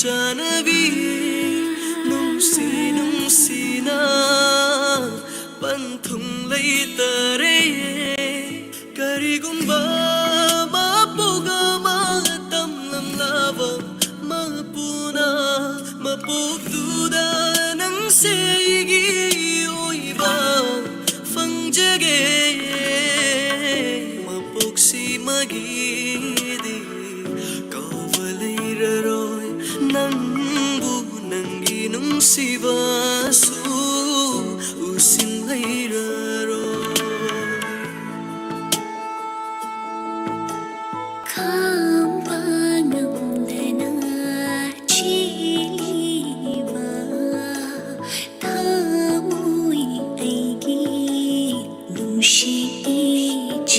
[SPEAKER 1] ꯆꯥꯅꯕꯤ ꯅꯨꯡꯁꯤ ꯅꯨꯡꯁꯤꯅ ꯄꯟꯊꯨꯡ ꯂꯩꯇꯔꯦ ꯀꯔꯤꯒꯨꯝꯕ ꯃꯄꯨꯒ ꯇꯝꯂꯝꯂꯕ ꯃꯄꯨꯅ ꯃꯄꯣꯛꯇꯨꯗ ꯅꯪꯁꯦ ꯑꯩꯒꯤ ꯑꯣꯏꯕ ꯐꯪꯖꯒꯦ ꯃꯄꯣꯛꯁꯤꯃꯒꯤꯗꯤ ꯀꯥꯎꯕ ꯂꯩꯔꯔꯣꯏ ꯅꯪꯕꯨ ꯅꯪꯒꯤ ꯅꯨꯡꯁꯤꯕꯁꯨ 우신 레이러로
[SPEAKER 2] 감방음대나 지와 다무이 아이기 눈시이지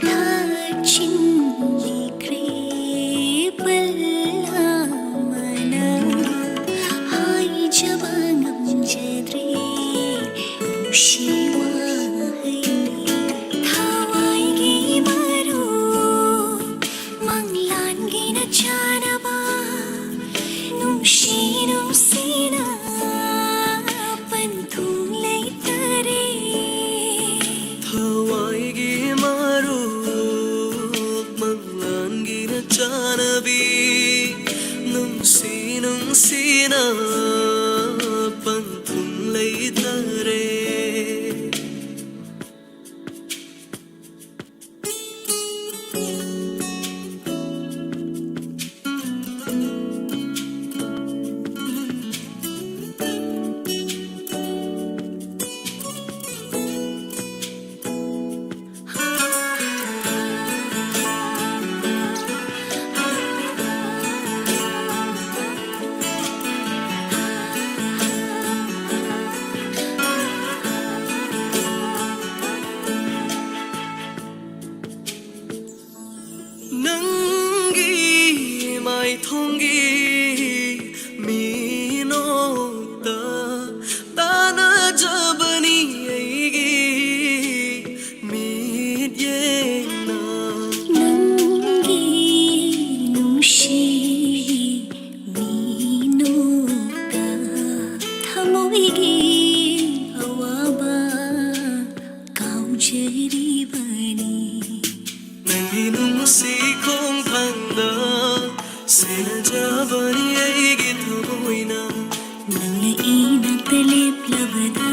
[SPEAKER 2] 다친 이그리 발라마나 하이 자방음 제드리 Shiva Thawai maru Manglan gina chanaba Nungshi nungsina Panthung leitare
[SPEAKER 1] Thawai maru Manglan gina chanabi Nungsi nungsina Panthung leitare Nangi mai thongi minokta tana jabani aigi mit yena
[SPEAKER 2] Nangi nungshi minokta Thamoigi awaba kaujribani
[SPEAKER 1] Nangi nungsi kong thangda sena jabani aigi thamoina
[SPEAKER 2] Nangna inakta leplabada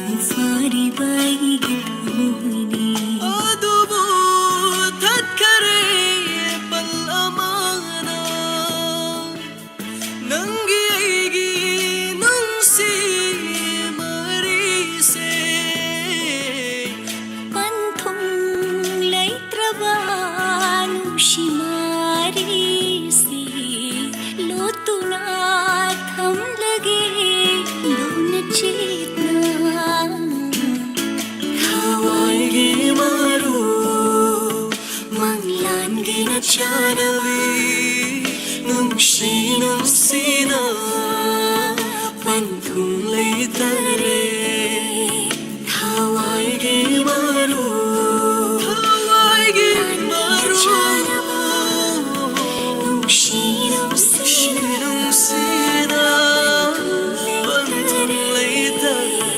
[SPEAKER 2] Mufariba aigi thamoini
[SPEAKER 1] adubu thatkare pal amana nangi aigi nungsi marise
[SPEAKER 2] Panthung leitraba nushimari se Lotuna thamlage lona chetna
[SPEAKER 1] Thawai maru
[SPEAKER 2] Manglan gina
[SPEAKER 1] chanabi nungsi nungsina panthung leitare Thawai maru
[SPEAKER 2] Nungshi nungsina
[SPEAKER 1] nungsina panthung leitare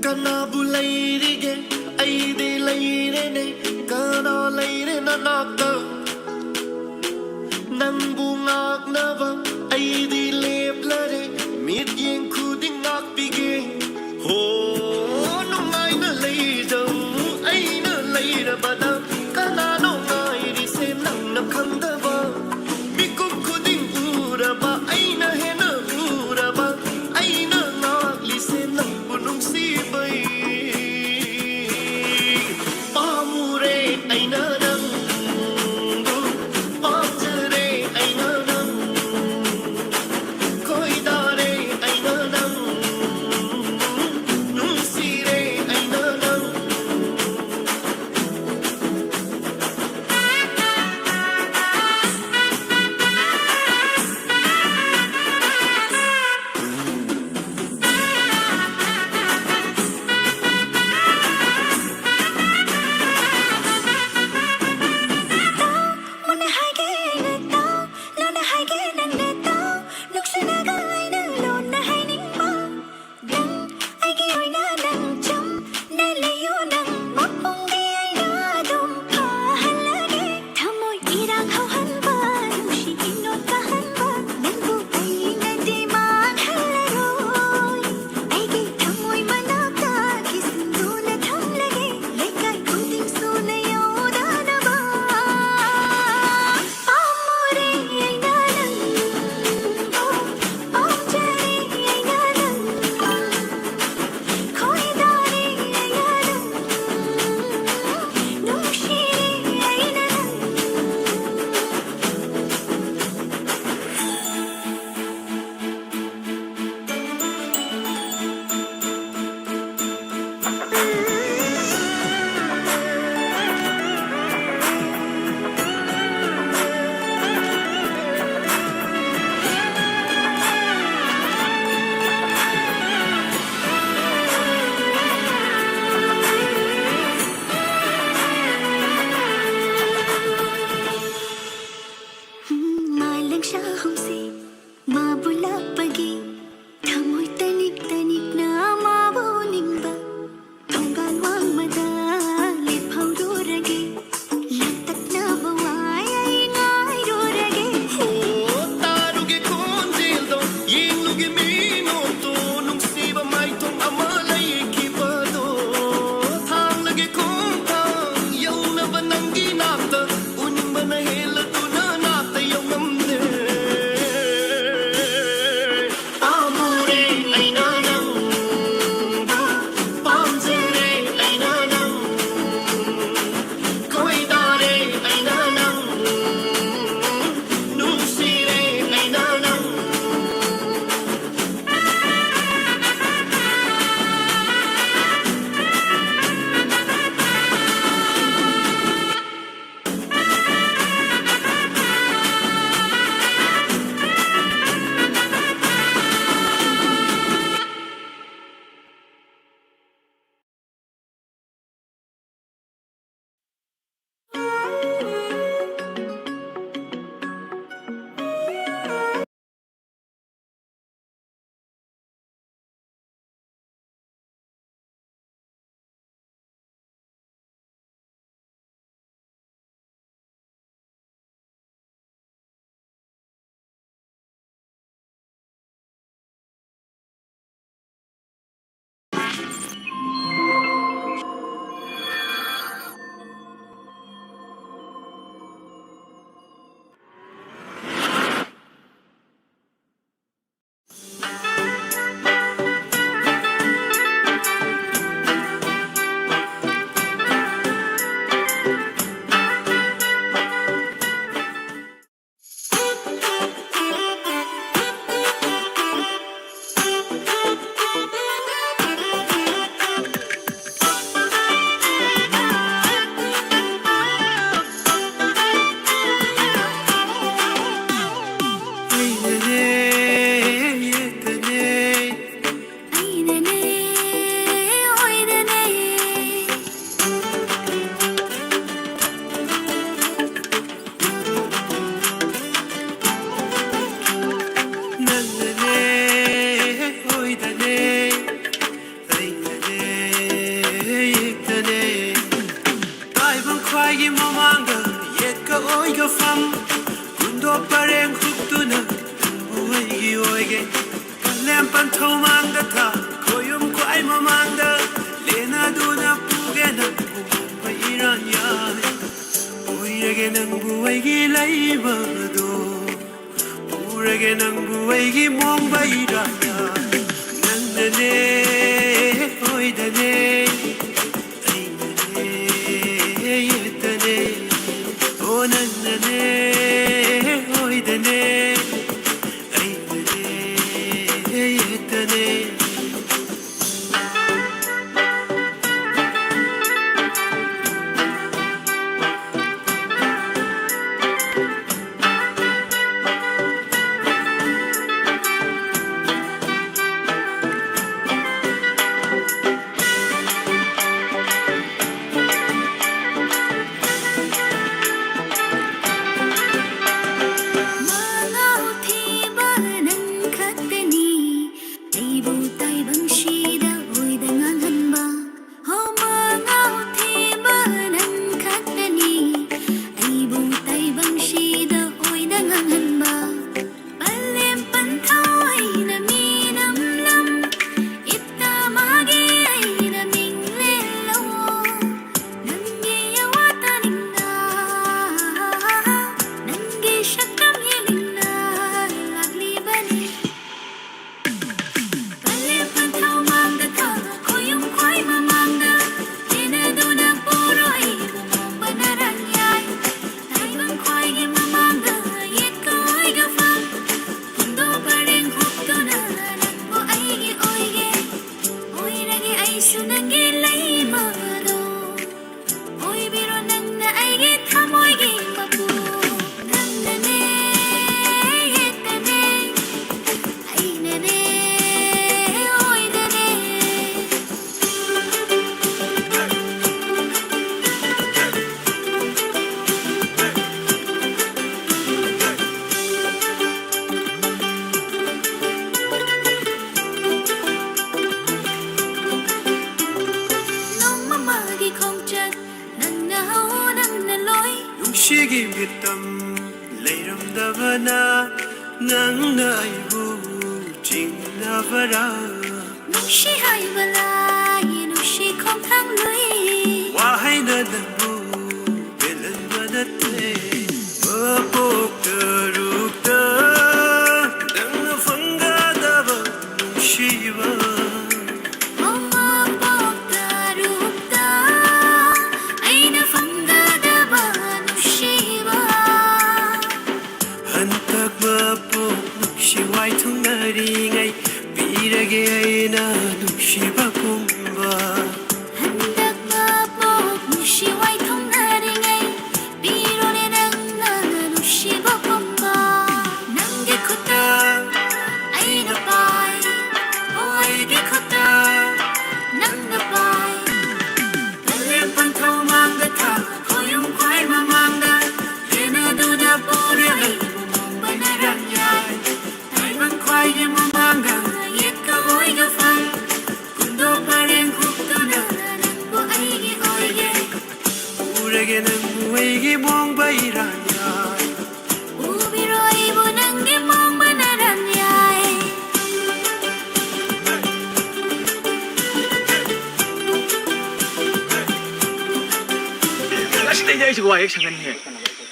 [SPEAKER 5] kanabu lairige aide laire ne kana laire na nakta nangbu ngaknaba aide leplare mit yeng khuding ngakpige ho nungai na leidau aina leirabada kana no ngai ri se nang na khandaba mikuk khuding uraba aina hena uraba aina ngakli se nang bunung sibai pamure aina nang pamjare aina nang koidare aina nang nusire aina nang
[SPEAKER 2] Muna hai ge na tao, lo na hai ge nang na tao, lúc xưa na ga ai na lo na hai ning ma, nang ai ge oi na nang chum, na le yo nang mot bong ge ai na dum pa halage, thamoi irang hau han ba, nung shi inot ka han ba, nang bu ai na di man halaroi, ai ge thamoi manaka kisun du na tham lage, lekai khuding su na yo da na ba. Pamure aina nang, pamjare aina nang, koidare aina nang, nungshire aina nang. Malang siya humsi, mabulak pagi, thamoy tanik-tanik na mabuning ba, tonggal
[SPEAKER 1] fam kundo pareng hukuna buai oige kalem pan thomanga tha koyum ko ai mamanda lena duna pugena bu iran ya oirege nang buai gi laibado urege nang buai gi mong baira ya nang ne oidane 시기 비땀 레이름다바나 낭나이부 징나바라
[SPEAKER 2] 누시 하이발라 이 누시 콩탕루이
[SPEAKER 1] 와하이나다부 벨란바다테 버복더룩다 낭나 펑가다바 누시바 Why to nari ngay pirage ay na nukshiba kumba
[SPEAKER 2] handak mapok nushi wai thong nari ngay piro ne nang na nukshiba kumba nangge khota ay na pai oi ge khota nang na pai kalem pan thau mang da tha koyum kwai ma mang da lena du da pore ai mong banarang yai Kwai di mamanga yeka oiga fang kundo pareng hukuna nangbo aigi oige
[SPEAKER 1] urege nangbu aigi mong bairanya
[SPEAKER 2] ubiro ibu nangge mong banaranya
[SPEAKER 6] Last day ay siguro ay sangan he.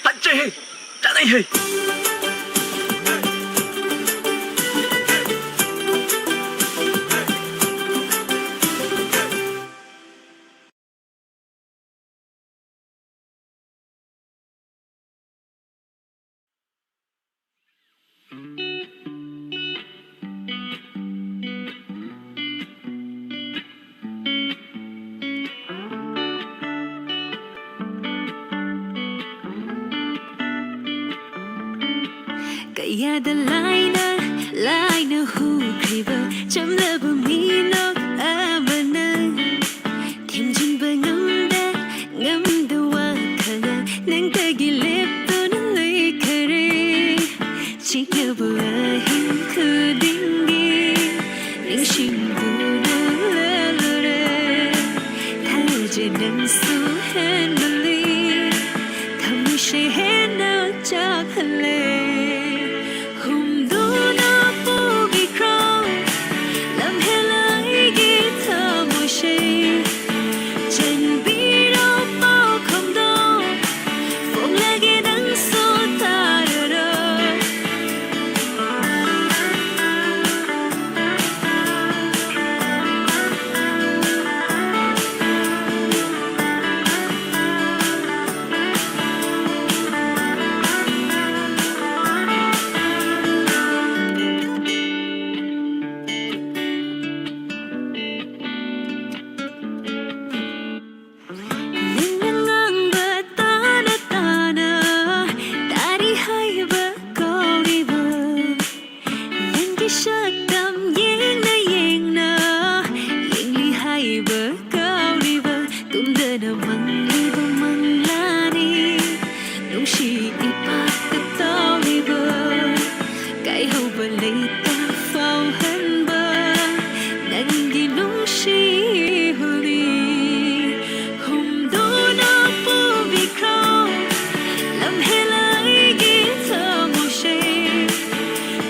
[SPEAKER 6] Tatchay he. Tanay he.
[SPEAKER 2] Kaya laina hu kriba chamla bu minok amana timjin bangamda ngamda wa khala nang tagilip ton lay kare chikabu ahin kudingi ning shimbu lalure thaje nang su handle thamushe hena na mangliba manglani nung si ipagkatawliba kay haubalita fauhanba nangi nung si huli humdo na pubikaw lam helay gita mo siya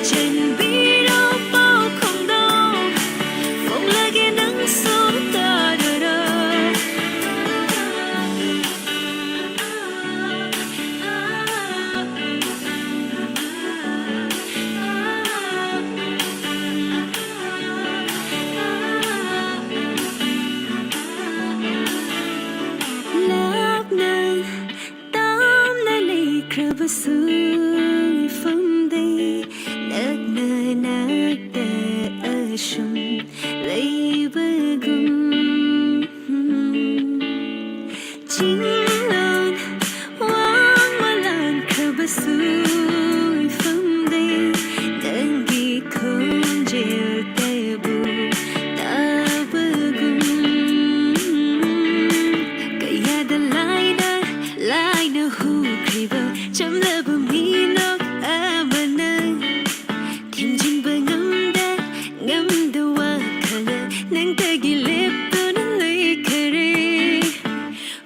[SPEAKER 2] chân biro bao không đâu phong lagi nang sota dara lap na tam na lay krabasui phong day nag na nagda ashum lay bagum Jinlan wang malan krabasui phong day nangi konjil tebu ta bagum kaya dalay na hukriba cham laba minok amana Timjin ba ngamda wakala nang tagilip to nang laikare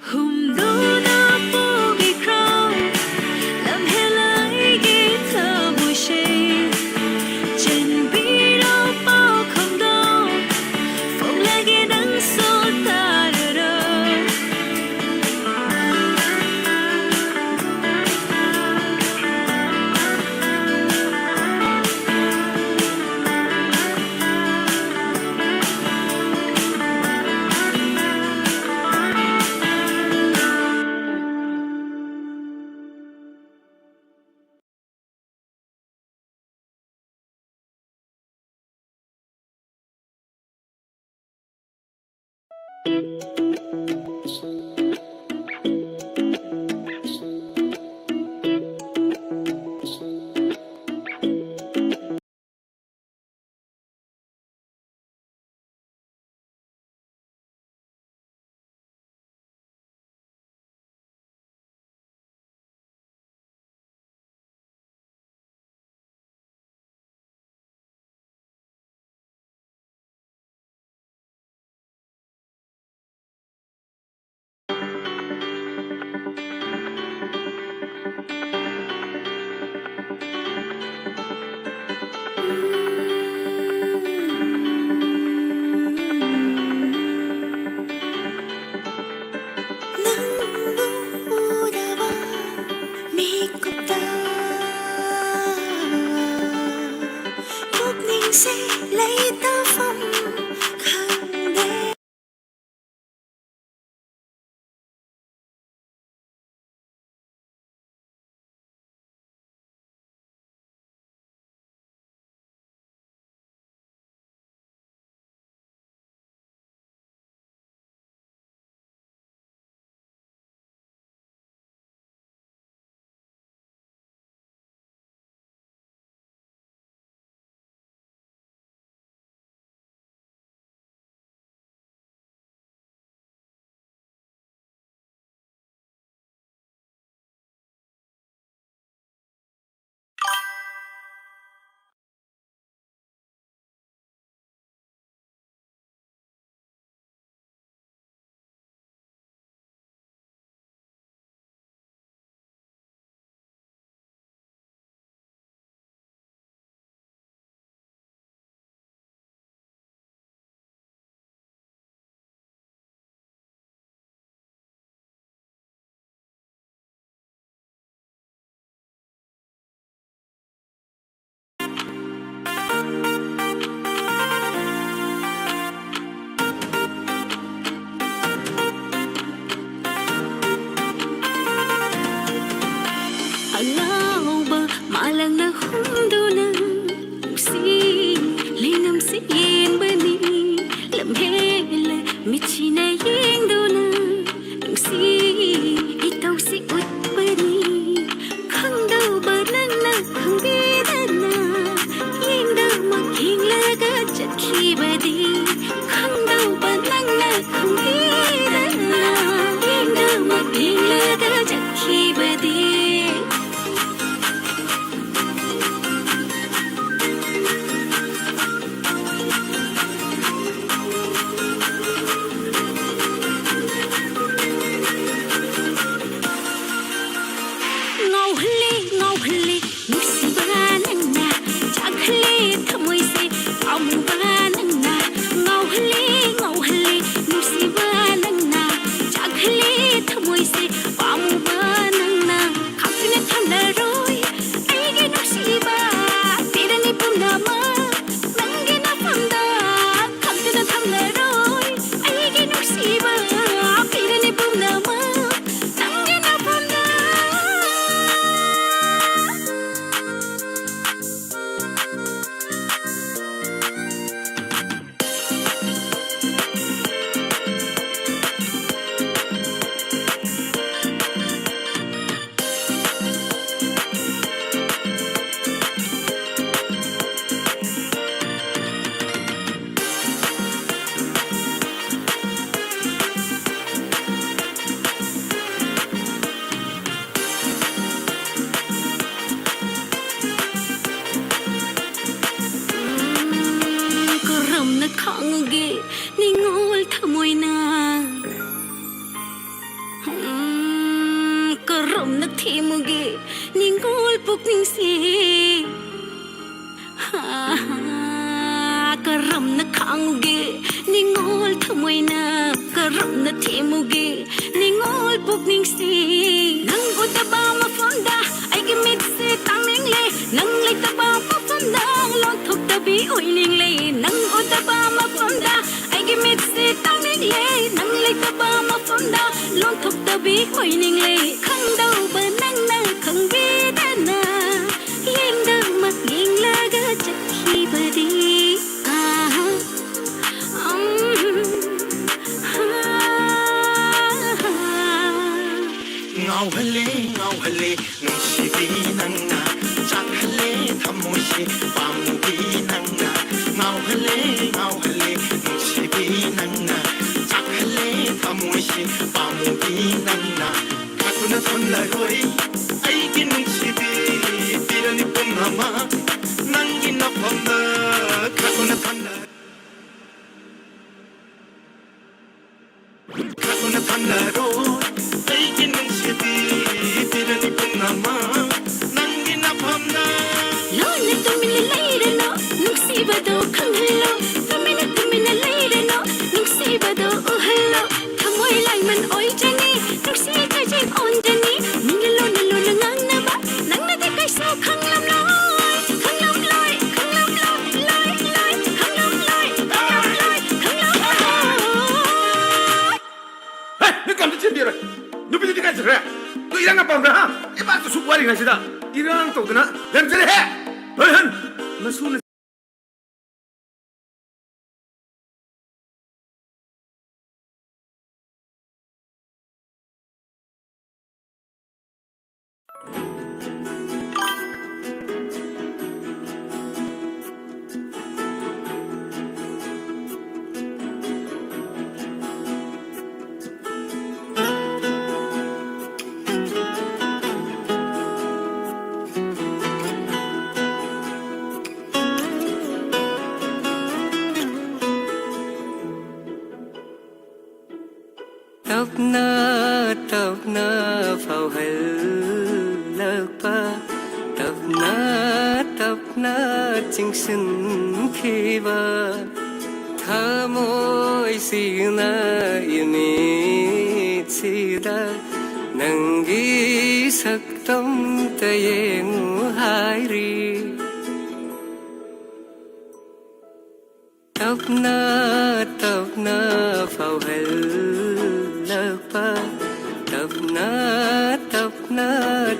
[SPEAKER 2] humdo na pumikaw lam helay gita mo siya chân biro bao không đâu phong lagi nang sota dara khi bờ đi không đâu bờ nắng nắng không biết ตะบามาฟอมดาลงทบตะบีหอยนิงเลยขังดาวเบอร์นั่งนาขังบีดานายิงดังมักยิงลากะจักขีบดี
[SPEAKER 5] เงาทะเลเงาทะเลนุ่งชีวีนังนาจากทะเลทำโมชีปามูบีนังนาเงาทะเลเงาทะเลนุ่งชีวีนังนาจากทะเลทำโมชีปามูบีนังนาขาดคนทนละรวยไอ้กินนุ่งชีวีตีระนิปุ่มหามานั่งกินนับพอมเดอขาดคนทนละขาดคนทนละรวยไอ้กินนุ่งชีวีตีระนิปุ่มหามานั่งกินนับพอมเดอ
[SPEAKER 2] ลอนะตุมินไลเดโนนุกซีบะโดขังฮัลโลตุมินไลเดโนนุกซีบะโดอุฮัลโลขโมยไหลมันอ้อยจันีนุกซีใจใจอ่อนจันีมินโลนะโลนะงังนะบะนังนะแต่ไกโซขังลำลอยขังลำลอยขังลำลอยลอยลอยขังลำลอยขังลำลอยขังลำลอย
[SPEAKER 7] 哎，你干嘛去别人？你不是你干什么？你一两个帮着哈，一把就出我的那些的，一两走的呢，两只的嘿，哎哼，那说呢？tấp
[SPEAKER 1] na phao hel lơ pa tấp na chính sinh khi ba tha môi si na ini si da nang gi sak tâm ta yeng hai ri tấp na phao hel lơ pa tấp na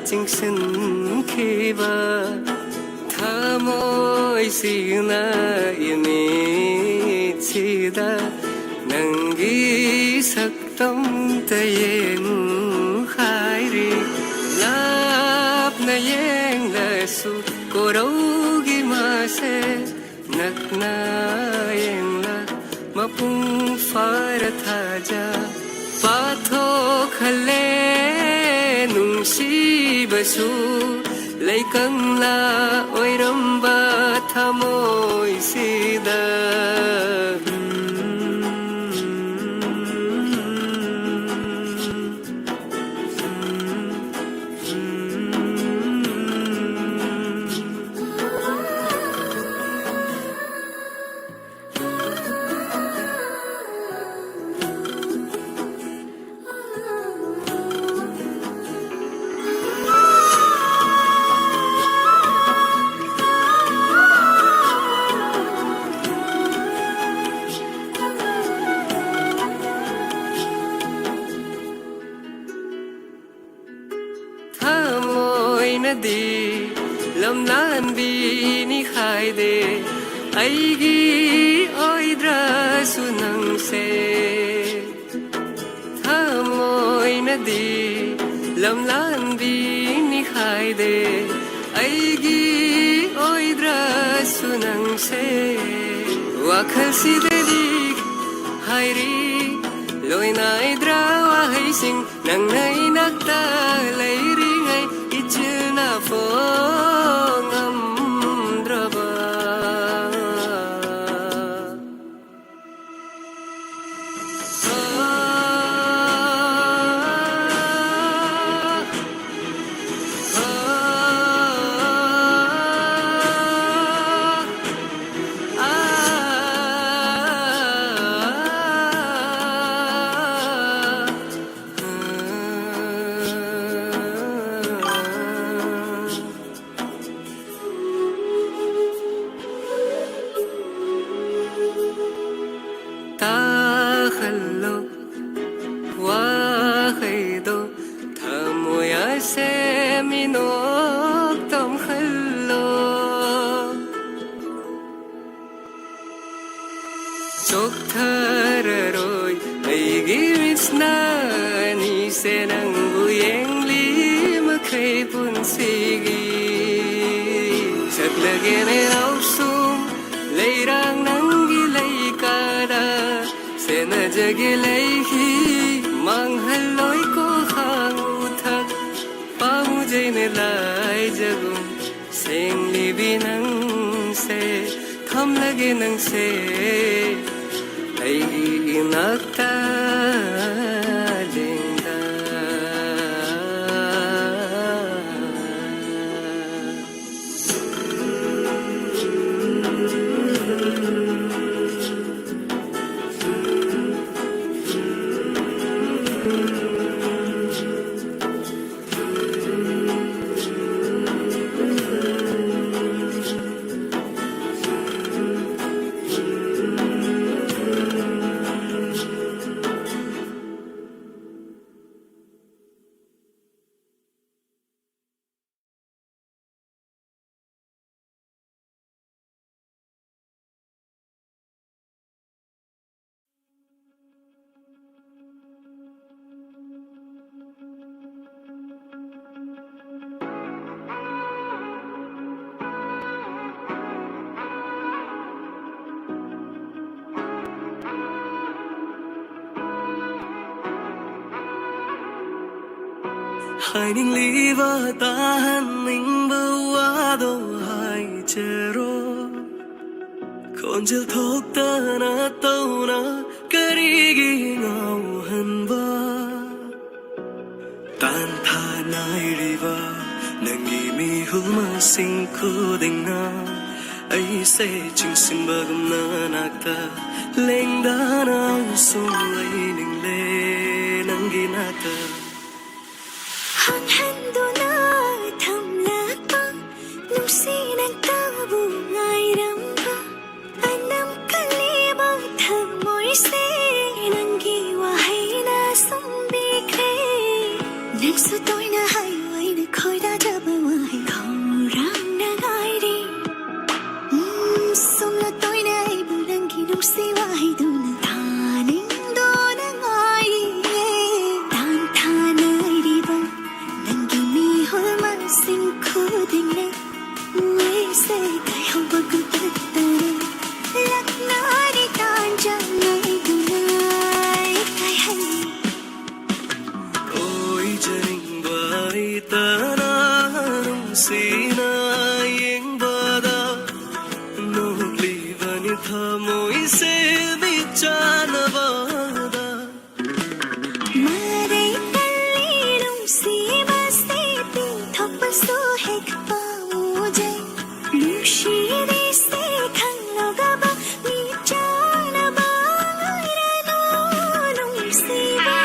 [SPEAKER 1] chính sinh khi ba tha môi si na ini si da nang gi sak tâm ta yeng hai ri lap na yeng la su ko đâu gi ma se nak na yeng la ma pung far tha ja pa tho khale nung si ba su lấy căng la oi ram ba tha môi si da di lam lan bi ni khai de ai gi oi dra sunang se tha moi na di lam lan bi ni khai de ai gi oi dra sunang se wa khal si de di hai ri loi nai dra wa hai sing nang nai nak ta lai ri ngai ichna fo ngam draba से नंगु येंगली मखै पुनसिगी चटलगे ने औसुम लेइरांग नंगी लेइकादा सेन जगे लेइहि मांगहलोय को खांगु थक पामुजैने लाइ जगुम सेंगलिबि नंसे थमलगे नंसे अैगी इनाक्ता लेंदा Hiding liva tahan ning bawado hai chero Konjil thok ta na tau na karigi ngau han ba Tan tha nai riva nangi mi hulma sing khu ding na Ai se ching sin bagam na nakta leng da na sung lai ning le nangi nakta
[SPEAKER 2] Hang handuna thamlakpa nungsinan tabu ngairamba anam kaliba thamoy se nangi wahay na sumbikre nangsu toy na hayway na khoi da jaba wahay khorang na gairi sumla toy na aibu nangi nungsi wahay duna taning do na gairi tan thanay riba Sing khuding ne we say kai ho bagu tattare lakna ri tan jangai dunai kai hai
[SPEAKER 1] Oi jaring bai tana nung sina yeng bada no livani thamoi se vichana bada
[SPEAKER 2] mare kalilum si basti so hek pauje lushi de se khanglo gaba mi chana ba irano nung siba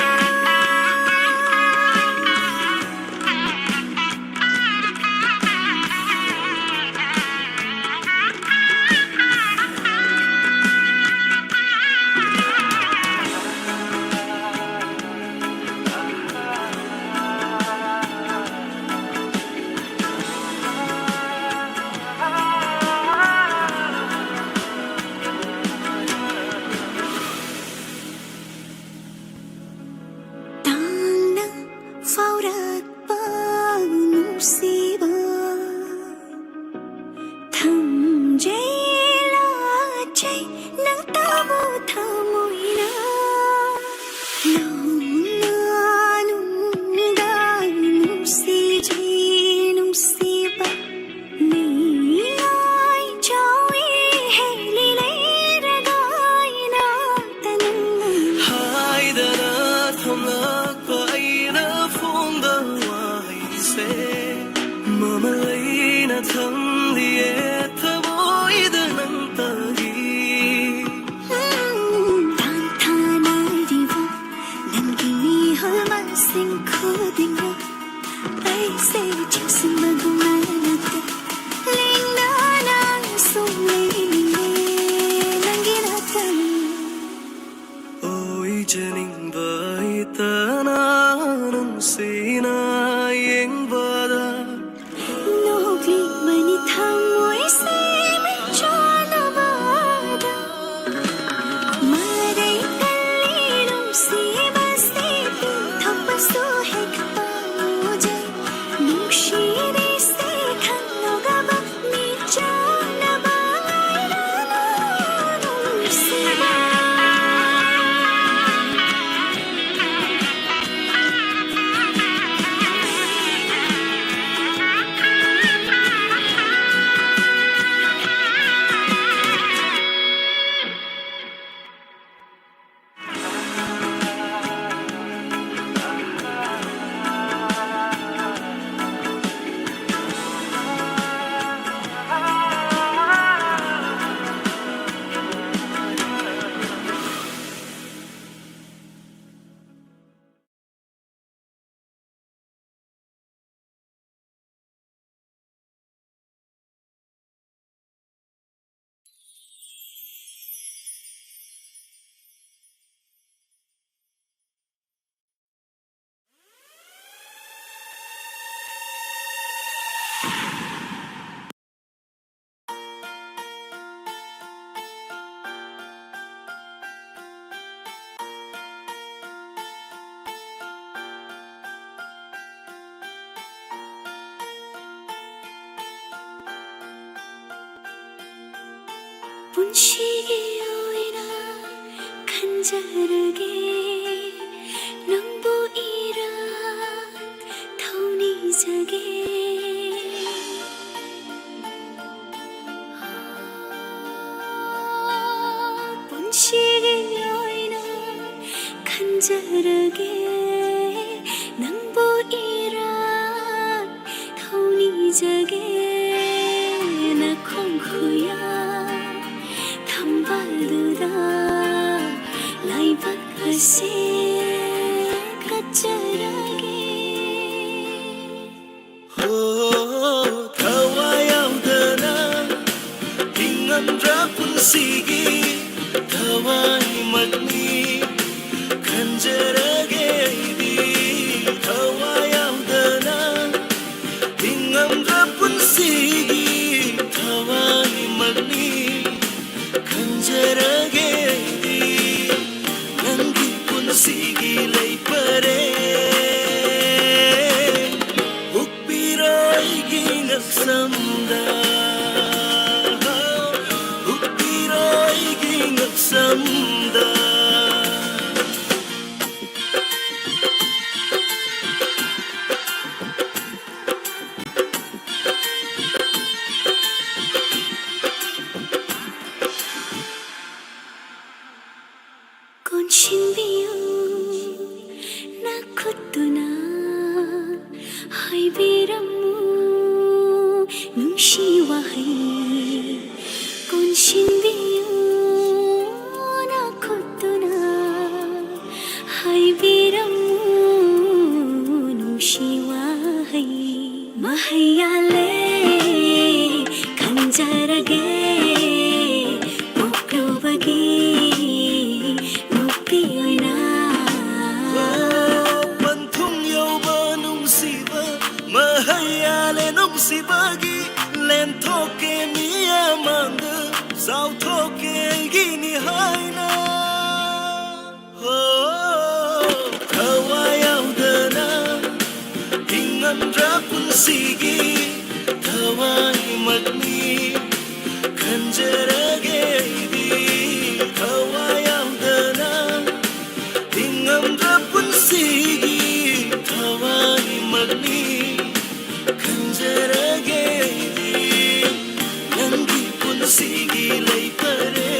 [SPEAKER 1] Janing bai tana nung sina yeng bada
[SPEAKER 2] Nogli mani thamoy se mein chana bada Maray kalilum si basti thappaso 본시기 오이나 간절하게 낭보이라 타오니자게 본시기 오이나 간절하게 낭보이라 타오니자게 나 콩쿠야 담발루다 라이바카세 까짜라게
[SPEAKER 5] 타와야우다나 빙암드라 분시기 타와이 막니 간절하게 이디 타와야우다나 빙암드라 분시기 타와이 막니 간절하게 이디 낭기 분시기 레이퍼레 ukbiroigi ngaksamda ukbiroigi ngaksamda
[SPEAKER 2] 꽃신비요 나쿠뚜나 하이비라무 눈시와해 꽃신비요 나쿠뚜나 하이비라무 눈시와해 마하야레 간절하게 목표하게
[SPEAKER 5] Bantung yoba nungsiba mahayale nungsibagi len thoke miya manga sao thoke gini haina Tawayaudana hingandra punsigi tawai magni kanjarage di Tawayaudana tingandra punsigi thawai magni kanjarage di nangi punsigi leipare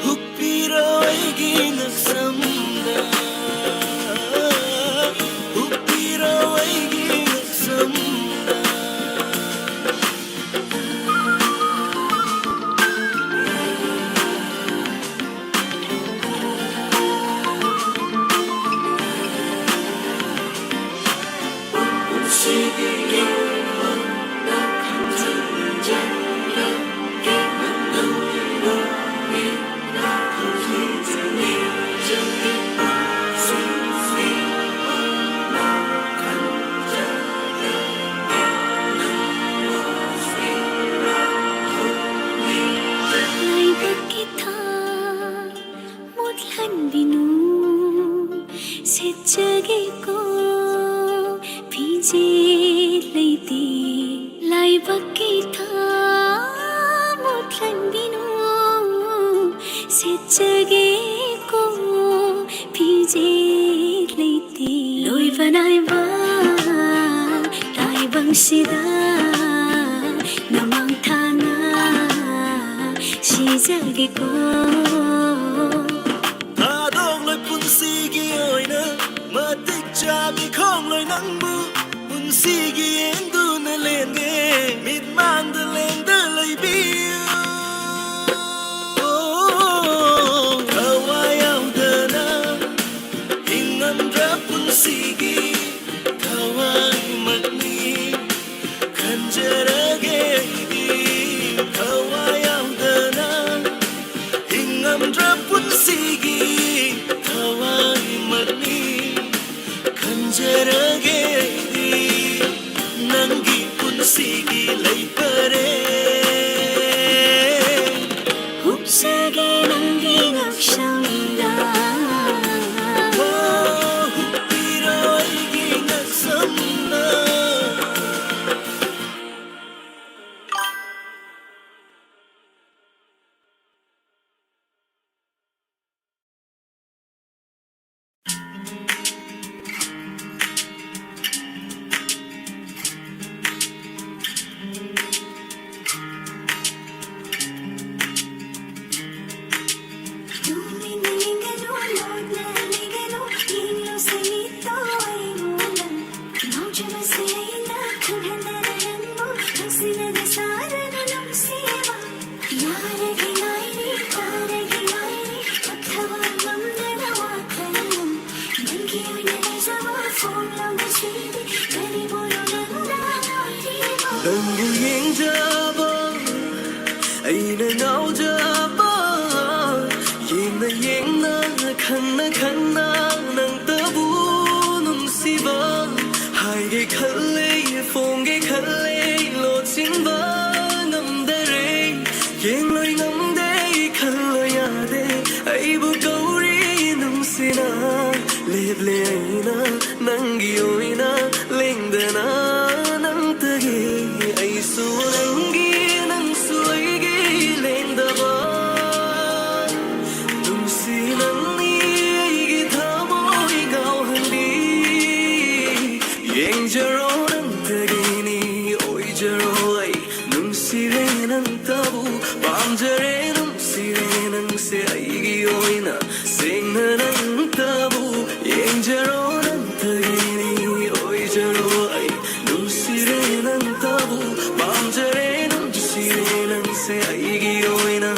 [SPEAKER 5] hukpiroigi ngaksamda hukpiroigi ngaksamda
[SPEAKER 2] Sida namang thana sijagi ko
[SPEAKER 5] Tadong loi punsigi oina matik chabi khong loi nangbu punsigi endu na lenge mit mang de leng de loi bi Tawayaudana hingandra punsigi tawai magni kanjarage di Tawayaudana hingandra punsigi tawai magni kanjarage di nangi punsigi leipare
[SPEAKER 1] ꯂꯦꯞꯂꯦ ꯑꯩꯅ ꯅꯪꯒꯤ ꯑꯣꯏꯅ ꯂꯦꯡꯗꯅ ꯅꯪꯇꯒꯤ ꯑꯩꯁꯨ ꯅꯪꯒꯤ ꯅꯪꯁꯨ ꯑꯩꯒꯤ ꯂꯦꯡꯗꯕ ꯅꯨꯡꯁꯤ ꯅꯪꯅꯤ ꯑꯩꯒꯤ ꯊꯃꯣꯏ ꯉꯥꯎꯍꯟꯕꯤ ꯌꯦꯡꯖꯔꯣ ꯅꯪꯇꯒꯤꯅꯤ ꯑꯣꯏꯖꯔꯣ ꯑꯩ ꯅꯨꯡꯁꯤꯔꯦ ꯅꯪꯇꯕꯨ ꯄꯥꯝꯖꯔꯦ ꯅꯨꯡꯁꯤꯔꯦ ꯅꯪꯁꯦ ꯑꯩꯒꯤ ꯑꯣꯏꯅ ꯁꯦꯡꯅ ꯅꯪꯇꯕꯨ ꯌꯦꯡꯖꯔꯣ ꯅꯪꯇꯒꯤꯅꯤ ꯑꯣꯏꯖꯔꯣ ꯑꯩ ꯅꯨꯡꯁꯤꯔꯦ ꯅꯪꯇꯕꯨ ꯄꯥꯝꯖꯔꯦ ꯅꯨꯡꯁꯤꯔꯦ ꯅꯪꯁꯦ ꯑꯩꯒꯤ ꯑꯣꯏꯅ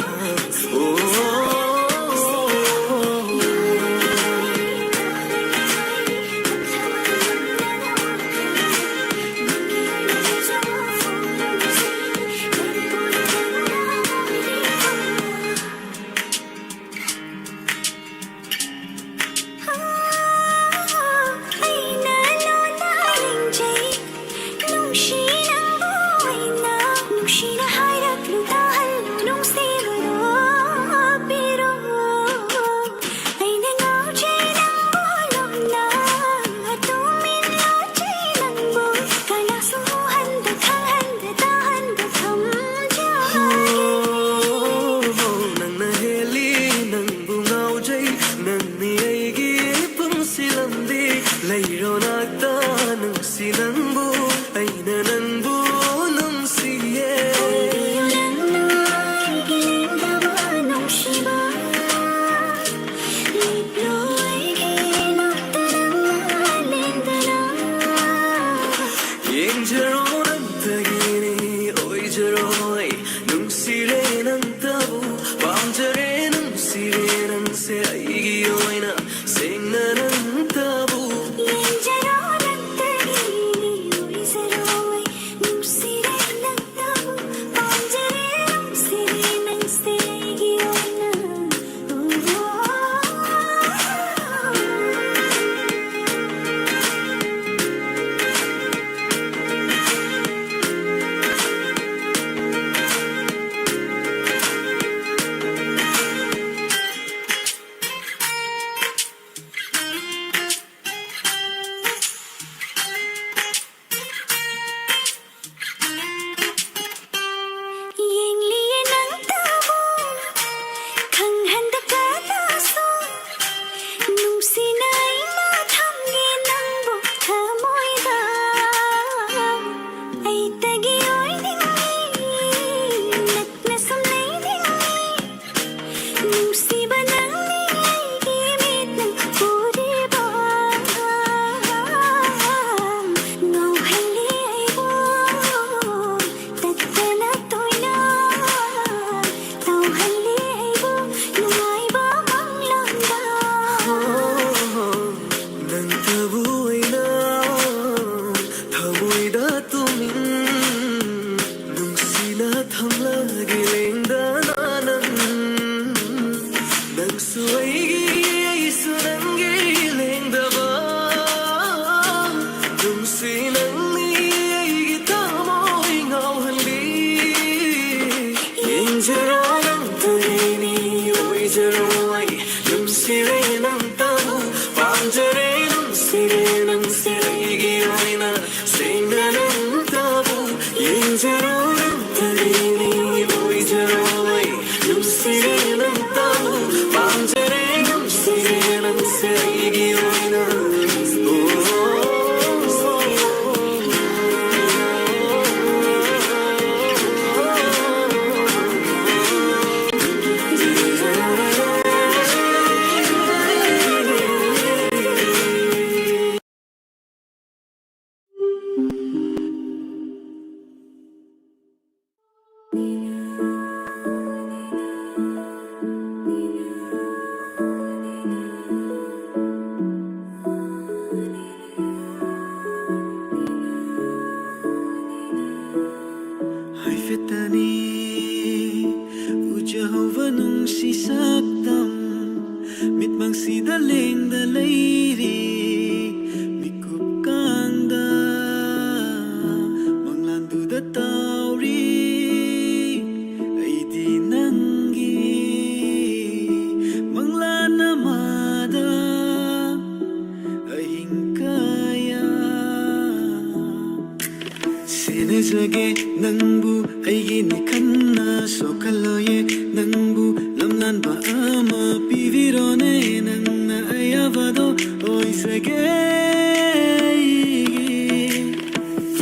[SPEAKER 3] ꯁꯦꯟꯅꯖꯒꯦ ꯅꯪꯕꯨ ꯑꯩꯒꯤꯅꯤ ꯈꯟꯅ ꯁꯣꯛꯍꯜꯂꯣꯌꯦ ꯅꯪꯕꯨ ꯂꯝꯂꯥꯟꯕ ꯑꯃ ꯄꯤꯕꯤꯔꯣꯅꯦ ꯅꯪꯅ ꯑꯌꯥꯕꯗꯣ ꯑꯣꯏꯖꯒꯦ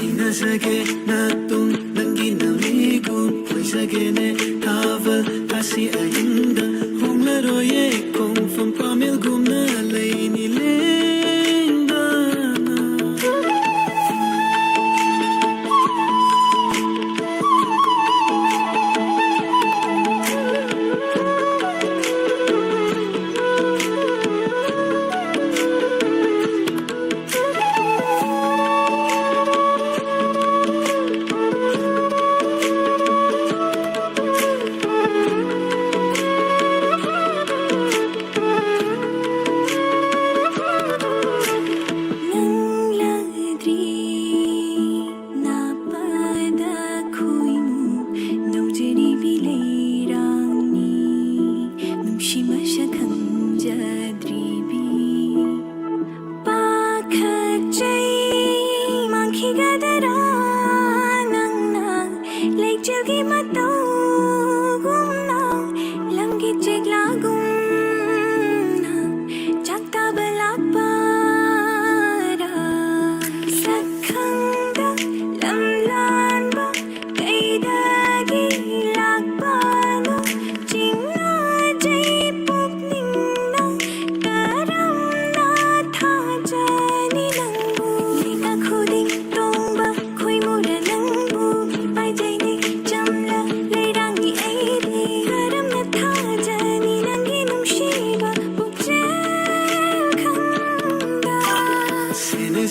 [SPEAKER 3] 인나사게 나똥 남긴 남이군 보이사게네 타발 다시 아인다 홍나로의 공품 파밀 굽나 레이니 랭다나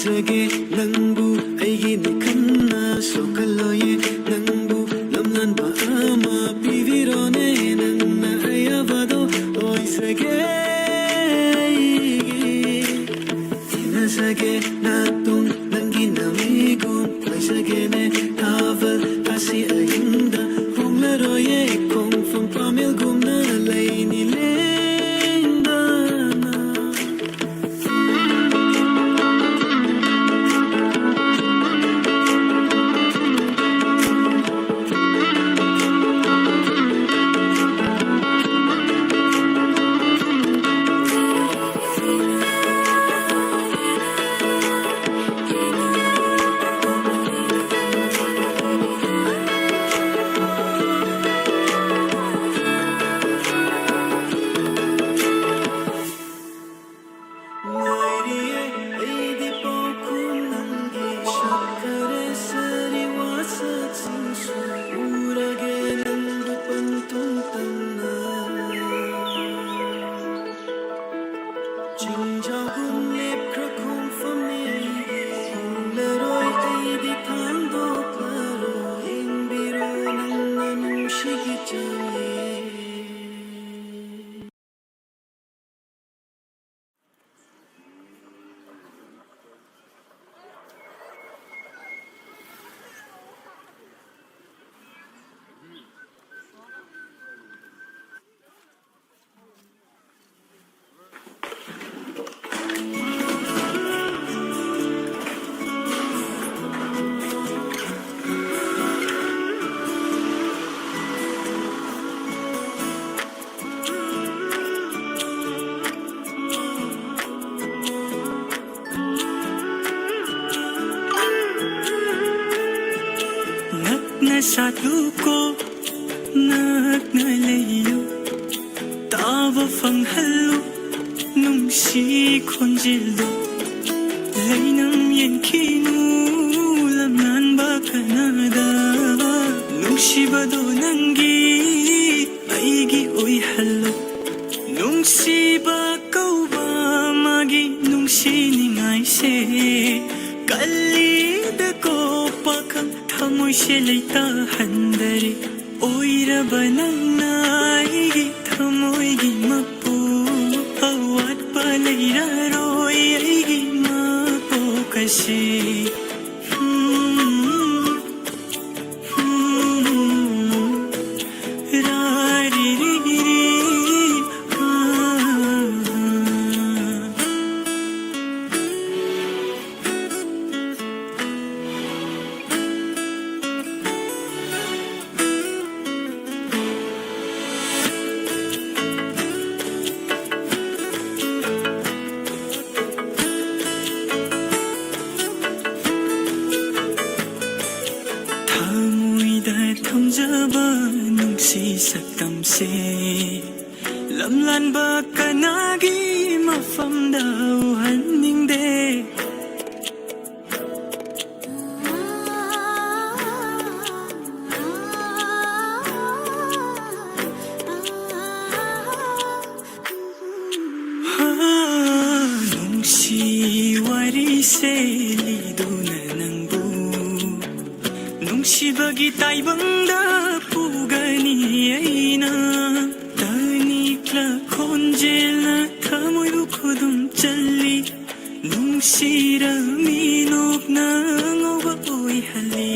[SPEAKER 3] 세상에 낭부 아이기니 칸나 소칼로예 낭부 람난 바아마 비비로네 낭나 아야바도 오이세게 이나사게 나똥 남긴 남이군 오이세게네 타발 다시 아인다 홍나로예 공품 파밀 굽나 레이니 랭다나
[SPEAKER 9] साथुको नग्न लैयो ताब फंहल्लो नुंसी खोंजिल्दो लैनम यंखिनु lamnanba kanada नुंसीबदो नंगी aigi oihallo नुंसीबा कौबा मागी नुंसीनिंगाई से कल्लीदको पाखं थमुसे लेता हंदरे ओइरबा नंगनाइगी थमुइगी मपू अवाटपा लैरारोई आइगी मपू कसे se lamlan ba kanagi mafam daw haning de Nungshibagi taibangda pugani aina tanikla konjela thamoy bukhudum challi nungshira minok na ngoba oi hali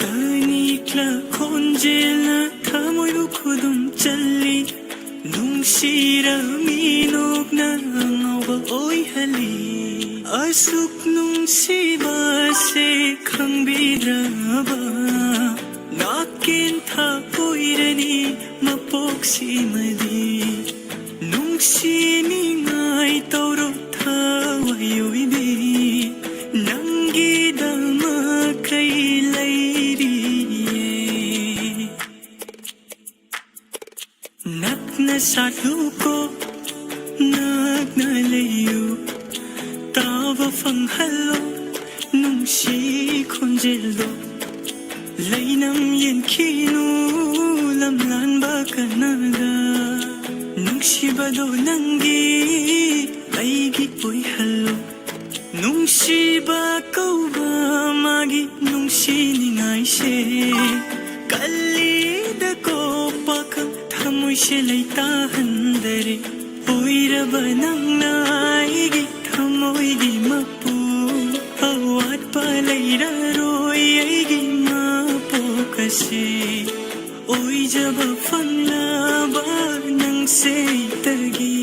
[SPEAKER 9] tanikla konjela thamoy bukhudum challi nungshira minok na ngoba oi hali asuk nungsiba se khangbidraba nakin tha poirani mapoksi madi nungsini ngai toro thawayoi nangi dama kai lairi nakna satluko nakna layu tava fanghalo nungsi konjelo lainam yen kinu lamlan ba kanada nungsi bado nangi aigi poi halo nungsi ba kauba magi nungsi ningai se kalli da ko pakam thamoy se laita handare oiraba nang naigi thamoy gi mapu awat palaira roi aigi mapu kasi oi jaba fanglaba nang se tagi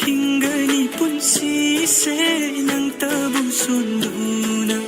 [SPEAKER 9] hingani punsi se nang tabu sunduna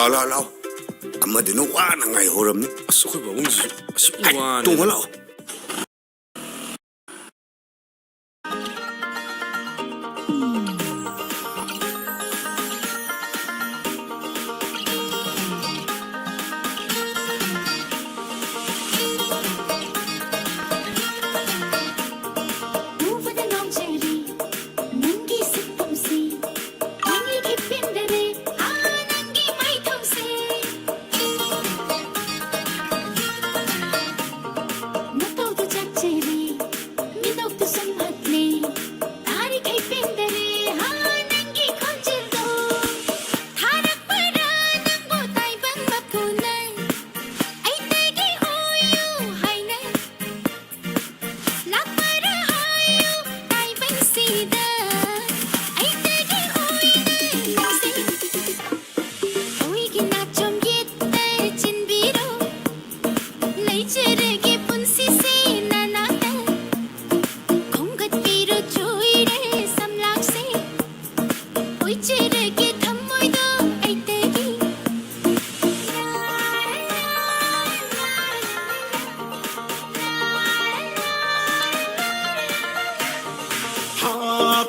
[SPEAKER 7] lao amadi no wa na ngai horam ni
[SPEAKER 4] asukoi ba ung si wan
[SPEAKER 7] tu lao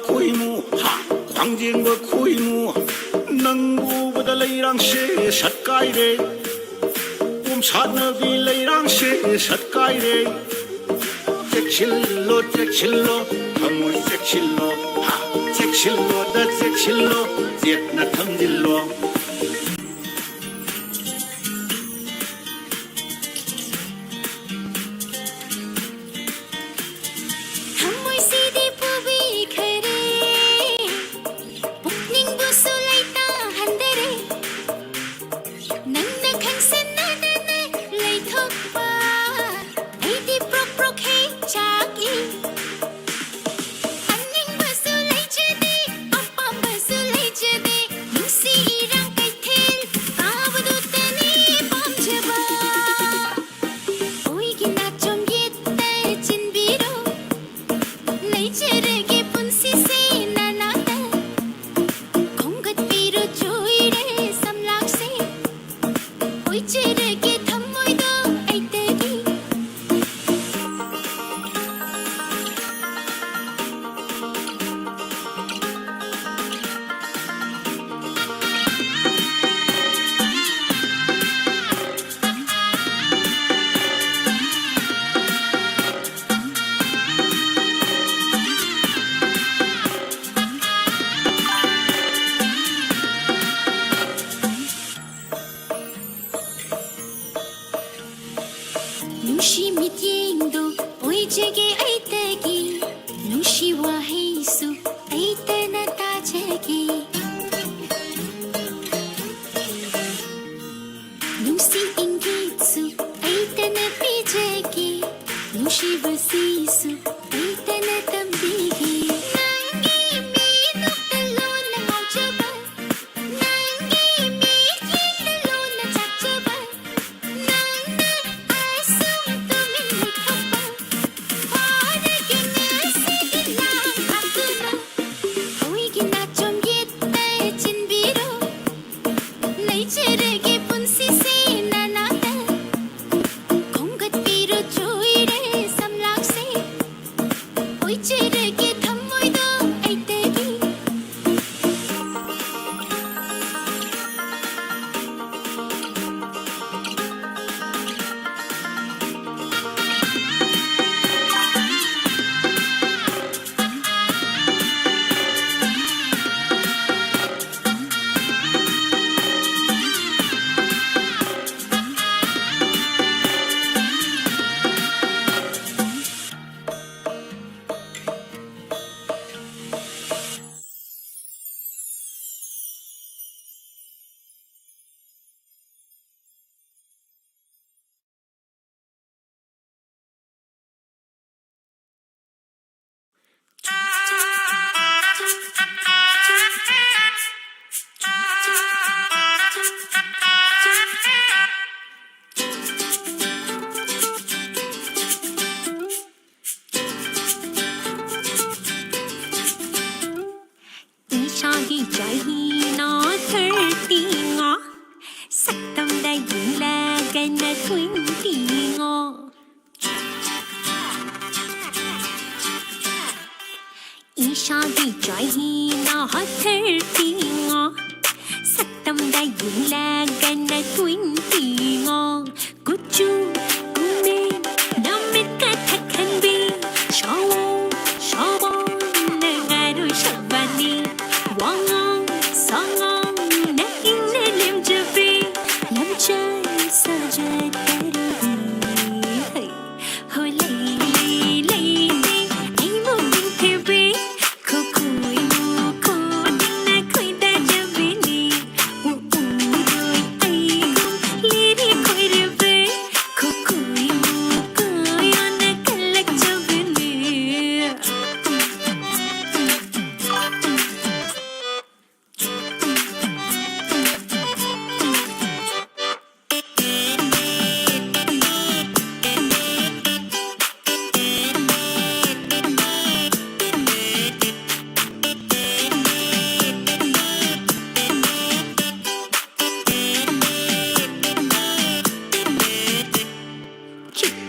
[SPEAKER 8] 코이무 광진거 코이무 낭부보다 레이랑시 샷가이레 꿈사너비 레이랑시 샷가이레 잭실로 잭실로 하무이 잭실로 잭실로 다 잭실로 잭나 탐질로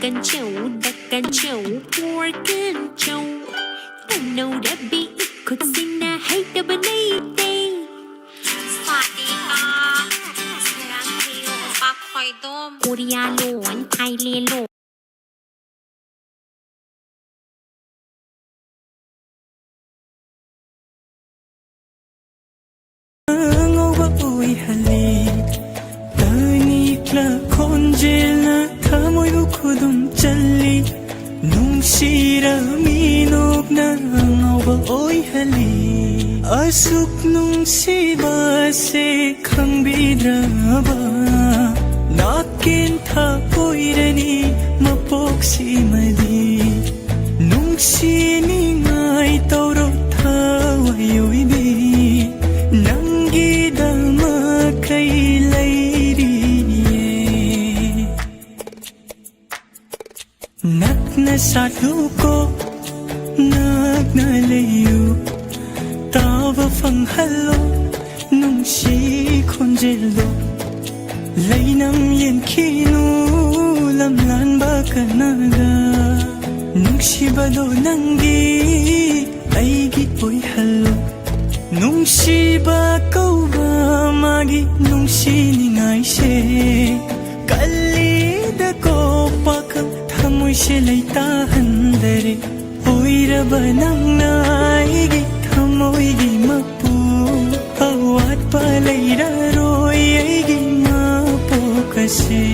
[SPEAKER 2] cần chậu, đặt cần chậu, pork cần chậu. Tao nấu đã bị could sing na hate the banate
[SPEAKER 10] สวัสดีค่ะเสียงเพลงปักคอยต้ม
[SPEAKER 2] โอริยาโลนไทยเลโล
[SPEAKER 9] ngova oi hali tani kla konjela thamoi bu khudum challi nungshira minok na ngova oi hali asuk nungsiba se khangbidraba nakin tha poirani mapok si mali nungsini ngai toro thawai bi nangidama kai lairiye nakna sathu ko nakna layu tawa phang hallo nungshi khonjelo lainam yen khinu lamlan ba kanaga nungshi bado nangi aigi oi hallo nungsiba kauba magi nungsiningai se kalida ko pak thamoi se leita handare oiraba nangna aigi thamoi gi mapu awat paleira roi aigi mapu kase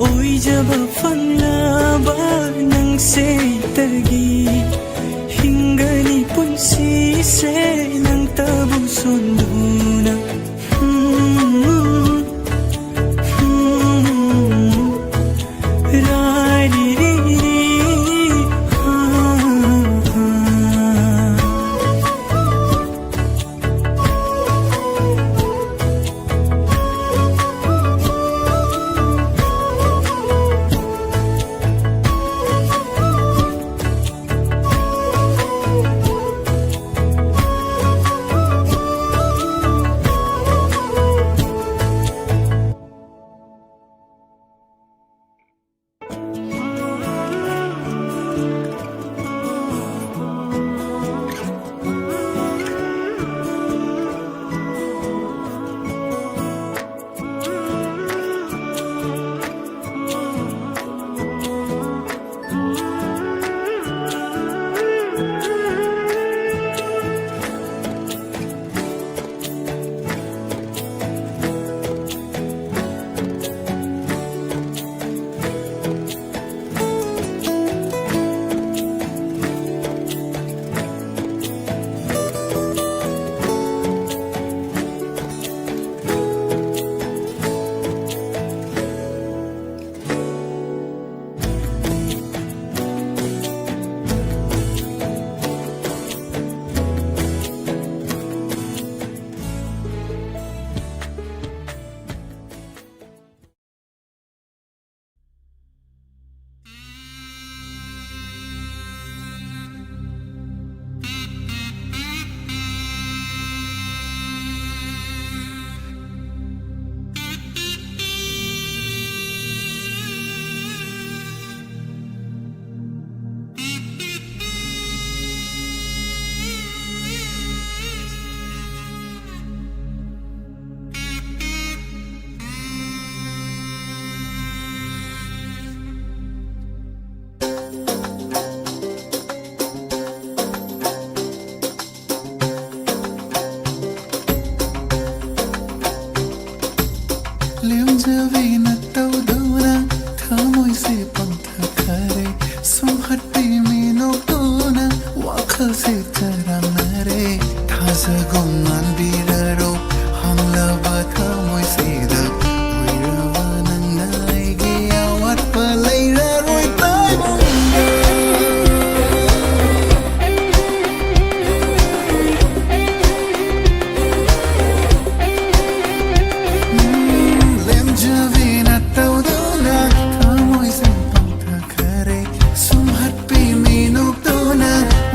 [SPEAKER 9] oi jaba fanla ba nang se tagi hingani punsi se nang tabu sunduna ri ri ri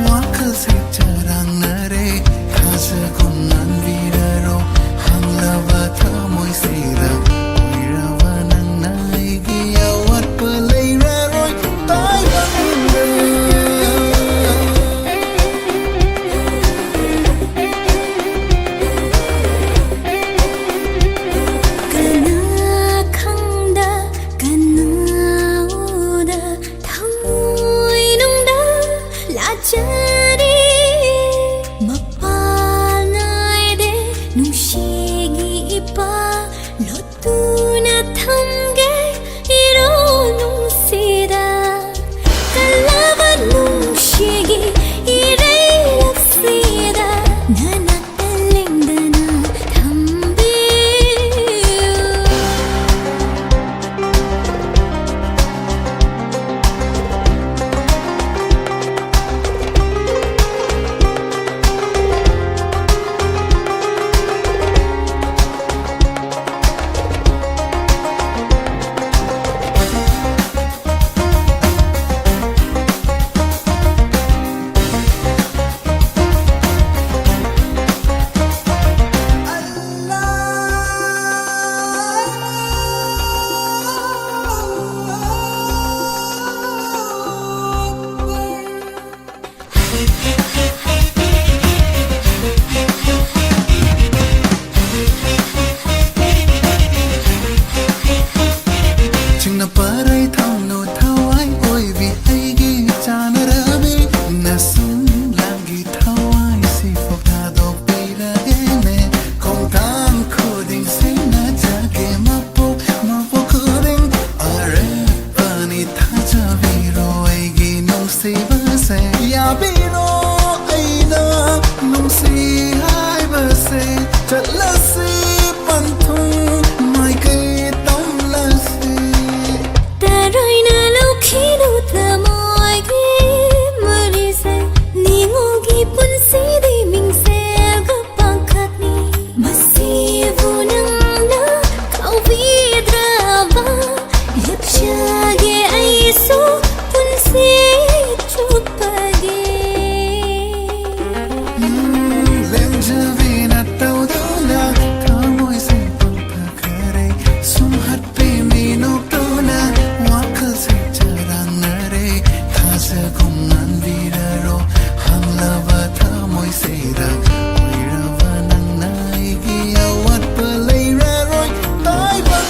[SPEAKER 5] Wakhal se charang nare, khasa kum nan vira. चलसी पंथुं mai cây tông lasi
[SPEAKER 2] ta rơi na lâu khi đâu thơ mỏi ghé mơ se ni ngô ghi bún xí đi mình sẽ gặp bằng khắc ni mà si vô nắng na kau vidrava yep cha ghé ai số bún xí chụp bagi
[SPEAKER 5] lên giờ vì na tàu đó na thơ môi say bằng thơ khare sum hat pe mi no to na wa khal se charang na re tha sa kum nan vira ro hang lava thơ môi say ra oi ra va nang nai gi awat pa lei ra roi tai bang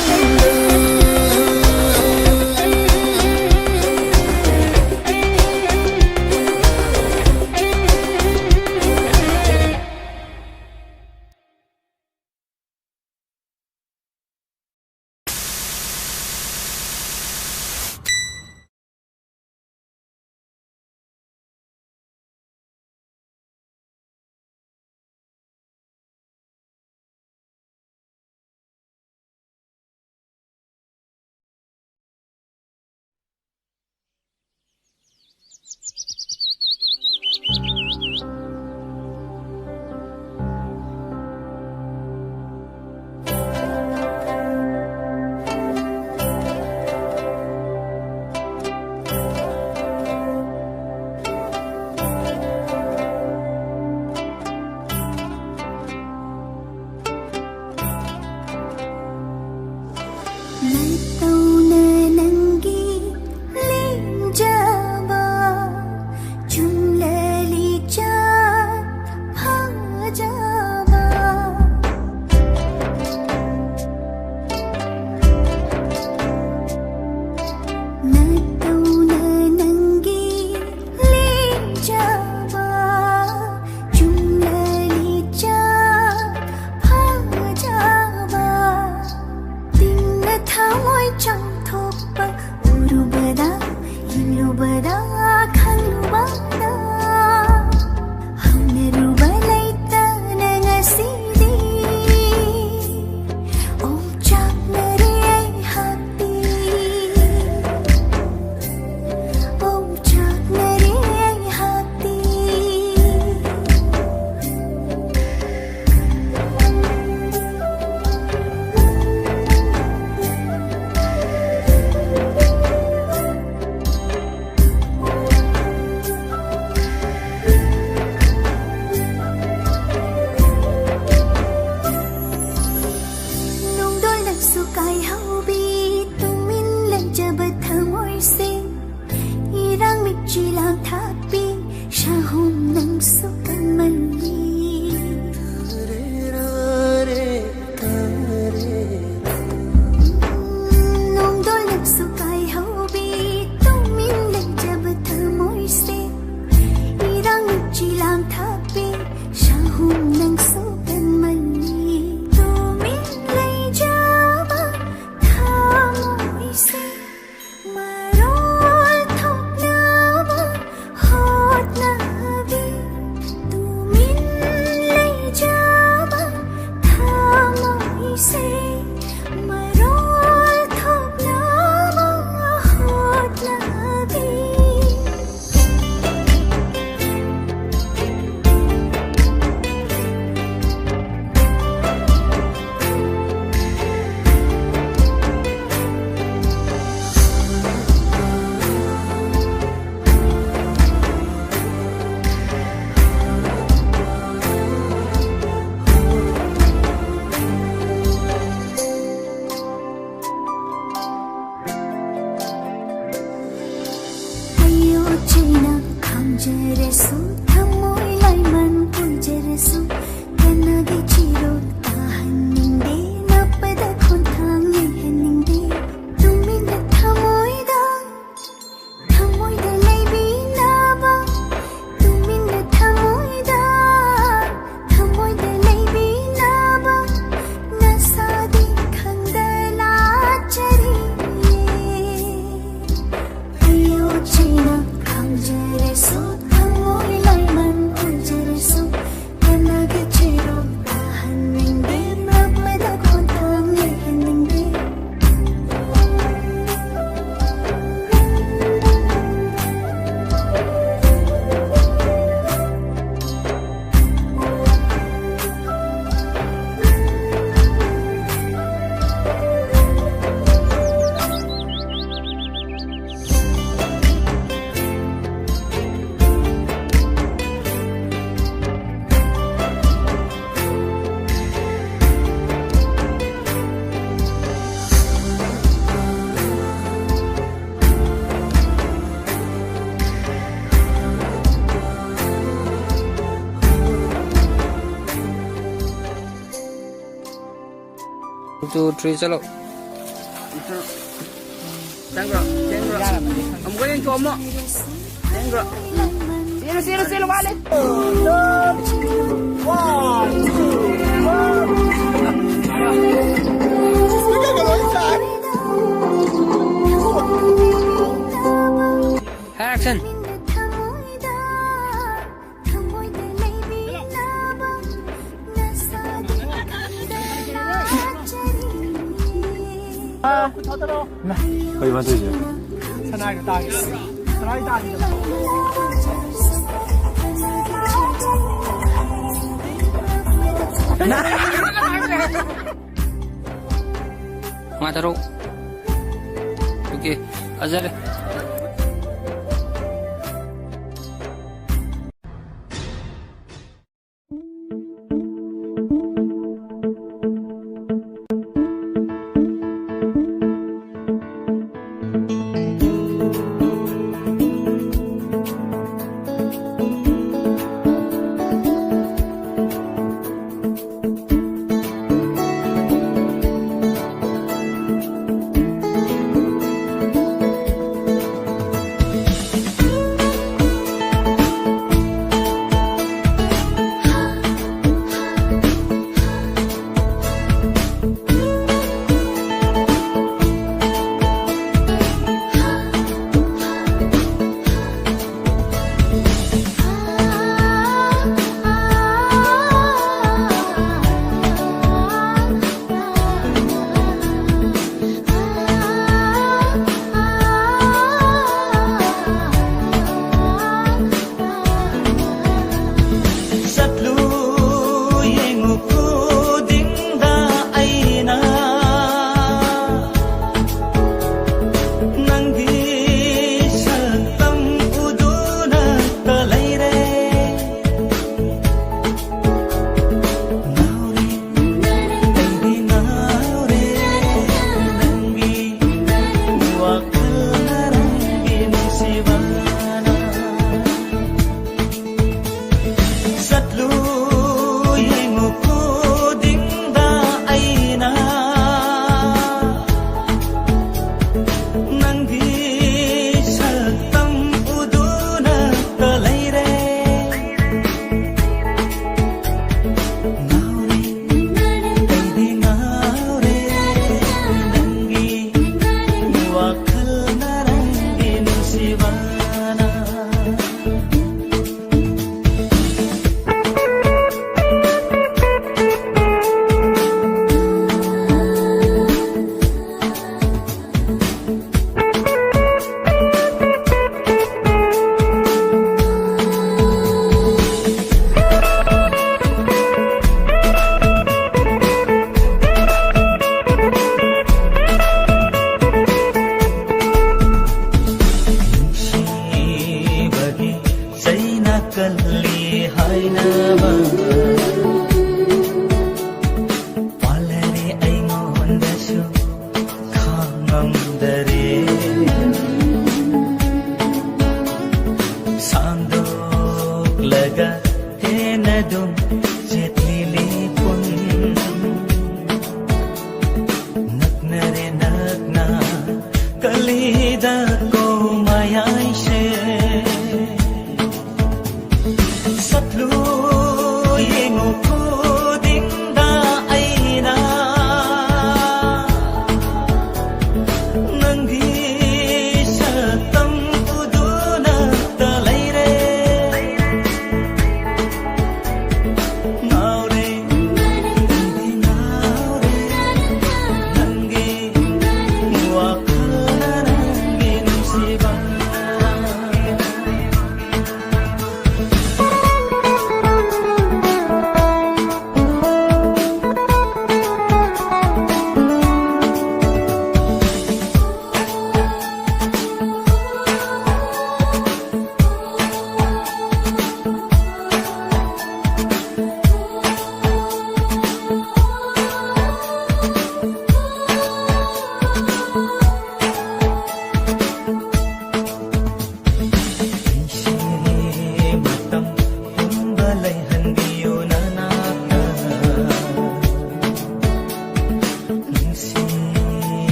[SPEAKER 1] 2 3 चलो
[SPEAKER 7] Tengok, tengok. Kamu yang comok. Tengok. Sila balik.
[SPEAKER 1] action Mga taro. Okay, azar.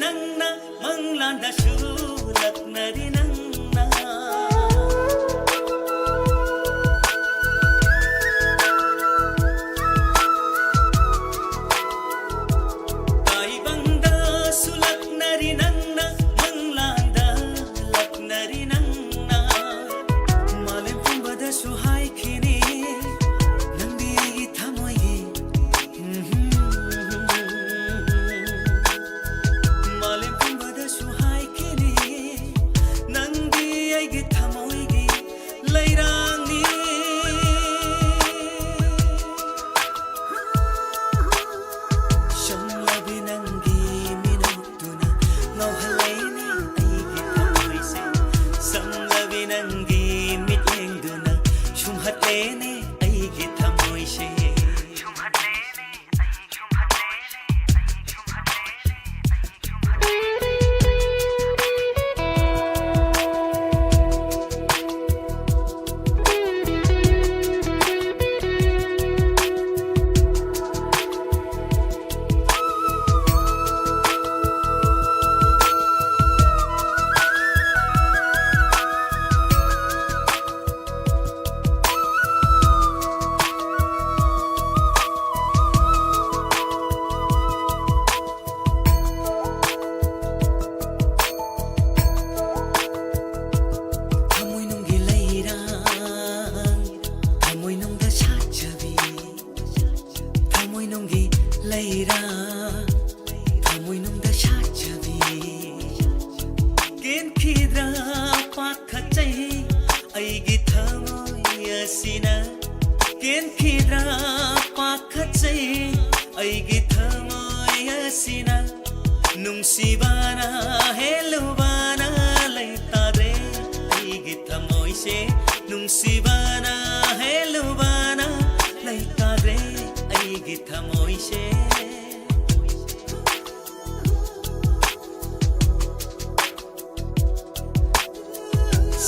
[SPEAKER 9] nangna manglanda shulaknari nangna taibangda sulaknari nangna manglanda laknari nangna malem pumbada suhai khini nangdi agi thamoigi malem pumbada suhai khini nangdi agi thamoigi lairangni shamlabi nangi minutuna ngauhalaini aigi thamoise samlabi nangi mityengduna shumhatene aigi thamoise Thamoinunggi leirang thamoinungda sajabi thamoinunggi leirang thamoinungda sajabi ken khidra pakhachai aigi thamoi asina ken khidra pakhachai aigi thamoi asina nungsibana helubana laitadre aigi thamoise nungsibana helubana laitadre aigi thamoise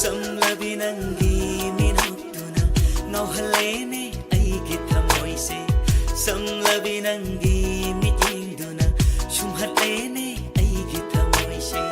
[SPEAKER 9] samlabi nangi minutuna ngauhalene aigi thamoise samlabi nangi mityengduna shumhatene aigi thamoise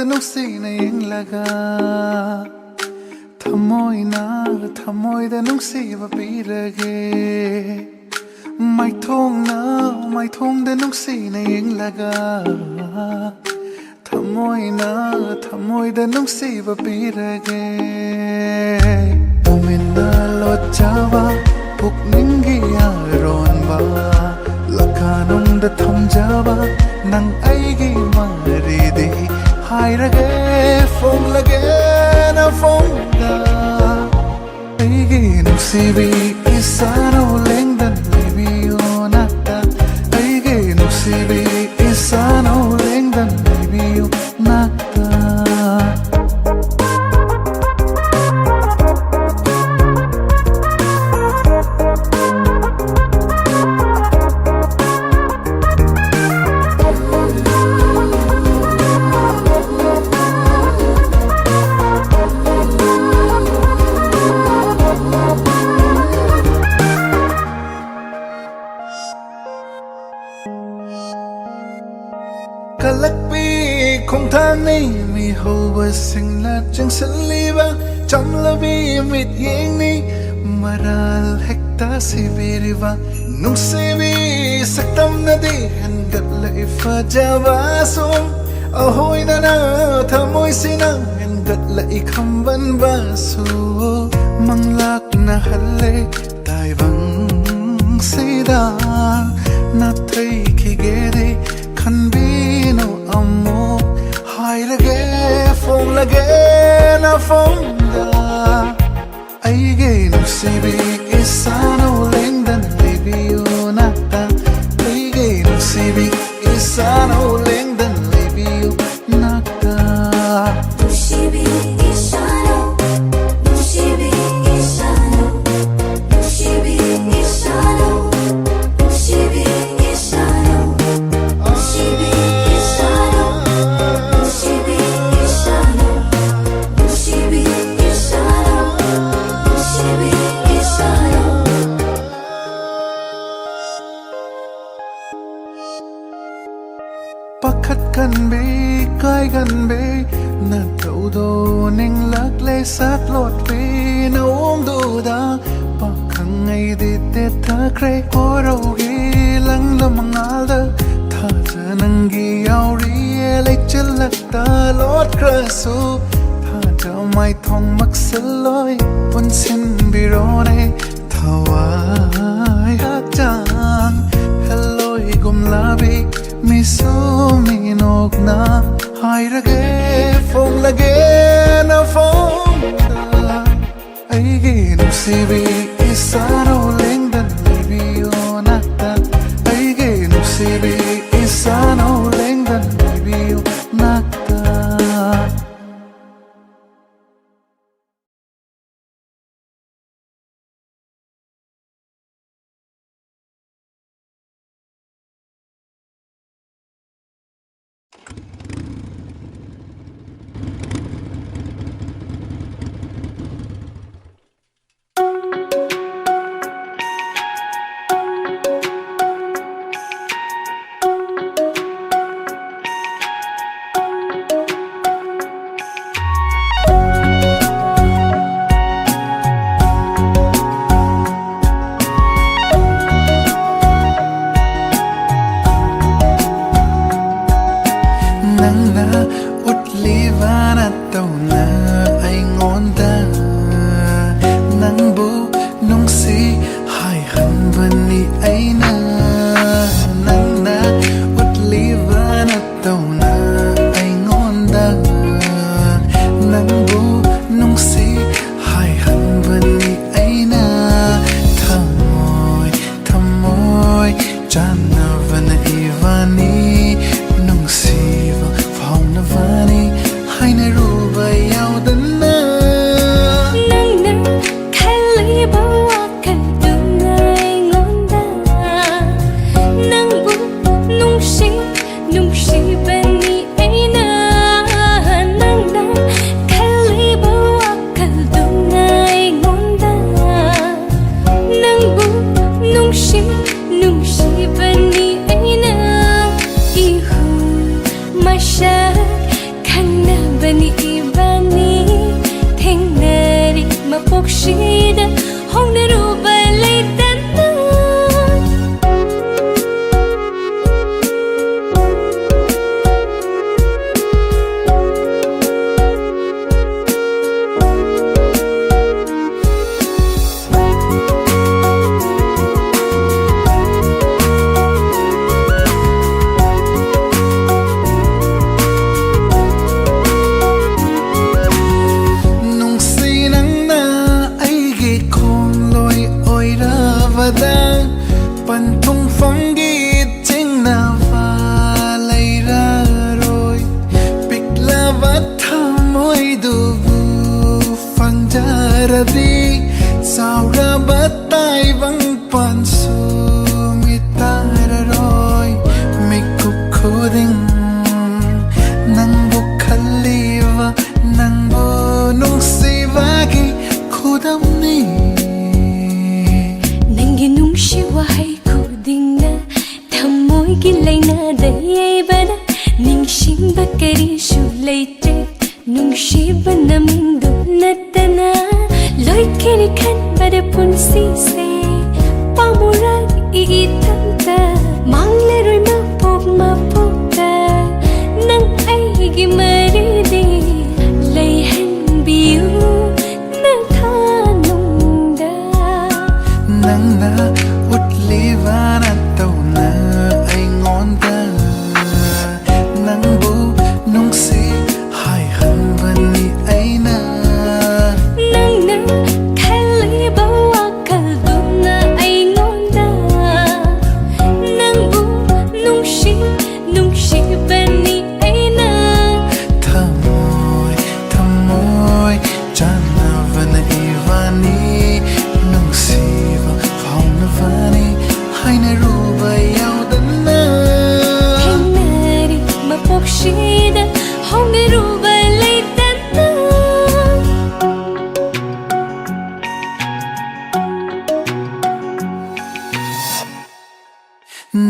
[SPEAKER 11] ꯅꯨꯡꯁꯤꯅ ꯌꯦꯡꯂꯒ ꯊꯃꯣꯏꯅ ꯊꯃꯣꯏꯗ ꯅꯨꯡꯁꯤꯕ ꯄꯤꯔꯒꯦ 마이통나 마이통대 눅시나 잉라가 타모이나 타모이대 눅시바 비라게 우민나 로자와 북닝기야 론바 라카농다 탐자와 낭 아이기 마리디 하이라게 퐁라게 나 퐁다 아이기 눅시비 이사노 랭단 Sibi isano lengdan baby you nata Kalakpi kong thang ni mi ho wa sing la chang saliba cham la bi mit yeng ni maral hekta si biriva nung se bi saktam na di han gat la ifa java sum ahoy na na thamoy sinang han gat la ikham ban ba su manglak na halle tai bang sida na thai ki ge de khan bi no amo hai lage phone lage na phone da ai ge no sibi isano lengdan baby you nata ai ge no sibi isano lengdan baby you nata
[SPEAKER 2] Sibi isano Sibi isano Sibi isano Sibi isano Sibi isano Sibi isano Sibi isano Sibi isano
[SPEAKER 11] Pakhat kan be kai kan be na tau do ning lak le sak lot be na om do da pakhang ai de te tha kre ko ro gi lang la mangal da tha janang gi yaw ri le chalak ta lot kra su tha ja mai thong mak saloi pun sin bi ro ne thawai ha chang hello gum la bi mi so mi nok na hai rage phone lage na phone da ai ge no sibi isano lengdan baby you nata ai ge no sibi isano lengdan baby you nata nangna utlivana tauna ay ngonda nang bu nung si hai han vani ay na nangna utlivana tauna ay ngonda nang bu nung si hai han vani ay na thamoy thamoy jana vana ivani nung si Vani, hai na ruba yaw da na
[SPEAKER 2] Nang nang khali bawa ka dunay ngonda
[SPEAKER 11] radi saura batai bang pansu mitara roi mikup khuding nang bu khaliwa nang bu nung sivagi khudam ni
[SPEAKER 2] nangi nung shiwa hai khuding na thamoy gi laina dai bana ning shimba kari shu laite nung shiba namin du natana loi kiri khan bada punsi se pamurag iitanta mangle roi ma pokta nang ai gi maridi lei han biu na thanungda
[SPEAKER 11] nang na utliwa na tau na ai ngon da nang bu nung si hai han vani ai na
[SPEAKER 2] nang na khali bawa kaldu na ai ngonda nang bu nung shi bani ai na
[SPEAKER 11] thamoy thamoy chana vana ivani nung si va phau na vani hai na ru ba yau da na
[SPEAKER 2] nari mapokshida hongeru balai tanna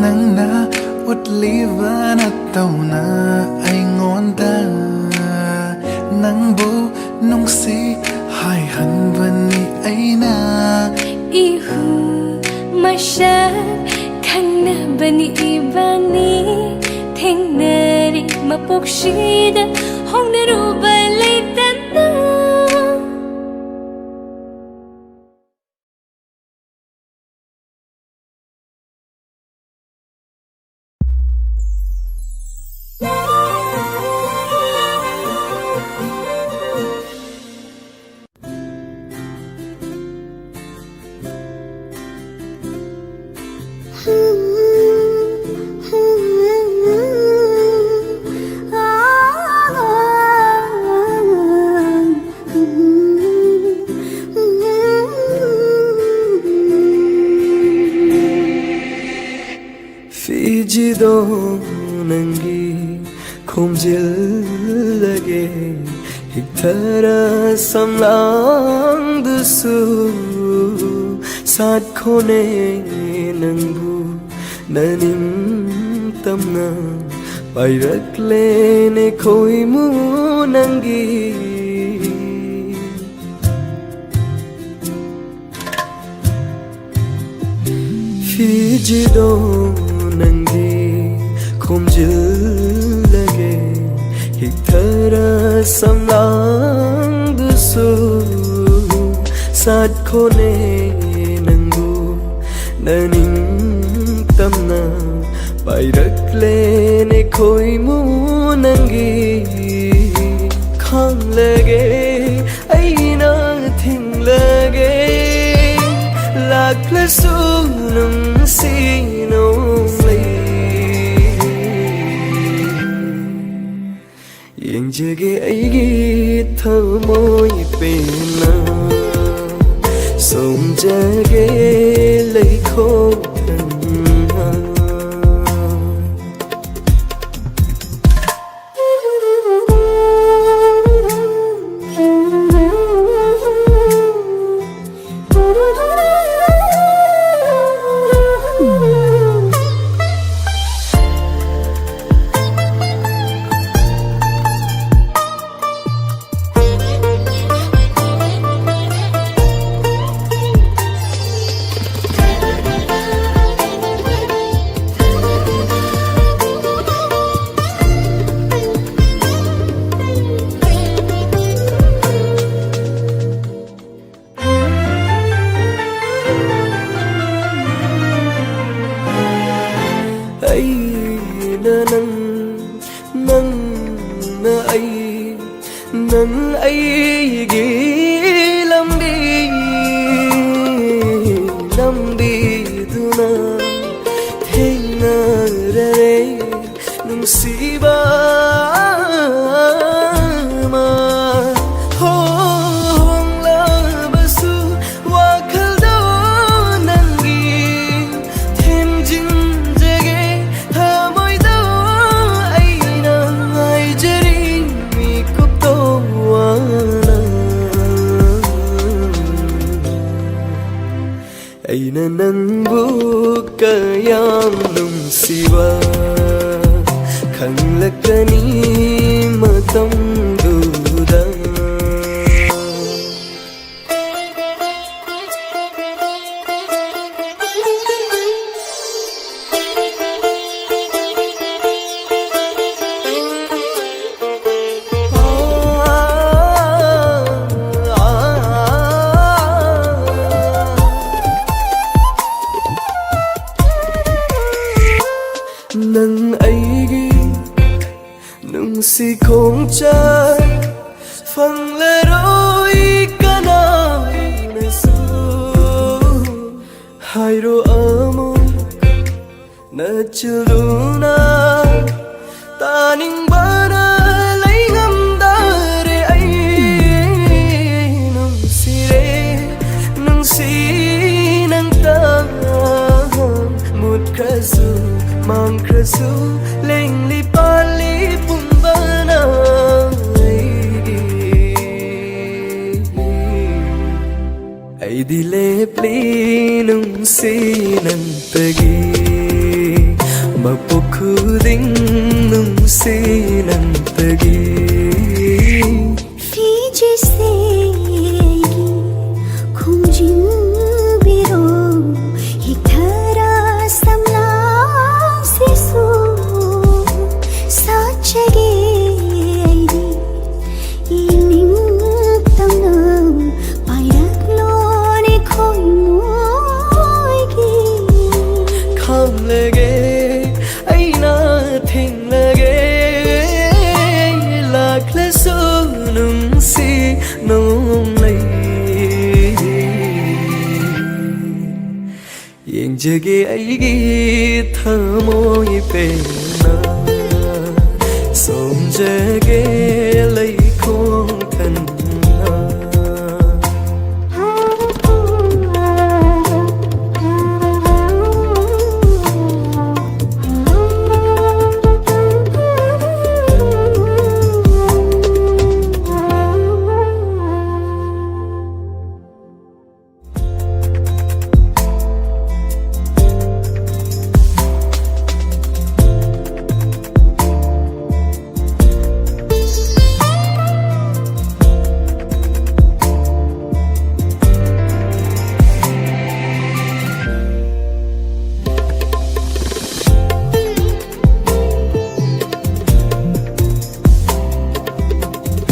[SPEAKER 11] nang na utliwa na tau na ai ngon da nang bu nung si hai han vani ai na
[SPEAKER 2] ihu masha khana bani ibani thengnari mapokshida hongeru balai tanna
[SPEAKER 1] Fijido nangi khomjilage hiktara samlang dusu sat khone nangbu nanim tamna pairak lene khoi mu nangi Fijido nangi khomjilage hiktara samlang dusu sat khone nangu naning tamna pairak lene khoi mu nangi khang lage aina thing lage lakla sunum sino Yang jage aigi thamoy pena som jage lai kho thanna nan ai gi lambi duna thengna re nungsiba ma hong la ba ꯑꯩꯅ ꯅꯪꯕꯨ ꯀꯌꯥꯝ ꯅꯨꯡꯁꯤꯕ ꯈꯪꯂꯛꯀꯅꯤ ꯃꯇꯝꯗꯨꯗ ꯅꯪ ꯑꯩꯒꯤ ꯅꯨꯡꯁꯤ ꯈꯣꯡꯆꯠ ꯐꯪꯂꯔꯣꯏ ꯀꯅꯥꯅꯁꯨ ꯍꯥꯏꯔꯣ ꯑꯃꯨꯛ ꯅꯆꯤꯜꯂꯨꯅ ꯇꯥꯅꯤꯡꯕꯅ ꯂꯩꯉꯝꯗꯔꯦ ꯑꯩ ꯅꯨꯡꯁꯤꯔꯦ ꯅꯨꯡꯁꯤ ꯅꯪꯇ ꯃꯨꯠꯈ꯭ꯔꯁꯨ ꯃꯥꯡꯈ꯭ꯔꯁꯨ ꯂꯦꯡꯂꯤ ꯄꯥꯜꯂꯤ ꯄꯨꯝꯕꯅ ꯑꯩꯗꯤ ꯂꯦꯞꯂꯤ ꯅꯨꯡꯁꯤ ꯅꯪꯇꯒꯤ ꯃꯄꯣꯛ ꯈꯨꯗꯤꯡ ꯅꯨꯡꯁꯤ ꯅꯪꯇꯒꯤ
[SPEAKER 2] ꯐꯤꯖꯤꯁꯦ ꯑꯩꯒꯤ ꯈꯣꯡꯖꯤꯟꯕꯤꯔꯣ ꯍꯤꯛꯊꯔ ꯁꯝꯂꯥꯡꯁꯤꯁꯨ ꯁꯥꯠꯆꯒꯦ ꯑꯩꯗꯤ ꯏꯅꯤꯡꯇꯝꯅ ꯄꯥꯏꯔꯛꯂꯣꯅꯦ ꯈꯣꯏꯃꯣꯏꯒꯤ
[SPEAKER 1] ꯈꯥꯝꯂꯒꯦ ꯑꯩꯅ ꯊꯦꯡꯂꯒꯦ ꯂꯥꯛꯂꯁꯨ ꯅꯨꯡꯁꯤ ꯅꯣꯡꯂꯩ ꯌꯦꯡꯖꯒꯦ ꯑꯩꯒꯤ ꯊꯃꯣꯏ ꯄꯦꯟꯅ ꯁꯣꯝꯖꯒꯦ ꯂꯩꯈꯣꯡ ꯊꯟꯅ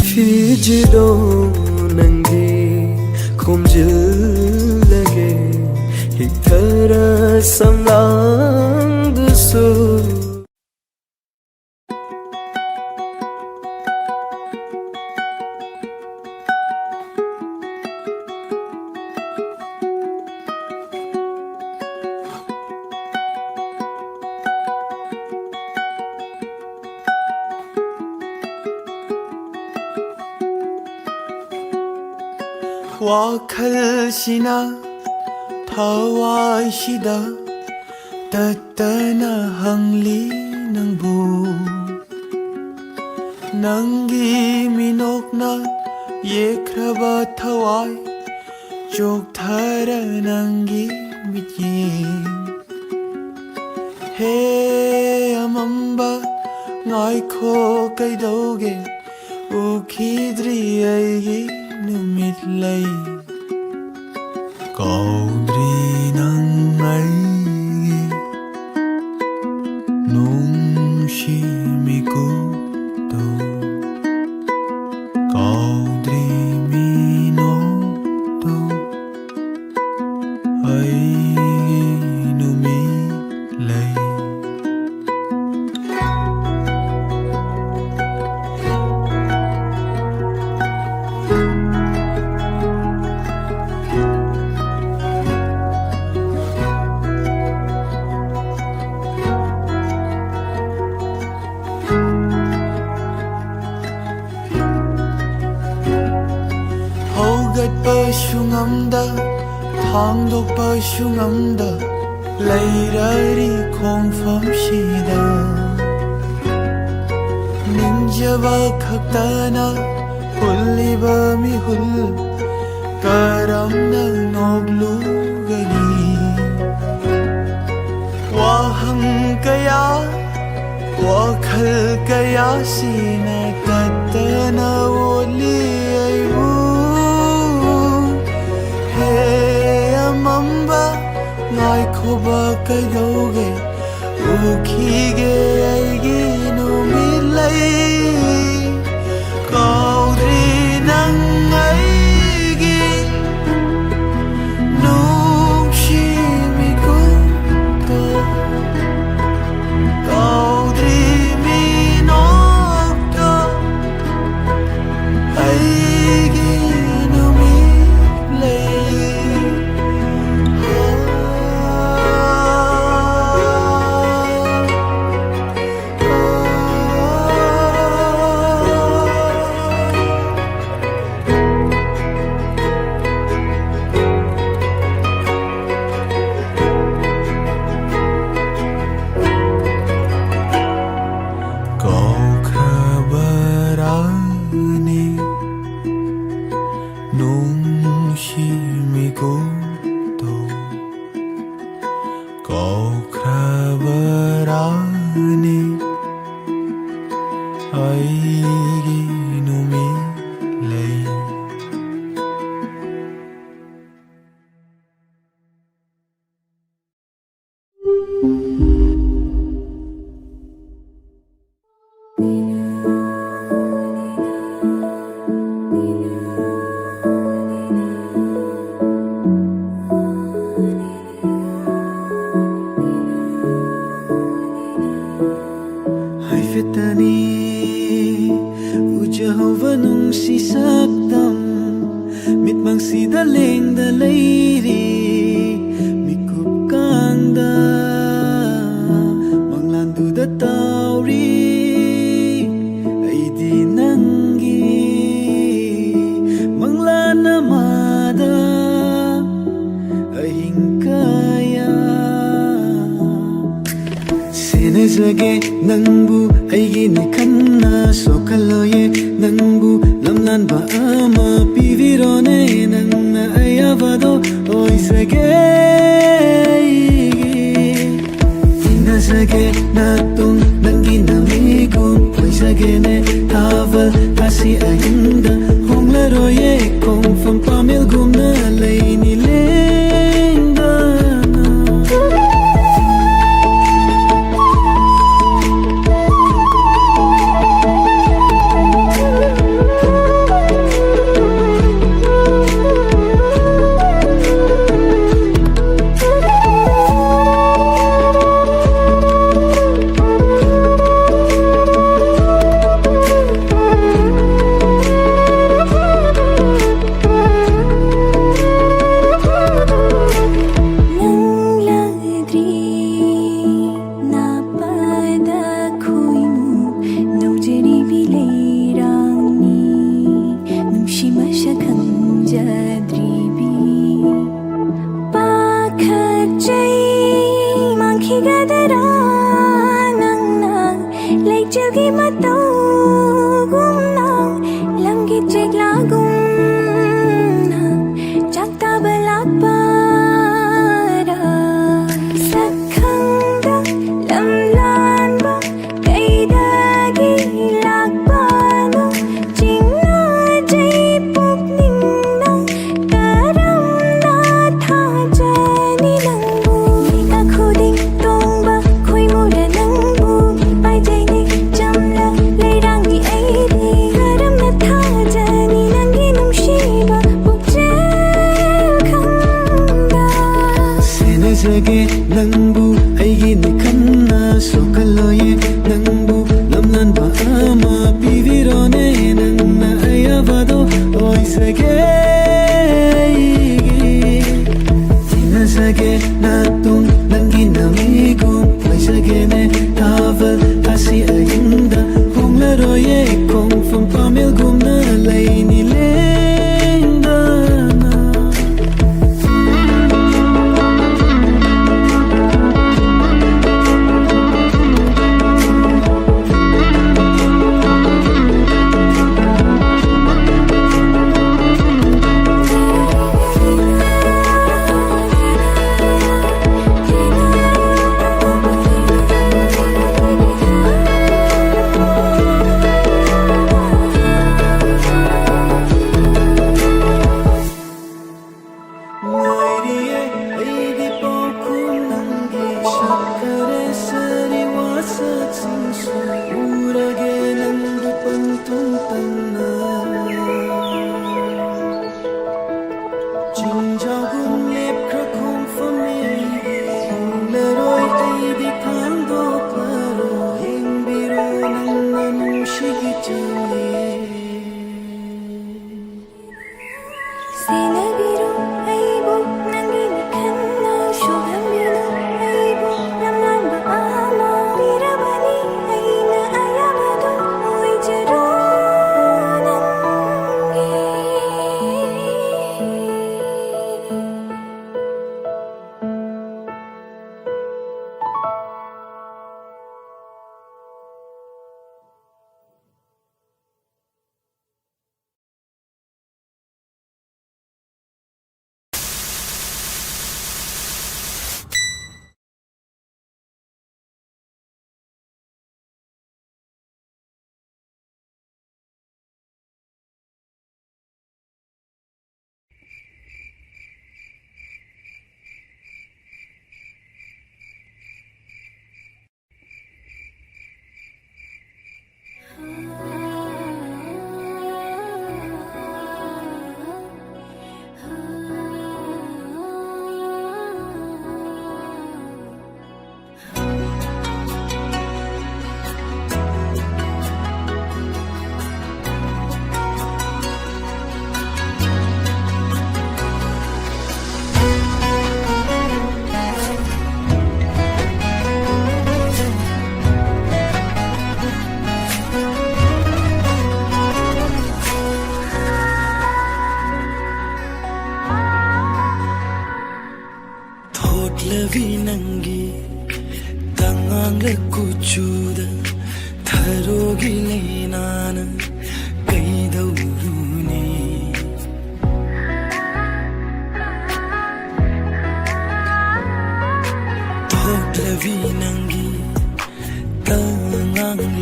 [SPEAKER 1] 피지도 난게 곰질라게 히타라 삼랑두수
[SPEAKER 9] ꯋꯥꯈꯜꯁꯤꯅ ꯊꯋꯥꯏꯁꯤꯗ ꯇꯠꯇꯅ ꯍꯪꯂꯤ ꯅꯪꯕꯨ ꯅꯪꯒꯤ ꯃꯤꯅꯣꯛꯅ ꯌꯦꯛꯈ꯭ꯔꯕ ꯊꯋꯥꯏ ꯆꯣꯛꯊꯔ ꯅꯪꯒꯤ ꯃꯤꯠꯌꯦꯡ ꯍꯦ ꯑꯃꯝꯕ ꯉꯥꯏꯈꯣ ꯀꯩꯗꯧꯒꯦ ꯎꯈꯤꯗ꯭ꯔꯤ ꯑꯩꯒꯤ ꯅꯨꯃꯤꯠ ꯂꯩ ꯀꯥꯎꯗ꯭ꯔꯤ ꯅꯪ ꯑꯩꯒꯤ ꯅꯨꯡꯁꯤ ꯃꯤꯀꯨꯞꯇꯣ ꯀꯥꯎꯗ꯭ꯔꯤ ꯃꯤꯅꯣꯛꯇꯣ ꯑꯩꯒꯤ ꯅꯨꯃꯤꯠ ꯂꯩ ꯍꯧꯒꯠꯄꯁꯨ ꯉꯝꯗ ꯊꯥꯡꯗꯣꯛꯄꯁꯨ ꯉꯝꯗ ꯂꯩꯔꯔꯤ ꯈꯣꯡꯐꯝꯁꯤꯗ ꯅꯤꯡꯖꯕ ꯈꯛꯇꯅ ꯍꯨꯜꯂꯤꯕ ꯃꯤꯍꯨꯜ ꯀꯔꯝꯅ ꯅꯣꯛꯂꯨꯒꯅꯤ
[SPEAKER 11] wakhal kaya sinakata na uli ay Hey amamba ngai khoba kayoge ukige ay ginumilay kaudri nang aigi nungshimi ko kaudri minokto aigi numilay
[SPEAKER 9] Senezage nangbu aigi ni khanna sokaloye nangbu lamlan ba ama pivirone nangna ayavado oisage inasage natung nangi namigum oisage ne taval kasi ayunda honglaroye kong fam pamil gumna leini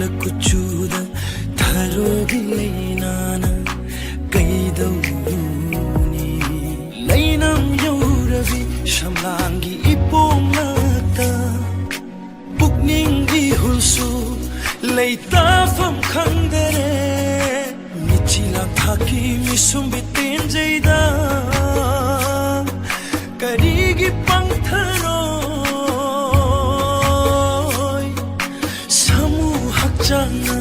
[SPEAKER 9] कुचूदा थारोगी लैनाना कैदौनी लैनम यौरबी शमलांगी इपोंगता पुकनिंगी हुलसु लैताफम खंगदरे मिचिला थाकी मिसुंबि तेंजैदा करीगी पंथरोय सामु हकजाना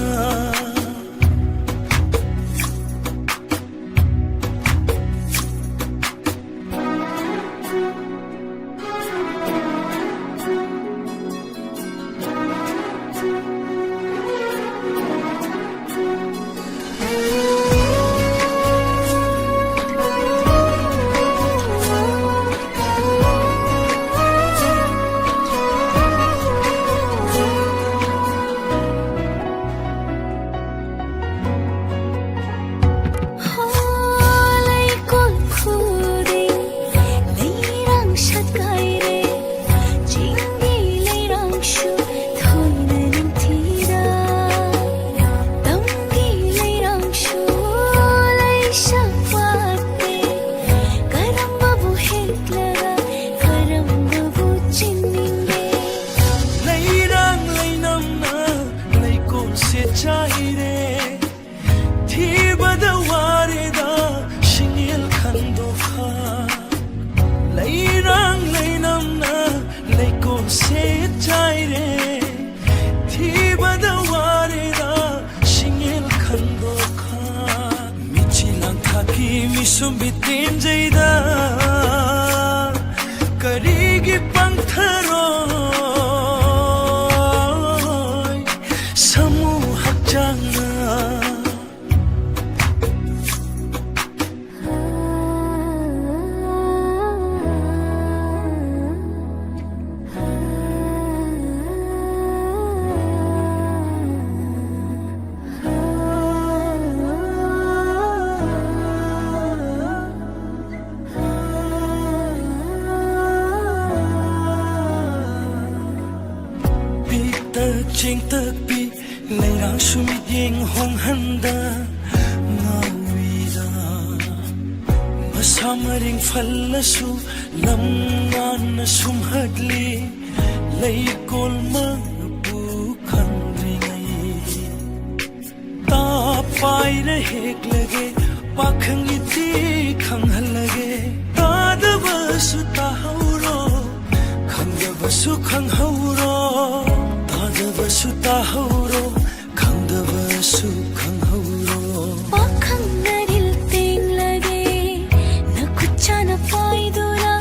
[SPEAKER 9] Misumbi tinjayda karigi pangtharoy samu hakjana Ching tak pi lai rang sumit yeng hong handa ngawida masamaring fallasu lam nan na sumhadli lai kolma pu khandringai ta pai na hek lage pakhang iti khanghal lage ta da basu ta hauro khang da basu khang hauro Dabasu tahuro, khang dabasu khang hauro.
[SPEAKER 2] Pakhang naril ting lage, na kucha na paidura,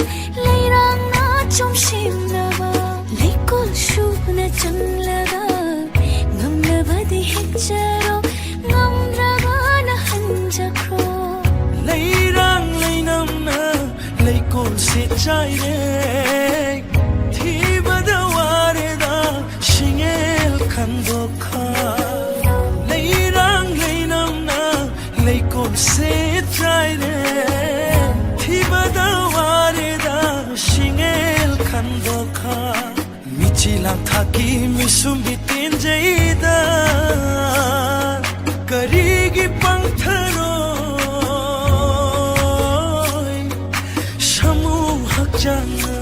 [SPEAKER 2] lairang na chom shim lava, laikol shu na chang laga, ngam lava di hekcharo, ngam raga na hanjakro.
[SPEAKER 9] Lairang lainam na, laikol se chai re, thi badaware da. Shingel khandokha leirang leinam na leikol se trai re thibadaware da shingel khandokha michilang thaki misumbi tinjaida karigi pangtharoy samu hakjana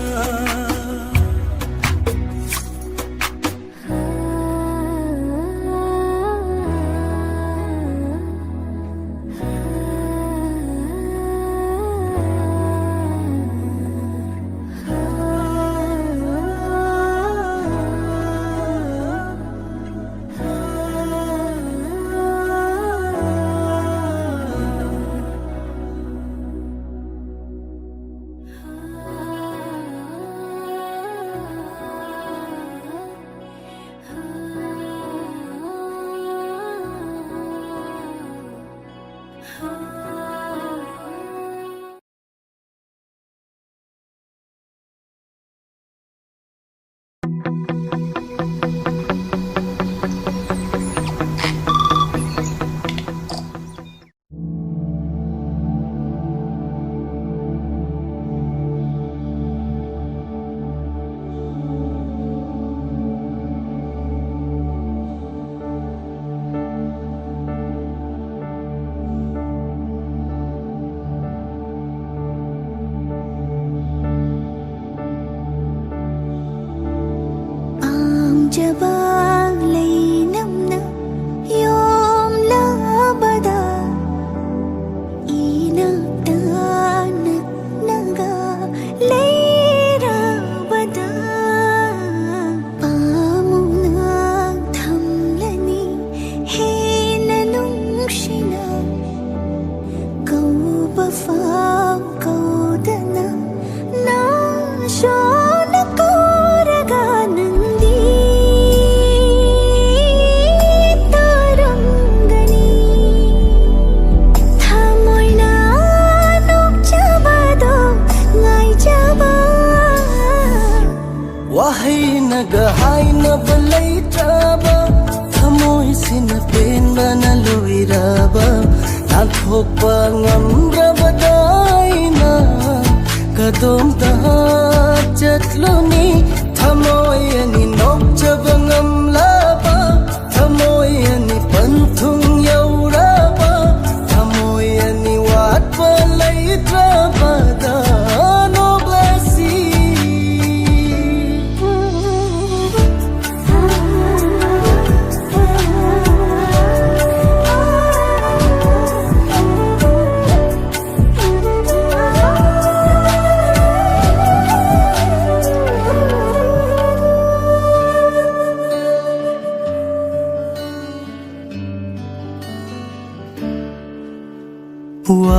[SPEAKER 1] kadomda chatluni thamoy ani nokjaba ngamlaba thamoy ani panthung yauraba thamoy ani watpa laitraba da no blessi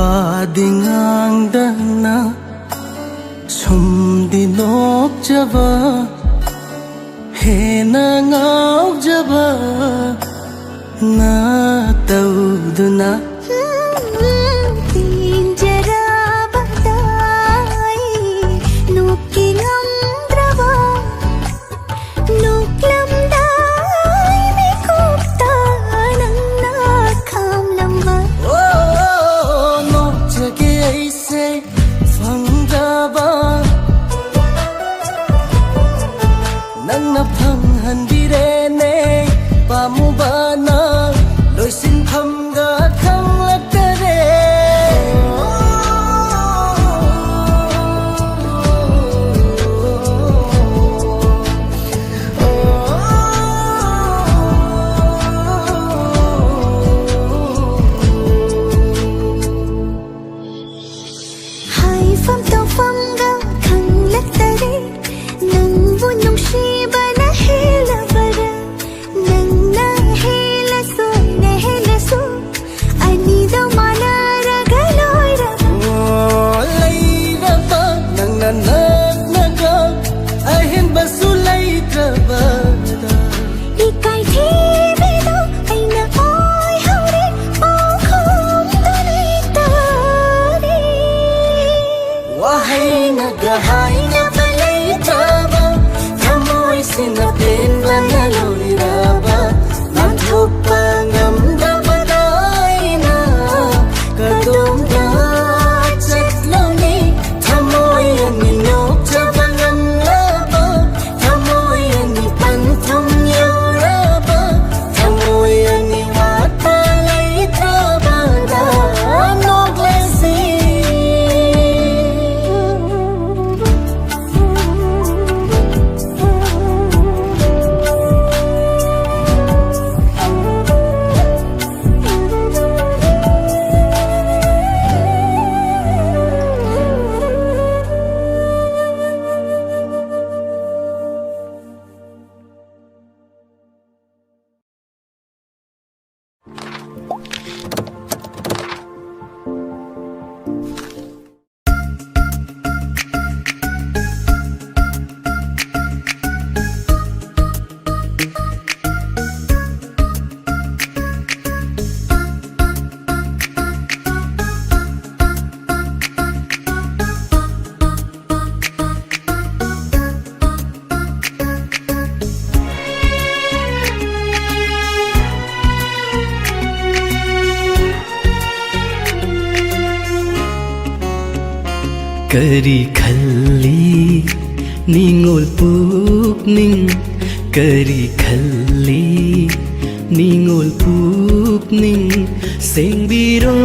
[SPEAKER 1] wadingang dana sumdi nok jaba hena ngau jaba na tauduna
[SPEAKER 12] Kari khalli ningol pukning Kari khalli ningol pukning Sengbiro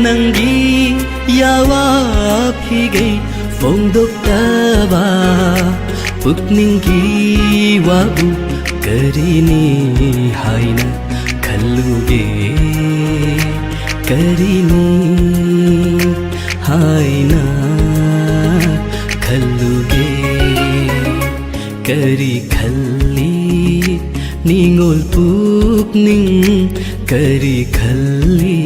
[SPEAKER 12] nangi yawa phigai Fongdok taba pukning ki wabu Karini haina khalluge Karini haina khalluge Kari khalli ningol pukning Kari khalli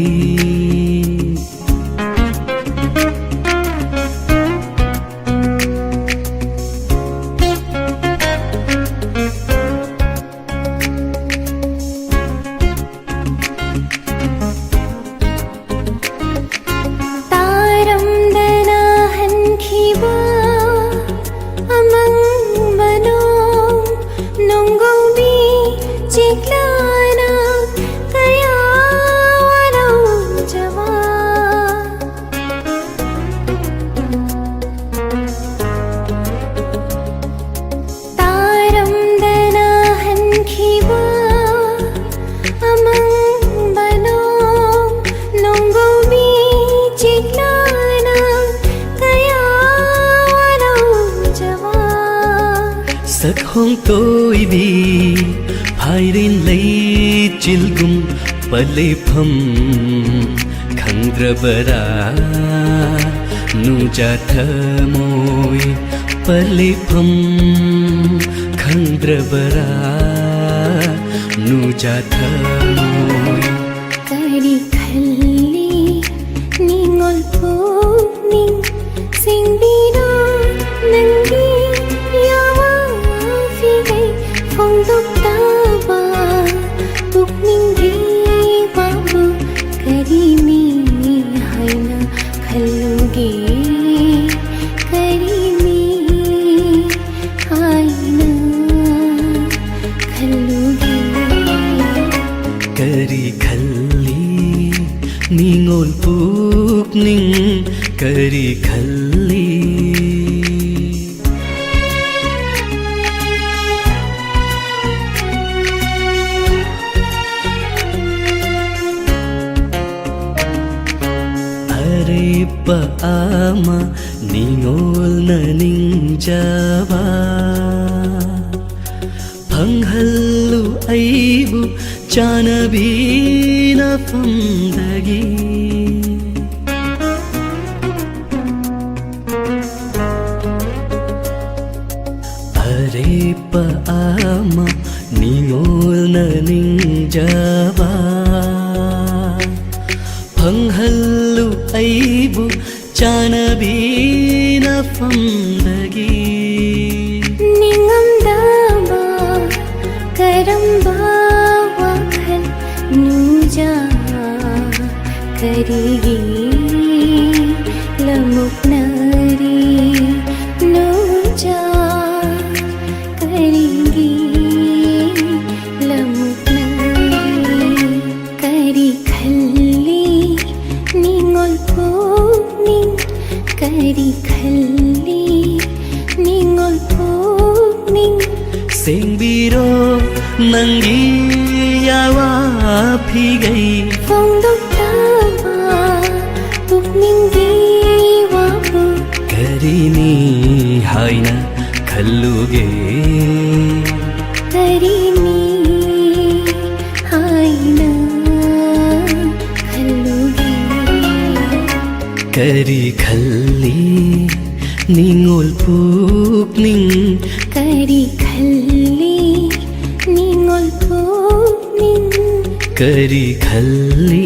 [SPEAKER 2] Chiklana kaya wala
[SPEAKER 12] sak hong tôi bi phai rin lấy chilgum palei pham khangdrabara nu ja thamoi palei pham khangdrabara nu ja thamoi
[SPEAKER 2] kari khalli ningol pukning singbiro nangi yawa figai phongdok taba pukning gi babu kari mi haina khalluge kari mi haina khalluge
[SPEAKER 12] kari khalli ningol pukning kari khalli are pa ama ningol na ningjaba phanghallu aibu chanabi na famdagi are pa ama ningol na ningjaba phanghallu aibu chanabi na famdagi
[SPEAKER 2] ningamdaba karamba wakhal nuja karigi lamuk nari nuja karigi lamuk nari kari khalli ningol pukning kari khalli ningol pukning
[SPEAKER 12] sengbiro nangi yawa phigai
[SPEAKER 2] phongdok taba pukning gi wabu
[SPEAKER 12] karini haina khalluge
[SPEAKER 2] kari mi haina khalluge
[SPEAKER 12] kari khalli ningol pukning
[SPEAKER 2] kari khalli ningol pukning
[SPEAKER 12] kari khalli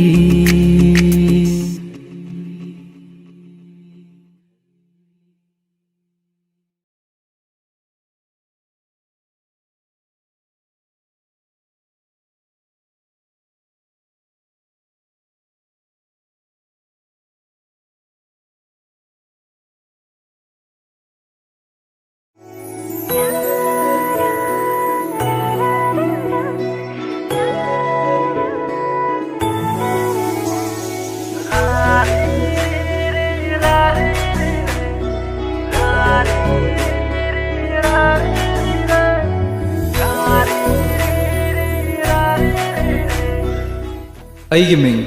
[SPEAKER 13] ꯑꯩꯒꯤ ꯃꯤꯡ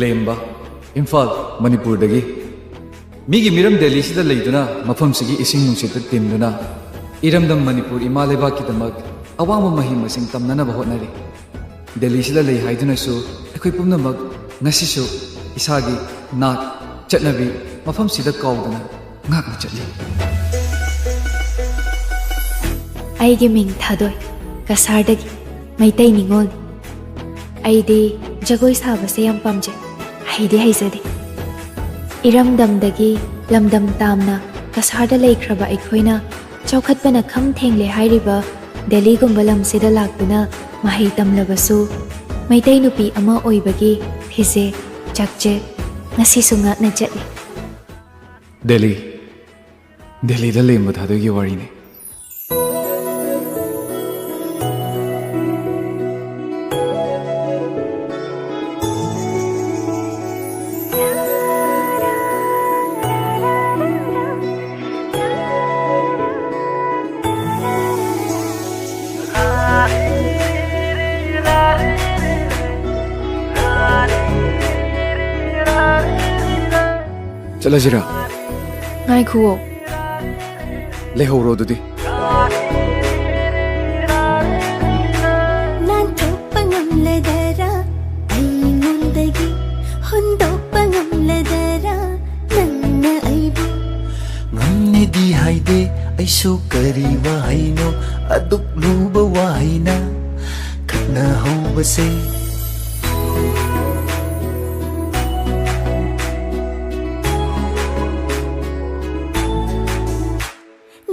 [SPEAKER 13] ꯂꯦꯝꯕ ꯏꯝꯐꯥꯜ ꯃꯅꯤꯄꯨꯔꯗꯒꯤ ꯃꯤꯒꯤ ꯃꯤꯔꯝ ꯗꯦꯜꯂꯤꯁꯤꯗ ꯂꯩꯗꯨꯅ ꯃꯐꯝꯁꯤꯒꯤ ꯏꯁꯤꯡ ꯅꯨꯡꯁꯤꯠꯇ ꯇꯤꯟꯗꯨꯅ ꯏꯔꯝꯗꯝ ꯃꯅꯤꯄꯨꯔ ꯏꯃꯥ ꯂꯩꯕꯥꯛꯀꯤꯗꯃꯛ ꯑꯋꯥꯡꯕ ꯃꯍꯩ ꯃꯁꯤꯡ ꯇꯝꯅꯅꯕ ꯍꯣꯠꯅꯔꯤ ꯗꯦꯜꯂꯤꯁꯤꯗ ꯂꯩ ꯍꯥꯏꯗꯨꯅꯁꯨ ꯑꯩꯈꯣꯏ ꯄꯨꯝꯅꯃꯛ ꯉꯁꯤꯁꯨ ꯏꯁꯥꯒꯤ ꯅꯥꯠ ꯆꯠꯅꯕꯤ ꯃꯐꯝꯁꯤꯗ ꯀꯥꯎꯗꯅ ꯉꯥꯛꯅ ꯆꯠꯂꯤ
[SPEAKER 14] ꯑꯩꯒꯤ ꯃꯤꯡ ꯊꯥꯗꯣꯏ ꯀꯁꯥꯔꯗꯒꯤ ꯃꯩꯇꯩ ꯅꯤꯉꯣꯜ ꯑꯩꯗꯤ ꯖꯒꯣꯏ ꯁꯥꯕꯁꯦ ꯌꯥꯝ ꯄꯥꯝꯖꯩ ꯍꯩꯗꯤ ꯍꯩꯖꯗꯦ ꯏꯔꯝꯗꯝꯗꯒꯤ ꯂꯝꯗꯝ ꯇꯥꯝꯅ ꯀꯁꯥꯔꯗ ꯂꯩꯈ꯭ꯔꯕ ꯑꯩꯈꯣꯏꯅ ꯆꯥꯎꯈꯠꯄꯅ ꯈꯝ ꯊꯦꯡꯂꯦ ꯍꯥꯏꯔꯤꯕ ꯗꯦꯜꯂꯤꯒꯨꯝꯕ ꯂꯝꯁꯤꯗ ꯂꯥꯛꯇꯨꯅ ꯃꯍꯩ ꯇꯝꯂꯕꯁꯨ ꯃꯩꯇꯩ ꯅꯨꯄꯤ ꯑꯃ ꯑꯣꯏꯕꯒꯤ ꯐꯤꯖꯦꯠ ꯆꯥꯛꯆꯦꯠ ꯉꯁꯤꯁꯨ ꯉꯥꯛꯅ ꯆꯠꯂꯤ
[SPEAKER 13] ꯗꯦꯜꯂꯤꯗ ꯂꯦꯝꯕ ꯊꯥꯗꯣꯏꯒꯤ ꯋꯥꯔꯤꯅꯤ ꯆꯠꯂꯁꯤꯔꯥ
[SPEAKER 14] ꯉꯥꯏꯈꯨꯋꯣ
[SPEAKER 13] ꯂꯩꯍꯧꯔꯣ ꯑꯗꯨꯗꯤ
[SPEAKER 9] ꯑꯩꯁꯨ ꯀꯔꯤ ꯋꯥꯍꯩꯅꯣ ꯑꯗꯨꯛ ꯂꯨꯕ ꯋꯥꯍꯩꯅ ꯈꯠꯅꯍꯧꯕꯁꯦ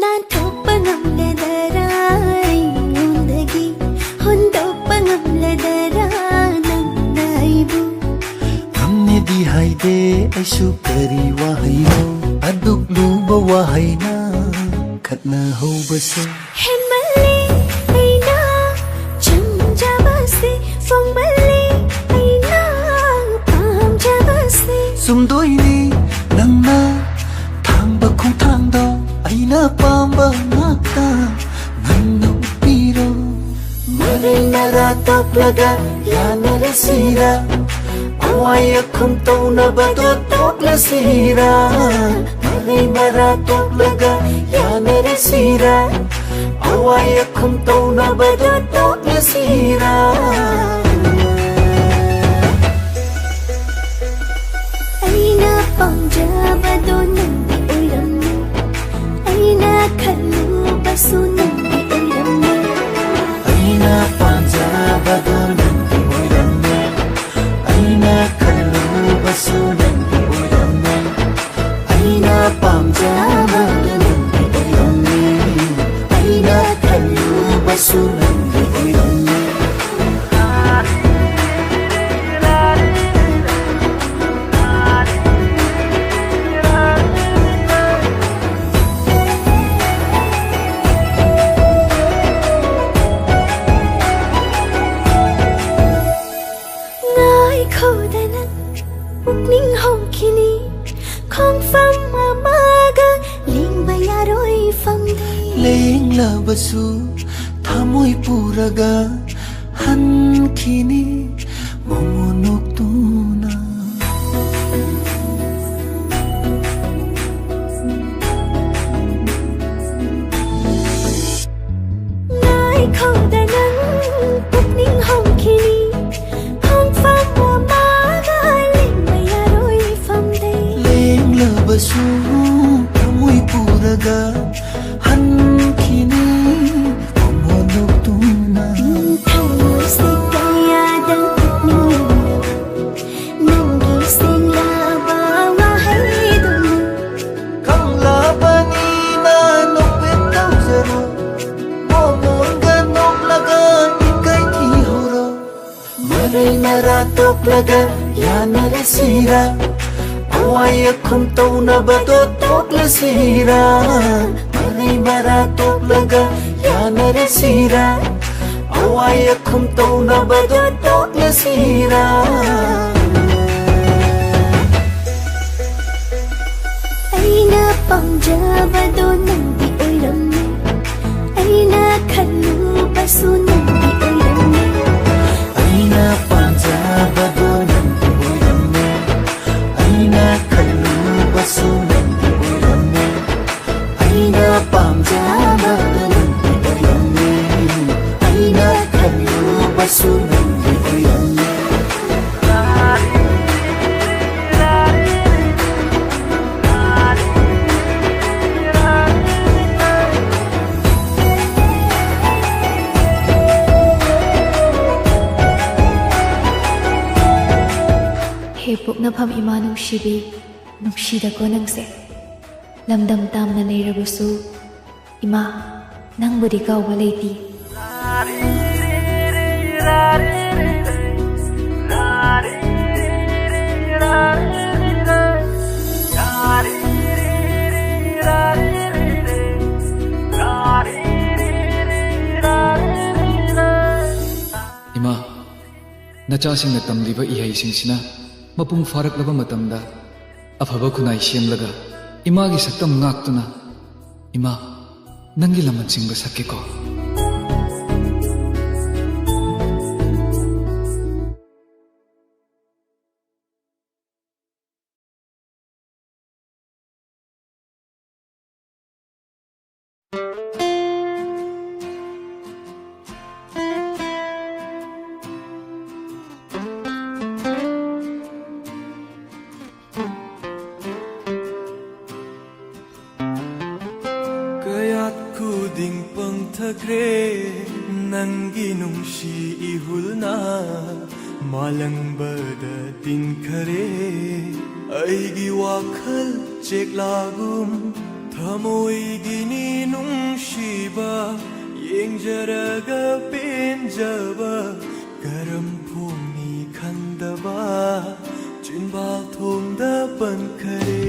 [SPEAKER 2] 나토빠 ngamledara ayundagi hundopa ngamledara nangna ibu
[SPEAKER 9] ngamnedi haide ꯑꯩꯁꯨ ꯀꯔꯤ ꯋꯥꯍꯩꯅꯣ ꯑꯗꯨꯛ ꯂꯨꯕ ꯋꯥꯍꯩꯅ ꯈꯠꯅꯍꯧꯕꯁꯦ
[SPEAKER 2] ꯍꯦꯟꯃꯜꯂꯤ ꯑꯩꯅ ꯆꯝꯖꯕꯁꯦ ꯐꯣꯡꯃꯜꯂꯤ ꯑꯩꯅ ꯄꯥꯝꯖꯕꯁꯦ
[SPEAKER 9] ꯆꯨꯝꯗꯣꯏꯅꯤ ꯅꯪꯅ ꯊꯥꯡꯕ ꯈꯣꯡꯊꯥꯡꯗꯣ ꯑꯩꯅ ꯄꯥꯝꯕ ꯉꯥꯛꯇ ꯅꯪꯅ ꯎꯠꯄꯤꯔꯣ ꯃꯔꯩ ꯃꯔꯥ ꯇꯣꯛꯂꯒ ꯌꯥꯅꯔꯁꯤꯔ ꯑꯋꯥꯏ ꯑꯈꯨꯝ ꯇꯧꯅꯕꯗꯣ ꯇꯣꯛꯂꯁꯤꯔ ꯃꯔꯩ ꯃꯔꯥ ꯇꯣꯛꯂꯒ ꯌꯥꯅꯔꯁꯤꯔ ꯑꯋꯥꯏ ꯑꯈꯨꯝ ꯇꯧꯅꯕꯗꯣ ꯇꯣꯛꯂꯁꯤꯔ
[SPEAKER 2] ꯑꯩꯅ ꯄꯥꯝꯖꯕꯗꯣ ꯅꯪꯗꯤ ꯑꯣꯏꯔꯝꯃꯤ ꯑꯩꯅ ꯈꯜꯂꯨꯕꯁꯨ ꯅꯪꯗꯤ ꯑꯣꯏꯔꯝꯃꯤ
[SPEAKER 9] ꯑꯩꯅ ꯄꯥꯝꯖꯕꯗꯣ ꯅꯪꯗꯤ ꯑꯣꯏꯔꯝꯃꯦ ꯑꯩꯅ ꯈꯜꯂꯨꯕꯁꯨ ꯅꯪꯗꯤ ꯑꯣꯏꯔꯝꯃꯦ ꯑꯩꯅ ꯄꯥꯝꯖꯕꯗꯣ ꯅꯪꯗꯤ ꯑꯣꯏꯔꯝꯃꯦ ꯑꯩꯅ ꯈꯜꯂꯨꯕꯁꯨ ꯅꯪꯗꯤ ꯑꯣꯏꯔꯝꯃꯦ
[SPEAKER 2] ꯉꯥꯏꯈꯣꯗꯅ ꯄꯨꯛꯅꯤꯡ ꯍꯧꯈꯤꯅꯤ ꯈꯣꯡꯐꯝ ꯑꯃꯒ ꯂꯦꯡꯕ ꯌꯥꯔꯣꯏ ꯐꯪꯗꯦ
[SPEAKER 9] ꯂꯦꯡꯂꯕꯁꯨ ꯊꯃꯣꯏ ꯄꯨꯔꯒ ꯍꯟꯈꯤꯅꯤ ꯃꯣꯃꯣꯅꯣꯛꯇꯨꯅ
[SPEAKER 2] ꯉꯥꯏꯈꯣꯗꯅ ꯄꯨꯛꯅꯤꯡ ꯍꯧꯈꯤꯅꯤ ꯈꯣꯡꯐꯝ ꯑꯃꯒ ꯂꯦꯡꯕ ꯌꯥꯔꯣꯏ ꯐꯪꯗꯦ
[SPEAKER 9] ꯂꯦꯡꯂꯕꯁꯨ ꯊꯃꯣꯏ ꯄꯨꯔꯒ ꯍꯟꯈꯤꯅꯤ ꯃꯣꯃꯣꯅꯣꯛꯇꯨꯅ
[SPEAKER 2] ꯊꯃꯣꯏꯁꯦ ꯀꯌꯥꯗꯪ ꯄꯨꯛꯅꯤꯡ ꯅꯪꯒꯤ ꯁꯦꯡꯂꯕ ꯋꯥꯍꯩꯗꯨꯅ
[SPEAKER 9] ꯈꯪꯂꯕꯅꯤꯅ ꯅꯣꯛꯐꯦꯠ ꯇꯧꯖꯔꯣ ꯃꯣꯃꯣꯟꯒ ꯅꯣꯛꯂꯒ ꯏꯀꯥꯏ ꯊꯤꯍꯧꯔꯣ ꯃꯔꯩ ꯃꯔꯥ ꯇꯣꯛꯂꯒ ꯌꯥꯅꯔꯁꯤꯔ ꯑꯋꯥꯏ ꯑꯈꯨꯝ ꯇꯧꯅꯕꯗꯣ ꯇꯣꯛꯂꯁꯤꯔ ꯃꯔꯩ ꯃꯔꯥ ꯇꯣꯛꯂꯒ ꯌꯥꯅꯔꯁꯤꯔ ꯑꯋꯥꯏ ꯑꯈꯨꯝ ꯇꯧꯅꯕꯗꯣ ꯇꯣꯛꯂꯁꯤꯔ
[SPEAKER 2] ꯑꯩꯅ ꯄꯥꯝꯖꯕꯗꯣ ꯅꯪꯗꯤ ꯑꯣꯏꯔꯝꯃꯤ ꯑꯩꯅ ꯈꯜꯂꯨꯕꯁꯨ ꯅꯪꯗꯤ ꯑꯣꯏꯔꯝꯃꯤ
[SPEAKER 9] ꯑꯩꯅ ꯄꯥꯝꯖꯕꯗꯣ ꯅꯪꯗꯤ ꯑꯣꯏꯔꯝꯃꯦ ꯑꯩꯅ ꯈꯜꯂꯨꯕꯁꯨ ꯅꯪꯗꯤ ꯑꯣꯏꯔꯝꯃꯦ ꯑꯩꯅ ꯄꯥꯝꯖꯕꯗꯣ ꯅꯪꯗꯤ ꯑꯣꯏꯔꯝꯃꯦ ꯑꯩꯅ ꯈꯜꯂꯨꯕꯁꯨ ꯅꯪꯗꯤ ꯑꯣꯏꯔꯝꯃꯦ
[SPEAKER 14] ꯍꯦ ꯄꯣꯛꯅꯐꯝ ꯏꯃꯥ ꯅꯨꯡꯁꯤꯕꯤ ꯅꯨꯡꯁꯤꯗꯀꯣ ꯅꯪꯁꯦ ꯂꯝꯗꯝ ꯇꯥꯝꯅ ꯂꯩꯔꯕꯁꯨ ꯏꯃꯥ ꯅꯪꯕꯨꯗꯤ ꯀꯥꯎꯕ ꯂꯩꯇꯦ
[SPEAKER 13] ꯏꯃꯥ ꯅꯆꯥꯁꯤꯡꯅ ꯇꯝꯂꯤꯕ ꯏꯍꯩꯁꯤꯡꯁꯤꯅ ꯃꯄꯨꯡ ꯐꯥꯔꯛꯂꯕ ꯃꯇꯝꯗ ꯑꯐꯕ ꯈꯨꯟꯅꯥꯏ ꯁꯦꯝꯂꯒ ꯏꯃꯥꯒꯤ ꯁꯛꯇꯝ ꯉꯥꯛꯇꯨꯅ ꯏꯃꯥ ꯅꯪꯒꯤ ꯂꯃꯟꯁꯤꯡꯒ ꯁꯛꯀꯦꯀꯣ
[SPEAKER 1] Kaya
[SPEAKER 9] ꯈꯨꯗꯤꯡ ꯄꯪꯊꯈ꯭ꯔꯦ ꯅꯪꯒꯤ ꯅꯨꯡꯁꯤ 이훌나 ꯃꯥꯂꯪꯕꯗ ꯇꯤꯟꯈꯔꯦ ꯑꯩꯒꯤ ꯋꯥꯈꯜ ꯆꯦꯛꯂꯥꯒꯨꯝ ꯊꯃꯣꯏꯒꯤꯅꯤ ꯅꯨꯡꯁꯤꯕ ꯌꯦꯡꯖꯔꯒ ꯄꯦꯟꯖꯕ ꯀꯔꯝ ꯐꯣꯡꯅꯤ ꯈꯪꯗꯕ ꯆꯤꯟꯕꯥꯜ ꯊꯣꯡꯗ ꯄꯟꯈꯔꯦ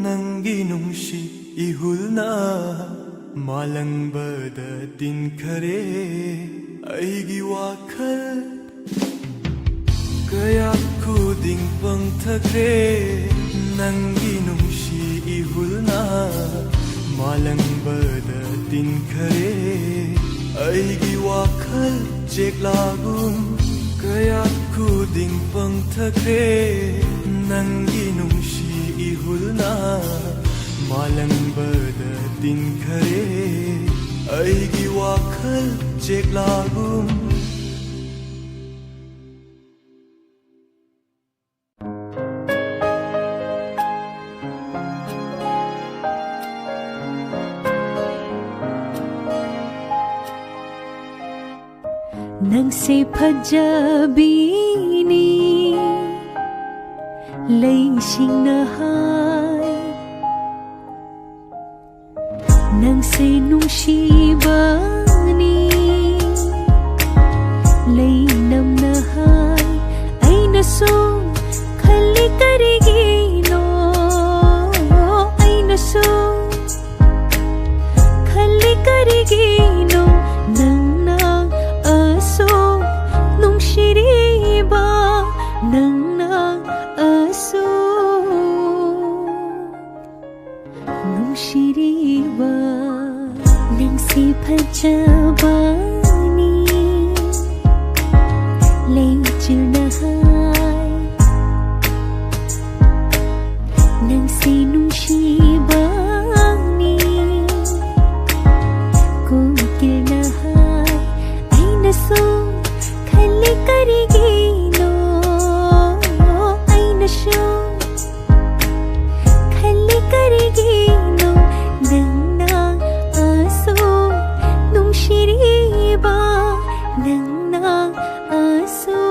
[SPEAKER 9] ꯅꯪꯒꯤ ꯅꯨꯡꯁꯤ 이훌나 ꯃꯥꯂꯪꯕꯗ ꯇꯤꯟꯈꯔꯦ ꯑꯩꯒꯤ ꯋꯥꯈꯜ ꯀꯌꯥ ꯈꯨꯗꯤꯡ ꯄꯪꯊꯈ꯭ꯔꯦ ꯅꯪꯒꯤ ꯅꯨꯡꯁꯤ 이훌나 ꯃꯥꯂꯪꯕꯗ ꯇꯤꯟꯈꯔꯦ ꯑꯩꯒꯤ ꯋꯥꯈꯜ ꯆꯦꯛꯂꯥꯒꯨꯝ kaya khuding pangthakre nangi nungshi ihulna malangbada tinkhare aigi wakhal cheklagum
[SPEAKER 2] Nangse phajabini leising na hai Nangse nungsibani leinam na hai ay naso khali karigino ay naso khali karigino nang Shiriba nang nang aso nung shiriba nang si phajabani leijir na hai nang si nung shibani kukir na hai ay naso karigino ay nasyo khali karigino nang nang aso nung shiriba nang nang aso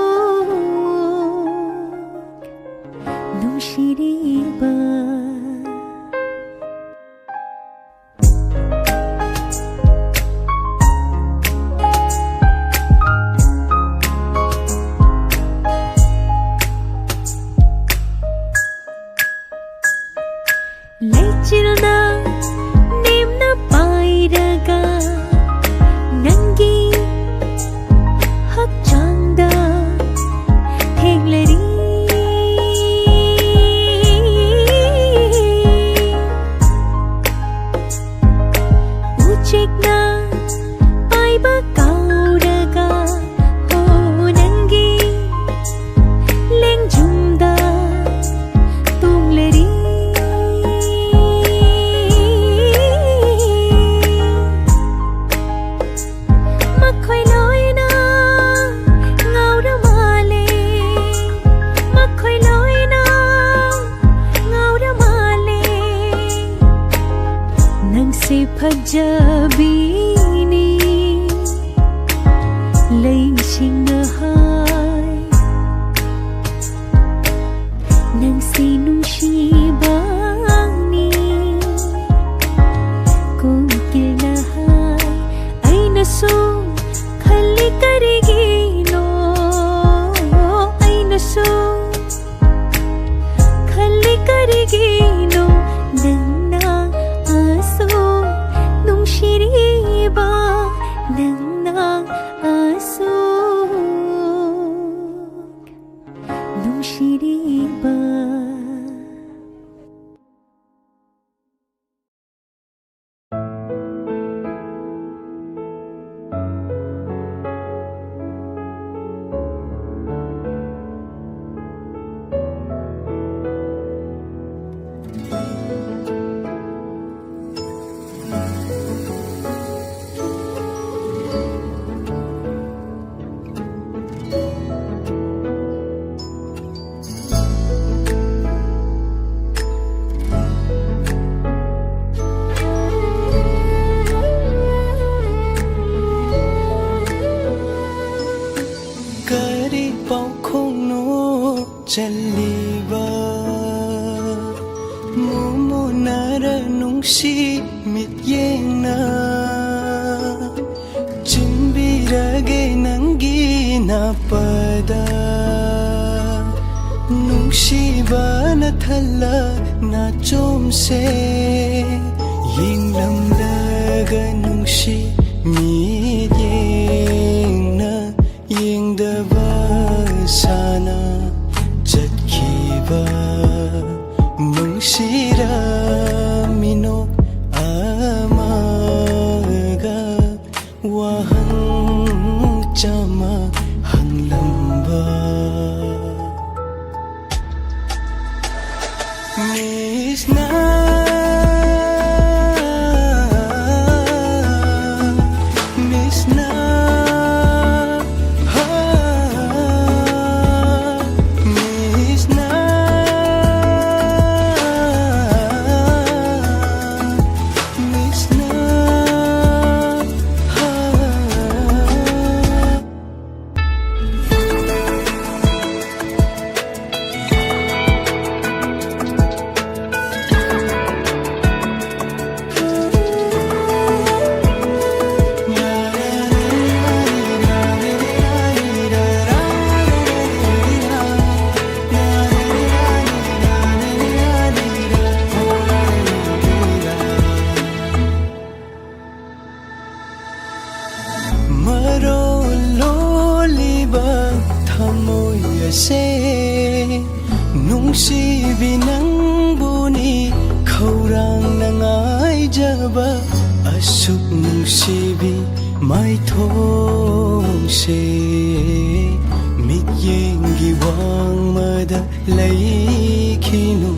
[SPEAKER 2] ꯅꯨꯡꯁꯤꯔꯤꯕ
[SPEAKER 9] ꯆꯜꯂꯤꯕ ꯃꯨꯃꯨꯅꯔ ꯅꯨꯡꯁꯤ ꯃꯤꯠꯌꯦꯡꯅ ꯆꯤꯟꯕꯤꯔꯒꯦ ꯅꯪꯒꯤ ꯅꯥꯄꯗ ꯅꯨꯡꯁꯤꯕꯅ ꯊꯜꯂ ꯅꯥꯆꯣꯝꯁꯦ ꯌꯦꯡꯂꯝꯂꯒ ꯅꯨꯡꯁꯤ ꯃꯤꯠꯌꯦꯡꯅ ꯌꯦꯡꯗꯕ ꯁꯥꯅ nungsiraminok amaga wahang chama hanglamba misna nungsibi nangbuni khaurang nangaijaba asuk nungsibi maithongse mityengi wangmada laikhinu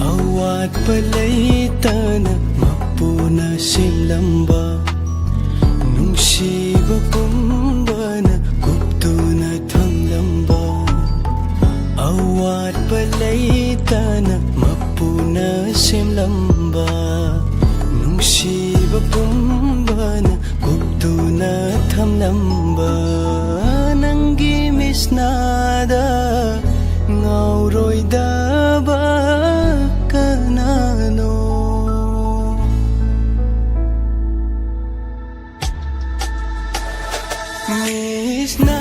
[SPEAKER 9] awat palaitana mapuna simlamba nungsiba pumbana guptuna thamlamba awat palaitana mapuna simlamba nungsiba pumbana guptuna thamlamba nangi misnada ngauroidaba kanano misna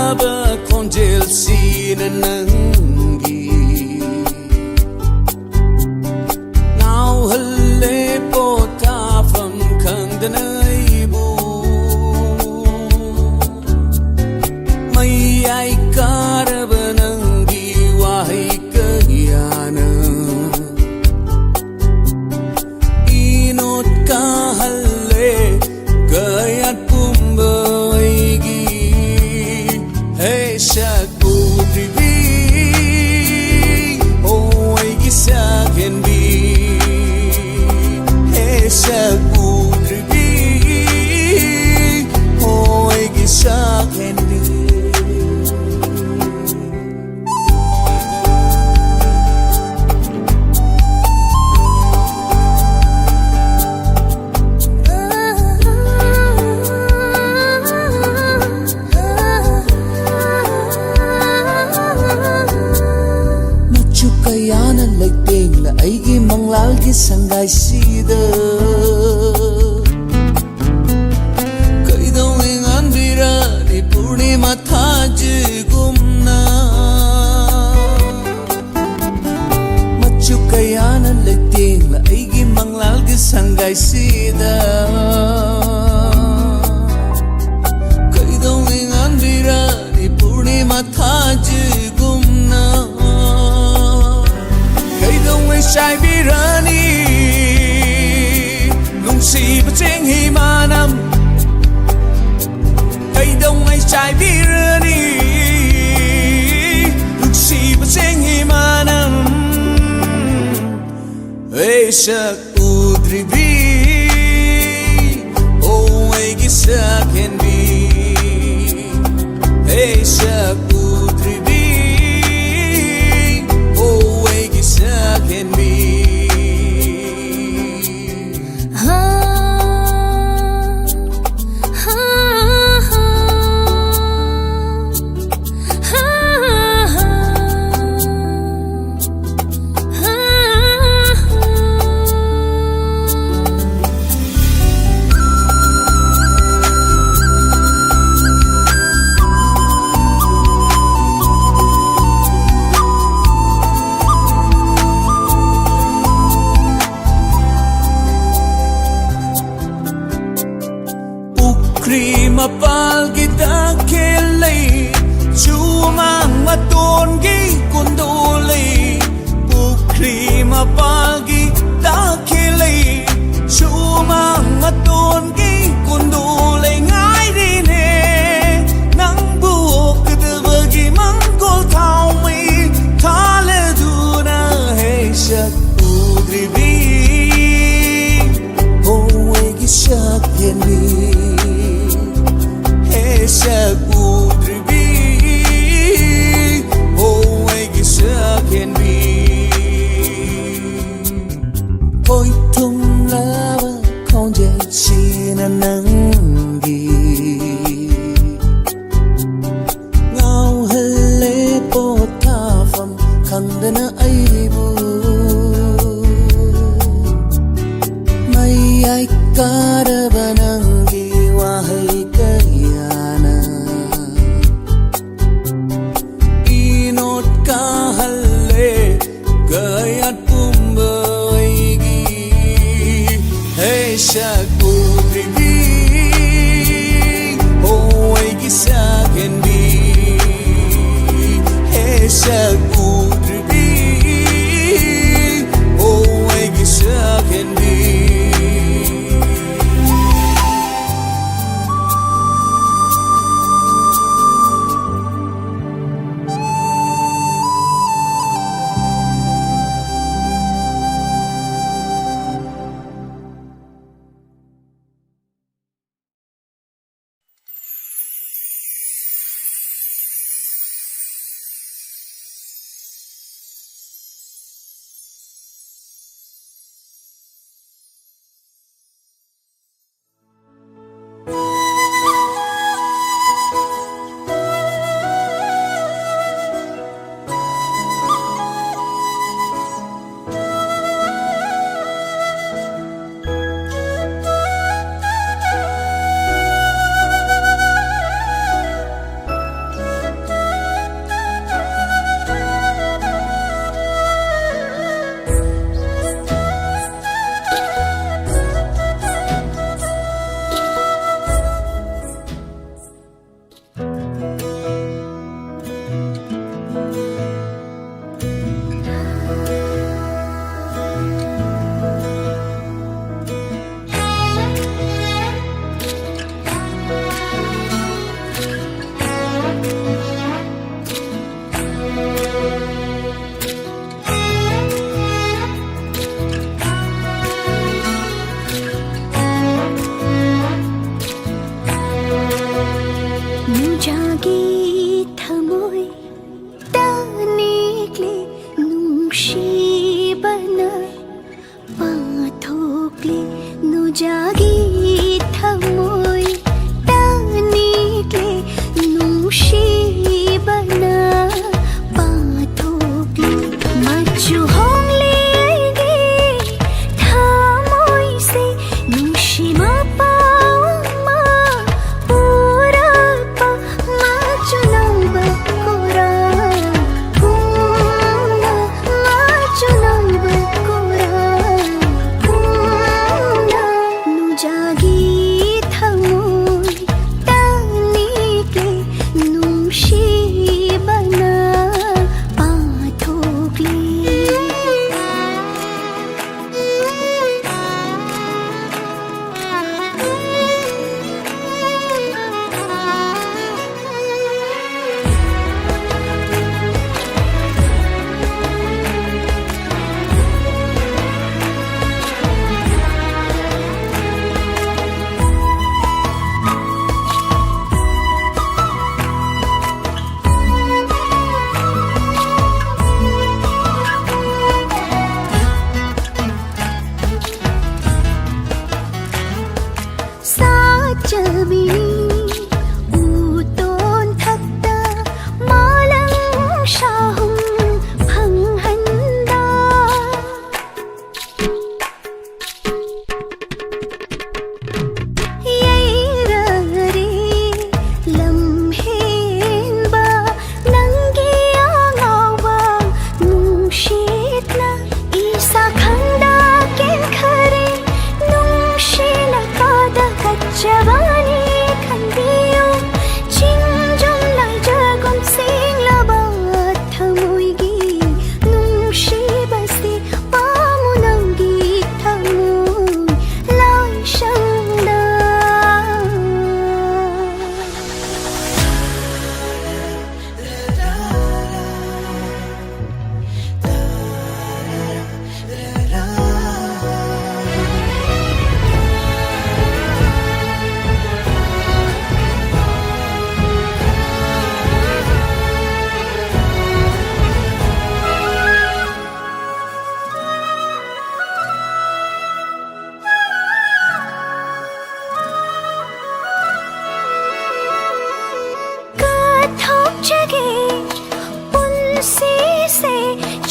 [SPEAKER 3] ꯐꯖꯕ ꯈꯣꯟꯖꯦꯜꯁꯤꯅ ꯅꯪꯒꯤ ꯉꯥꯎꯍꯜꯂꯦ ꯄꯣꯊꯥꯐꯝ ꯈꯪꯗꯅ ꯑꯩꯕꯨ ꯃꯌꯥꯏ ꯀꯥꯔꯕ ꯅꯪꯒꯤ ꯋꯥꯍꯩ ꯀꯌꯥꯅ 이노ꯠ 까할래 그얏 뿜어 이기 해삭 우드리비 오 이기 사겐비 해삭 우드리비 오 이기 사겐비 Kayana lagting la aigi manglal ki sangai sida Kaidong ingan bira ni purnima thaj gumna Machu kayana lagting la aigi manglal ki sangai sida Kaidong ingan bira ni purnima thaj gumna Sai birani lung si ba cheng hi manam Cây đông ai sai birani lung si ba cheng hi manam Ei sak udribi oh ei gisa can be Ei sak udribi can be Mapal kita kelay Chumang maton gi kundulay Pukri mapal kita kelay Chumang maton gi kundulay Ngay dine Nang buok kadabagi manggol thao may Thale duna hey sak udribi Oh ay gisak yeni Sak udribi oh ay gisa can be Hoy tum lava konjel sina nangi Ngao hale potafam kandana aibu May ay karabanangi wahay kayana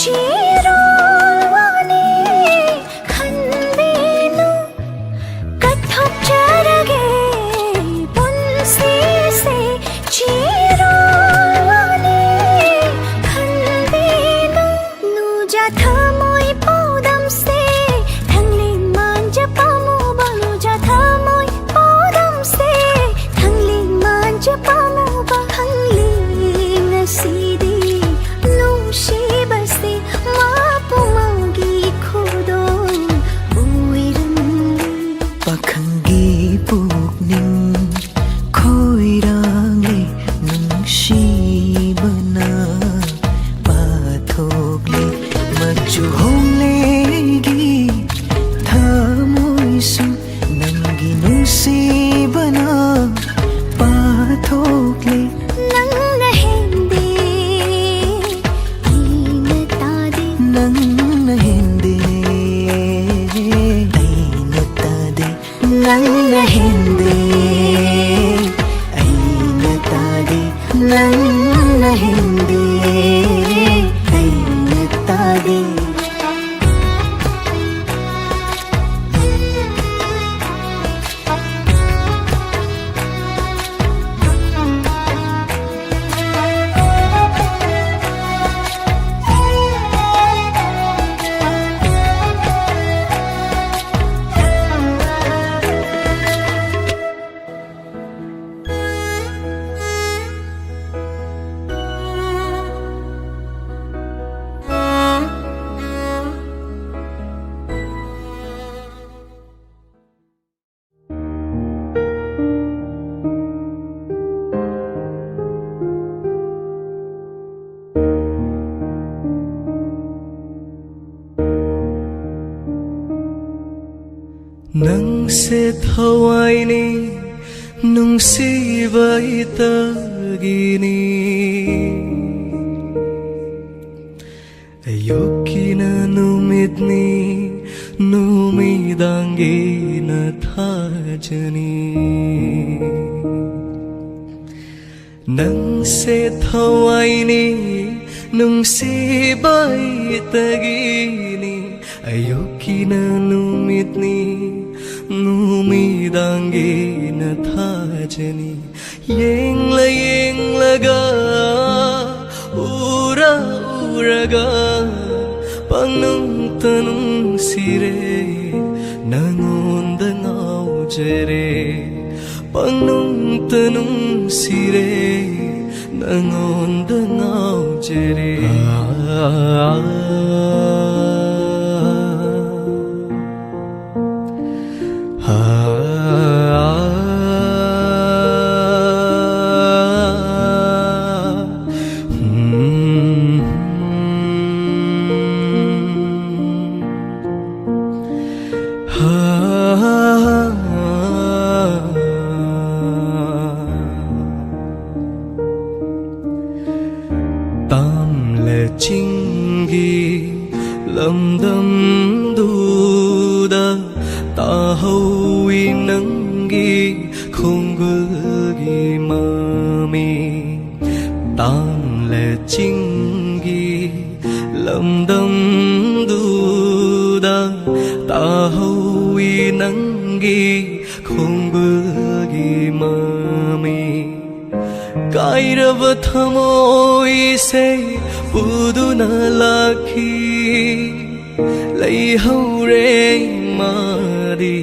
[SPEAKER 2] चिरोवाने खंबेनु कथक चरगे पुंसी से चिरोवाने खंबेनु नुजा थमोई पौदम से थंगली मांजा पामु बनुजा थमोई पौदम से थंगली मांजा पामु बहंगली नसीदी नुशिबसे मापुमांगी खुदो उइरंगी
[SPEAKER 9] पाखंगी पुकनिंग खोइरांगले नुंशिबना पाथोगले मचु होंगलेगी थमोइसु नंगी नुंशिबना पाथोगले
[SPEAKER 2] नंग नहेंदे ऐन तादे
[SPEAKER 9] नंग नहेंदे ऐन तादे नंग नहेंदे ऐन तादे नंग नहेंदे ऐन तादे
[SPEAKER 12] ꯅꯪꯁꯦ ꯊꯋꯥꯏꯅꯤ ꯅꯨꯡꯁꯤꯕ ꯏꯇꯒꯤꯅꯤ ꯑꯌꯨꯛꯀꯤꯅ ꯅꯨꯃꯤꯠꯅꯤ ꯅꯨꯃꯤꯗꯥꯡꯒꯤꯅ ꯊꯥꯖꯅꯤ ꯅꯪꯁꯦ ꯊꯋꯥꯏꯅꯤ ꯅꯨꯡꯁꯤꯕ ꯏꯇꯒꯤನಿ ꯑꯌꯨꯛꯀꯤನ ನುಮಿತ್ನಿ ನುಮಿದಾಂಗೇನ ಥಾಜನಿ ಯೆಂಗ್ಲಗ ಊರಗ ಪಂಗ್ನುಂತನು ಸಿರೆ ನಂಗೊಂದ ನಾವುಜರೆ ಪಂಗ್ನುಂತನು ಸಿರೆ ನಂಗೊಂದ ನಾವುಜರೆ Tamle chingi lamdam duda tahawi nangi khungulgi mami Tamle chingi lamdam duda tahawi nangi khungulgi mami Kairava thamoi se puduna lakhi Lai haure madi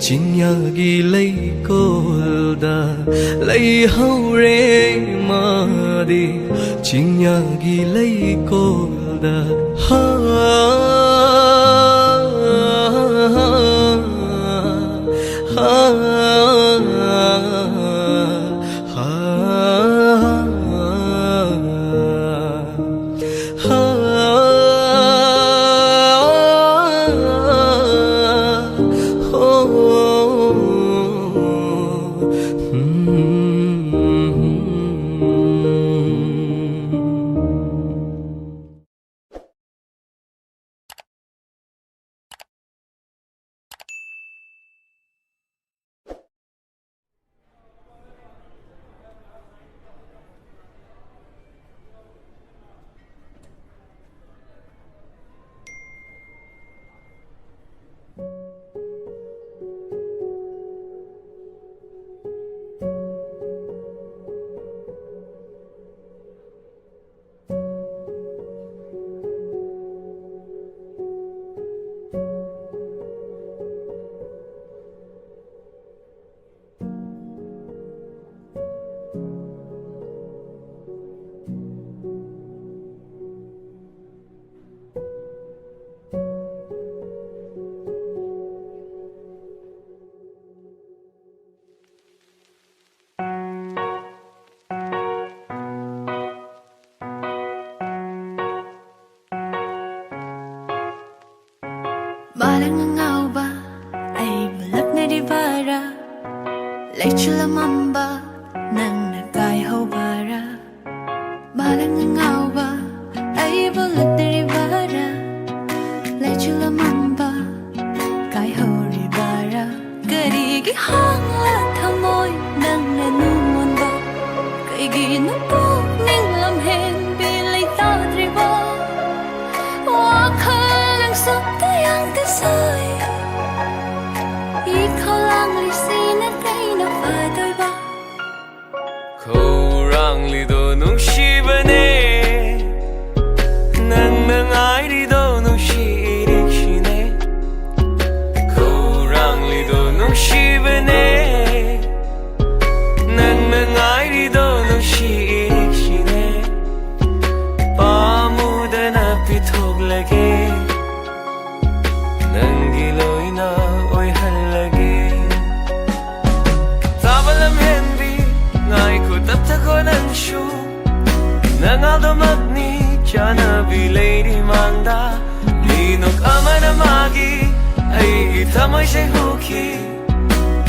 [SPEAKER 12] chinyagi lai kolda Lai haure madi chinyagi lai kolda Ha ha
[SPEAKER 2] Balang ngao ba ay bulak na di bara Lay chula mamba nang nagay ho bara Balang ngao ba ay bulak na di bara Lay chula mamba kay ho ri bara Karigi hang la thamoy nang nanumon ba Kay ginapok ning lamhen bilay tadri ba Wakal ang sukayang tisoy Ikaw lang lisin at kay napadoy ba
[SPEAKER 1] Kouranglido nung shibane Nang nangay rido nung shirik shine Kouranglido nung shibane Nang nangay rido nung shirik shine Pamuda na pitog lagi Nang giloy na oy halagi Tabalam henbi Ngay ko taptako ng shu Nangaldamak ni Chana bilay di mangda Linok ama na magi Ay itamay siya huki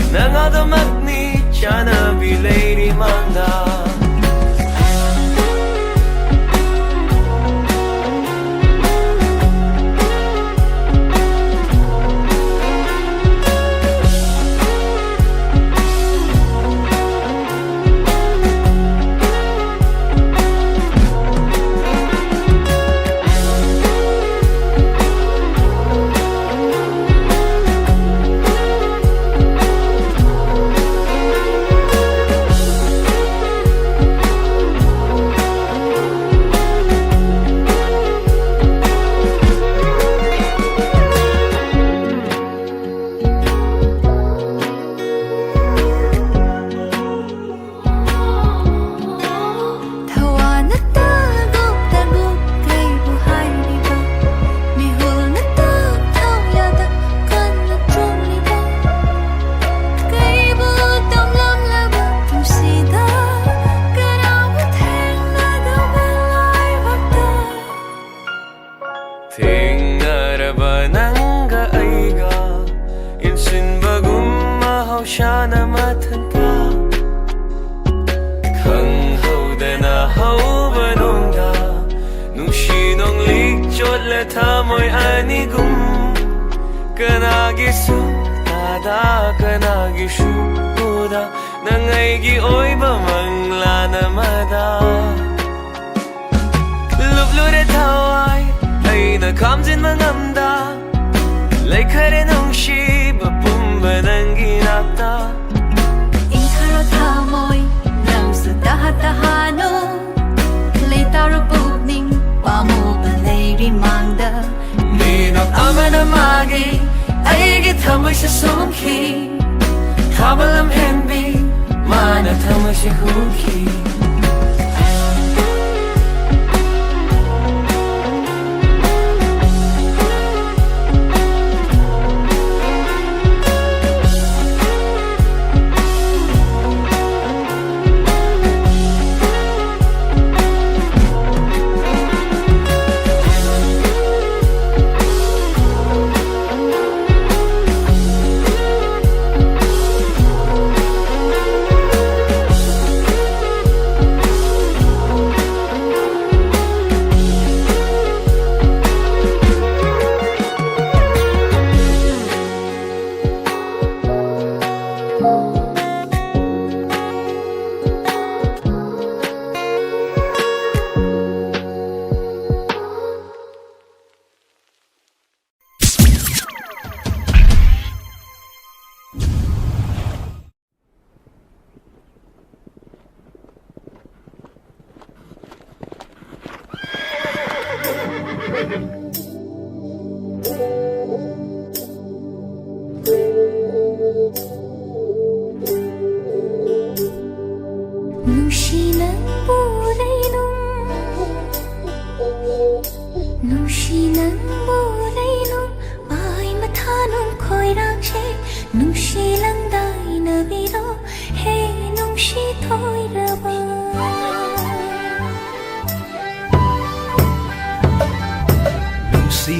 [SPEAKER 1] Nangaldamak ni Chana bilay di mangda Tamoy anigum Kanagisu Tada kanagisu Uda Nangay gioy ba mangla na mada Lublure taway Ay nakamzin mangamda Lay kare nung shiba Pumba nang ginakta
[SPEAKER 2] Inkaro tamoy Nang sa dahat-dahano Lay taro pugning Pamo balay rimangda
[SPEAKER 1] Linok ama na magi Ay gitamay siya sungki Kabalam henbi Mana tamay siya huki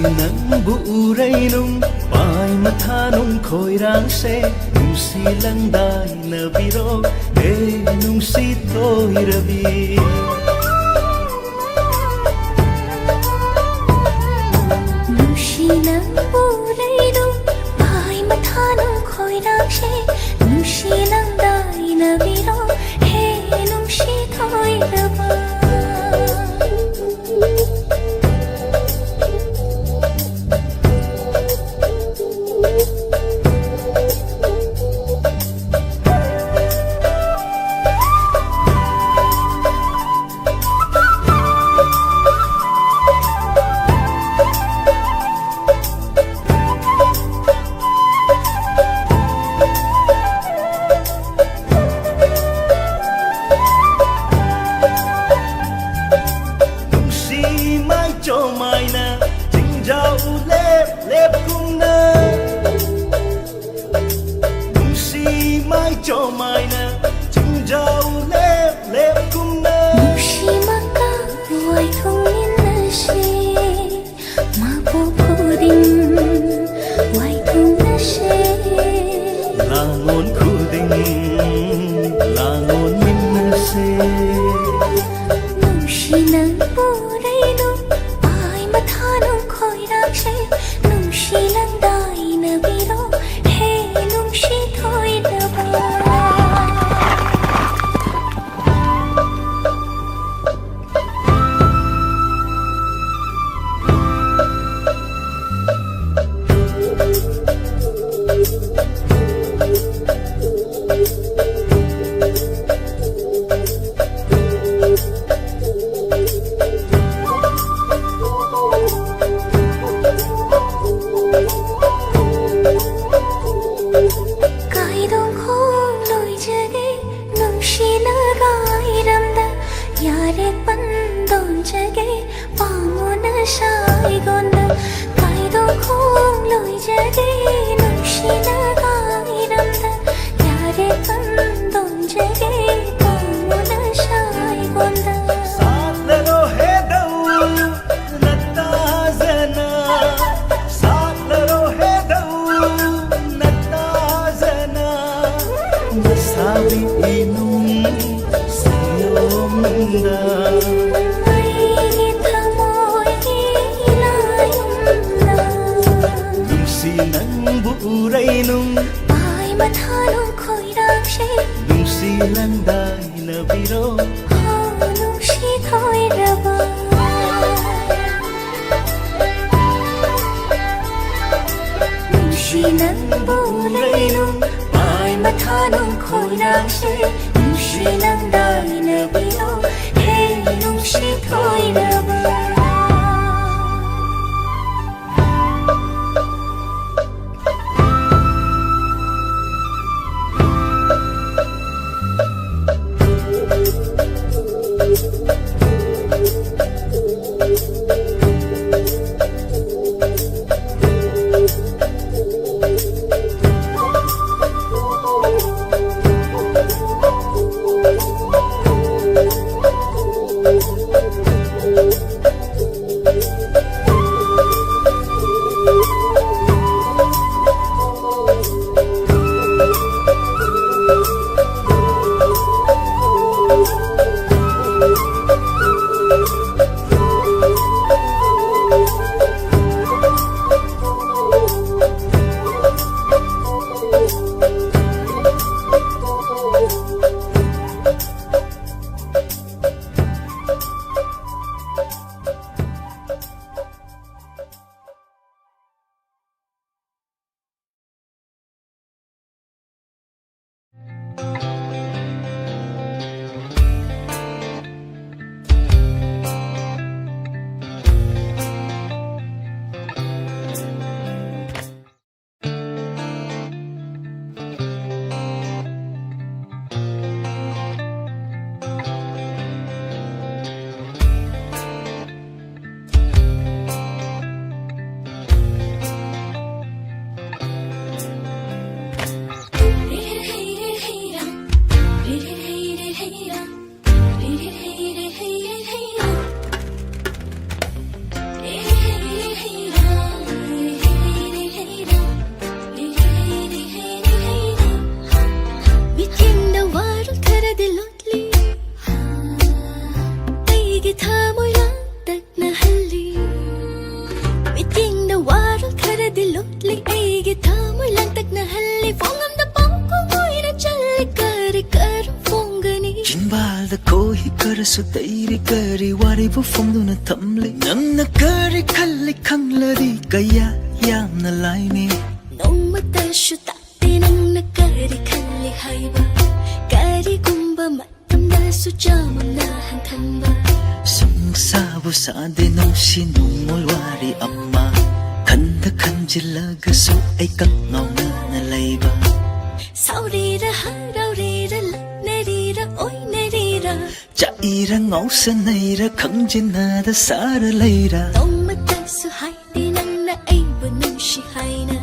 [SPEAKER 12] nang buuray nung Pai mata nung khoirang se Nung silang dai na biro nung sitoy rabi
[SPEAKER 2] Nung silang buuray nung Pai mata nung khoirang se Nung silang dai na biro nung sitoy rabi
[SPEAKER 9] ꯋꯥꯈꯜꯗ ꯈꯣꯏ ꯈꯔꯁꯨ ꯇꯩꯔꯤ ꯀꯔꯤ ꯋꯥꯔꯤꯕꯨ ꯐꯣꯡꯗꯨꯅ ꯊꯝꯂꯤ ꯅꯪꯅ ꯀꯔꯤ ꯈꯜꯂꯤ ꯈꯪꯂꯗꯤ ꯀꯌꯥ ꯌꯥꯝꯅ ꯂꯥꯏꯅꯤ
[SPEAKER 2] ꯅꯣꯡꯃꯇꯁꯨ ꯇꯥꯛꯇꯦ ꯅꯪꯅ ꯀꯔꯤ ꯈꯜꯂꯤ ꯍꯥꯏꯕ ꯀꯔꯤꯒꯨꯝꯕ ꯃꯇꯝꯗꯁꯨ ꯆꯃꯝꯅ ꯍꯟꯊꯟꯕ
[SPEAKER 9] ꯁꯨꯡꯁꯥꯕꯨ ꯁꯥꯗꯦ ꯅꯨꯡꯁꯤ ꯅꯨꯡꯃꯣꯜ ꯋꯥꯔꯤ ꯑꯃ ꯈꯟꯗ ꯈꯟꯖꯤꯜꯂꯒꯁꯨ ꯑꯩ ꯀꯛ ꯉꯥꯎꯅꯅ ꯂꯩꯕ
[SPEAKER 2] ꯁꯥꯎꯔꯤꯔ ꯍꯔꯥꯎꯔꯤꯔ ꯂꯛꯅꯔꯤꯔ ꯑꯣꯏꯅꯔꯤꯔ
[SPEAKER 9] ꯆꯥꯛꯏꯔ ꯉꯥꯎꯁꯟꯅꯩꯔ ꯈꯪꯖꯤꯟꯅꯗ ꯁꯥꯔ ꯂꯩꯔ
[SPEAKER 2] ꯅꯣꯡꯃꯇꯁꯨ ꯍꯥꯏꯗꯦ ꯅꯪꯅ ꯑꯩꯕꯨ ꯅꯨꯡꯁꯤ ꯍꯥꯏꯅ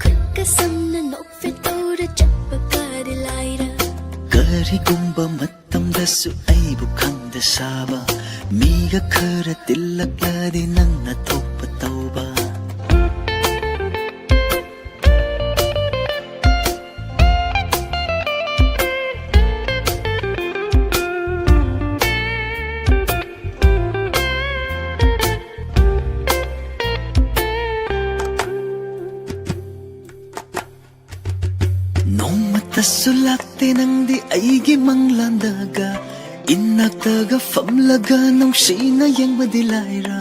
[SPEAKER 2] ꯈꯨꯠꯀ ꯁꯝꯅ ꯅꯣꯛꯐꯦꯠ ꯇꯧꯔ ꯆꯠꯄ ꯀꯔꯤ ꯂꯥꯏꯔ
[SPEAKER 9] ꯀꯔꯤꯒꯨꯝꯕ ꯃꯇꯝꯗꯁꯨ ꯑꯩꯕꯨ ꯈꯪꯗ ꯁꯥꯕ ꯃꯤꯒ ꯈꯔ ꯇꯤꯜꯂꯛꯂꯗꯤ ꯅꯪꯅ ꯊꯣꯛꯄ ꯇꯧꯕ ꯅꯣꯡꯃꯇꯁꯨ ꯂꯥꯛꯇꯦ ꯅꯪꯗꯤ ꯑꯩꯒꯤ ꯃꯪꯂꯥꯟꯗꯒ ꯏꯅꯥꯛꯇꯒ ꯐꯝꯂꯒ ꯅꯨꯡꯁꯤꯅ ꯌꯦꯡꯕꯗꯤ ꯂꯥꯏꯔ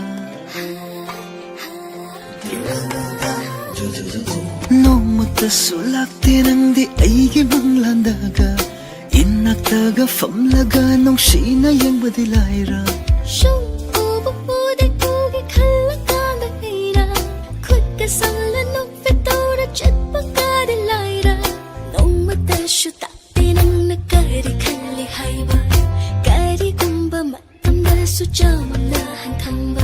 [SPEAKER 9] ꯅꯣꯡꯃꯇꯁꯨ ꯂꯥꯛꯇꯦ ꯅꯪꯗꯤ ꯑꯩꯒꯤ ꯃꯪꯂꯥꯟꯗꯒ 이낙다가 펌라가 농시나 양보디 라이라
[SPEAKER 2] 슈우부부대 고개 칼라가다 헤이라 굿가 살라 높에 떠오르 쳇바가디 라이라 농마다 슈따띠는 나가리 칼리 하이바 가리 굼바 마탐다 수자만 나한 탐바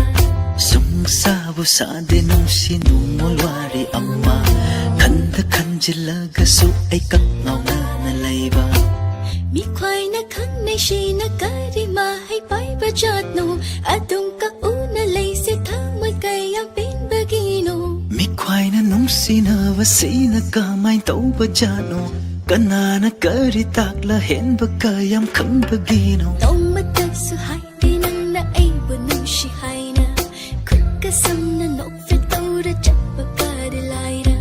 [SPEAKER 9] 숭사부사데 농시 눈물와리 엄마 간다 간질라가수 아이깍 나오나 라이바
[SPEAKER 2] mi khoai na khang nay shi na kari ma hay pai ba jat no adung ka una lay se thang mai kay am bin bagino
[SPEAKER 9] mi khoai na nung si na wasi na ka mai tau ba jano kana na kari tak la hen ba kayam khang bagino
[SPEAKER 2] tong mata su hai di nang na ai bu nung shi hai na khut ka sam na nok fe tau ra chap ba kari lai ra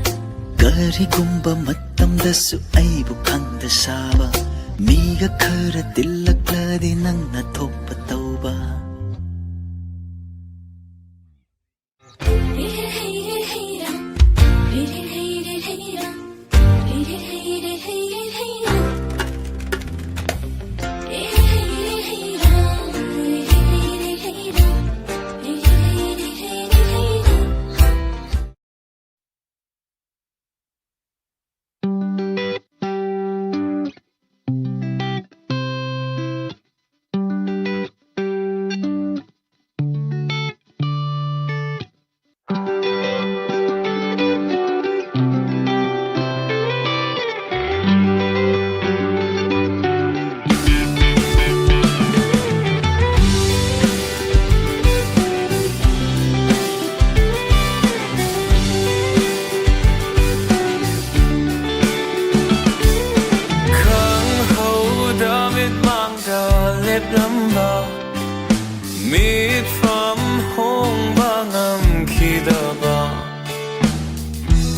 [SPEAKER 9] kari gumba matam da su ai bu khang da saba 미가 그래 딜락라디 낭나 토빠떠봐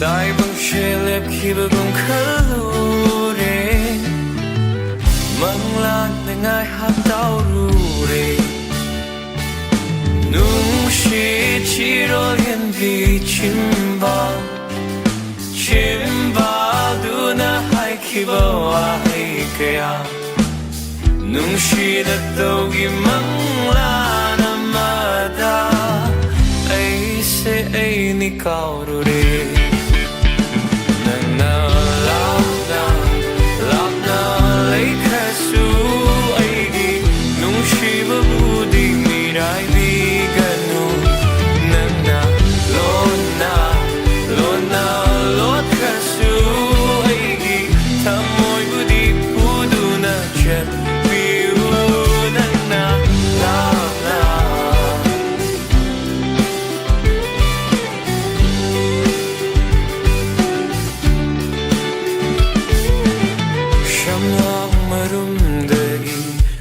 [SPEAKER 1] Tai bang shelep kiba bang kalure Mang lan ngai ha tau rure Nung shi chiro yen vi chimba Chimba duna hai kiba wa hai kaya Nung shi na togi mang lan amada Ay se ay ni kaurure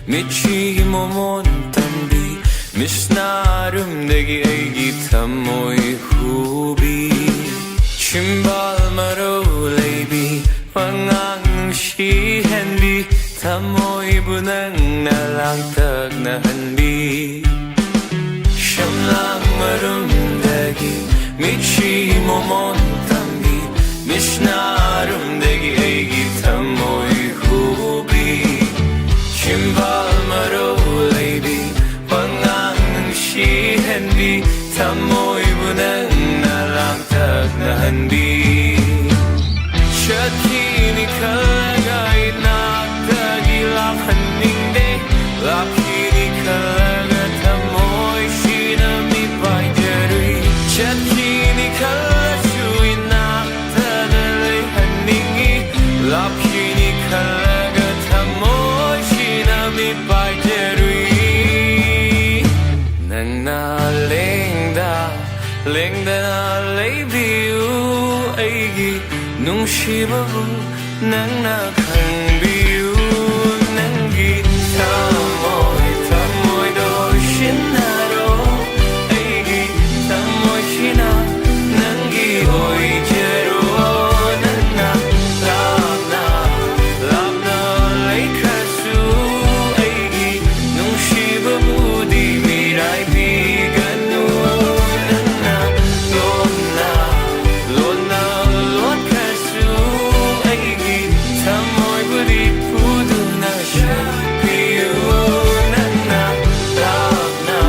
[SPEAKER 1] Michi momon tambi Misnarumdagi aigi tamoy hubi Chimbal maro leibi Wangang shi henbi Tamoy ꯊꯃꯣꯏꯕꯨ ꯅꯪꯅ ꯂꯥꯡꯇꯛꯅꯍꯟꯕꯤ ꯁꯝꯂꯥꯡ ꯃꯔꯨꯝꯗꯒꯤ ꯃꯤꯠꯁꯤ ꯃꯣꯃꯣꯟ ꯇꯝꯕꯤ ꯃꯤꯁꯅꯥꯔꯨꯝꯗꯒꯤ ꯑꯩꯒꯤ ꯊꯃꯣꯏ ꯍꯨꯕꯤ ꯆꯤꯝꯕꯥꯜ ꯃꯔꯨ ꯂꯩꯕꯤ ꯄꯉꯥꯡ ꯅꯨꯡꯁꯤꯍꯟꯕꯤ ꯊꯃꯣꯏꯕꯨ ꯅꯪꯅ ꯂꯥꯡꯇꯛꯅꯍꯟꯕꯤ ꯆꯠꯈꯤꯅꯤ ꯈꯜꯂꯒ 이나ꯛꯇꯒꯤ ꯂꯥꯛꯍꯟꯅꯤꯡꯗꯦ ꯂꯥꯛꯈꯤꯅꯤ ꯈꯜꯂꯒ ꯊꯃꯣꯏꯁꯤꯅ ꯃꯤꯄꯥꯏꯖꯔꯨꯏ ꯆꯠꯈꯤꯅꯤ ꯈꯜꯂꯁꯨ 이나ꯛꯇꯗ ꯂꯩꯍꯟꯅꯤꯡꯉꯤ ꯂꯥꯛꯈꯤꯅꯤ ꯈꯜꯂꯒ ꯊꯃꯣꯏꯁꯤꯅ ꯃꯤꯄꯥꯏꯖꯔꯨꯏ ꯅꯪꯅ ꯂꯦꯡꯗꯅ ꯂꯩꯕꯤꯌꯨ ꯑꯩꯒꯤ ꯅꯨꯡꯁꯤꯕꯕꯨ ꯅꯪꯅ ꯈꯪꯕꯤꯌꯨ ꯅꯪꯒꯤ ꯊꯃꯣꯏꯗꯣ ꯁꯤꯟꯅꯔꯣ ꯑꯩꯒꯤ ꯊꯃꯣꯏꯁꯤꯅ ꯅꯪꯒꯤ ꯑꯣꯏꯖꯔꯣ ꯅꯪꯅ ꯂꯥꯞꯅ ꯂꯩꯈ꯭ꯔꯁꯨ ꯑꯩꯒꯤ ꯅꯨꯡꯁꯤꯕꯕꯨꯗꯤ ꯃꯤꯔꯥꯏꯕꯤꯒꯅꯨ ꯅꯪꯅ ꯂꯣꯟꯅ ꯂꯣꯠꯈ꯭ꯔꯁꯨ ꯑꯩꯒꯤ ꯊꯃꯣꯏꯕꯨꯗꯤ ꯐꯨꯗꯨꯅ ꯁꯛꯄꯤꯌꯨ ꯅꯪꯅ ꯂꯥꯞꯅ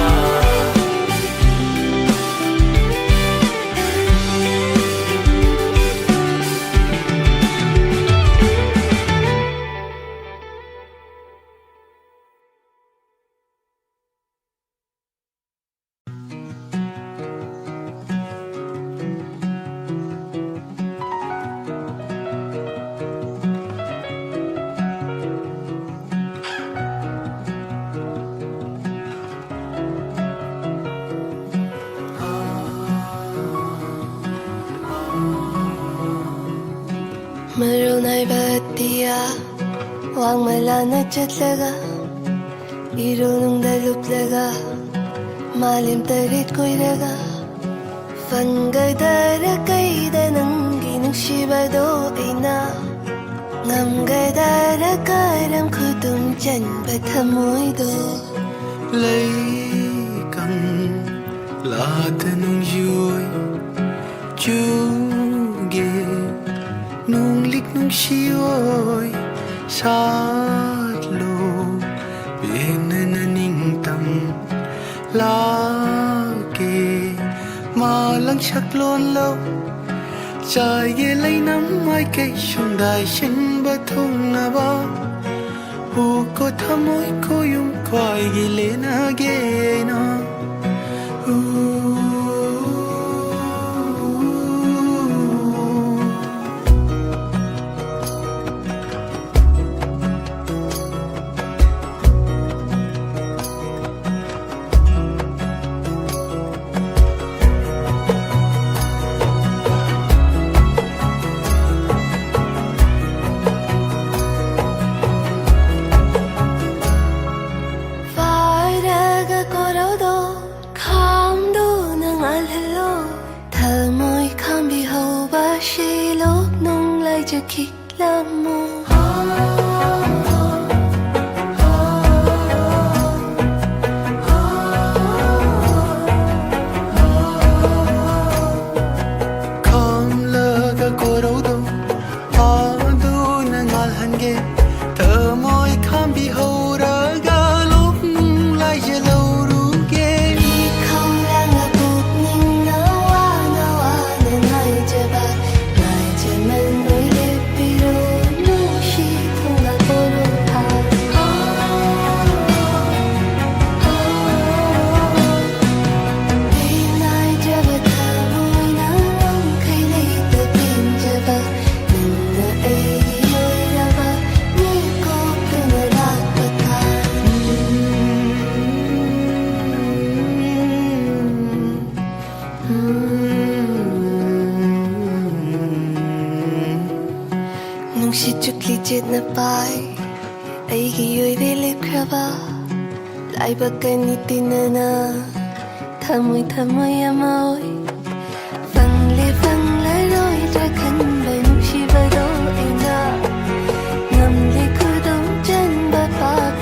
[SPEAKER 2] ꯃꯔꯨꯅꯥꯏꯕꯇꯤꯌꯥ ꯋꯥꯡꯃꯂꯥꯅ ꯆꯠꯂꯒ ꯏꯔꯨꯅꯨꯡꯗ ꯂꯨꯞꯂꯒ ꯃꯥꯂꯦꯝ ꯇꯔꯦꯠ ꯀꯣꯏꯔꯒ ꯐꯪꯒꯗꯔ ꯀꯩꯗ ꯅꯪꯒꯤ ꯅꯨꯡꯁꯤꯕꯗꯣ ꯑꯩꯅ ꯉꯝꯒꯗꯔ ꯀꯔꯝ ꯈꯨꯗꯨꯝ ꯆꯟꯕ ꯊꯃꯣꯏꯗꯣ
[SPEAKER 11] ꯂꯩꯀꯪ ꯂꯥꯗ ꯅꯨꯡꯌꯣꯏ ꯆꯨꯒꯦ ꯅꯨꯡꯂꯤꯛ ꯅꯨꯡꯁꯤꯌꯣꯏ ꯁꯥꯠꯂꯣ ꯄꯦꯟꯅ ꯅꯤꯡꯇꯝ ꯂꯥꯛꯀꯦ ꯃꯥꯂꯪ ꯁꯛꯂꯣꯟ ꯂꯧ ꯆꯥꯏꯒꯦ ꯂꯩꯅꯝ ꯃꯥꯏꯀꯩ ꯁꯨꯝꯗꯥꯏ ꯁꯤꯟꯕ ꯊꯨꯡꯅꯕ ꯍꯨꯀꯣ ꯊꯃꯣꯏ ꯈꯣꯌꯨꯝ ꯈ꯭ꯋꯥꯏꯒꯤ ꯂꯦꯅꯒꯦꯅ
[SPEAKER 2] ꯆꯦꯠꯅ ꯄꯥꯏ ꯑꯩꯒꯤ ꯑꯣꯏꯔꯦ ꯂꯦꯞꯈ꯭ꯔꯕ ꯂꯥꯏꯕꯛꯀꯅꯤ ꯇꯤꯟꯅꯅ ꯊꯃꯣꯏ ꯊꯃꯣꯏ ꯑꯃ ꯑꯣꯏ ꯐꯪꯂꯔꯣꯏꯗ꯭ꯔꯥ ꯈꯟꯕ ꯅꯨꯡꯁꯤꯕꯗꯣ ꯑꯩꯅ ꯉꯝꯂꯦ ꯈꯨꯗꯨꯝ ꯆꯟꯕ ꯄꯥꯛ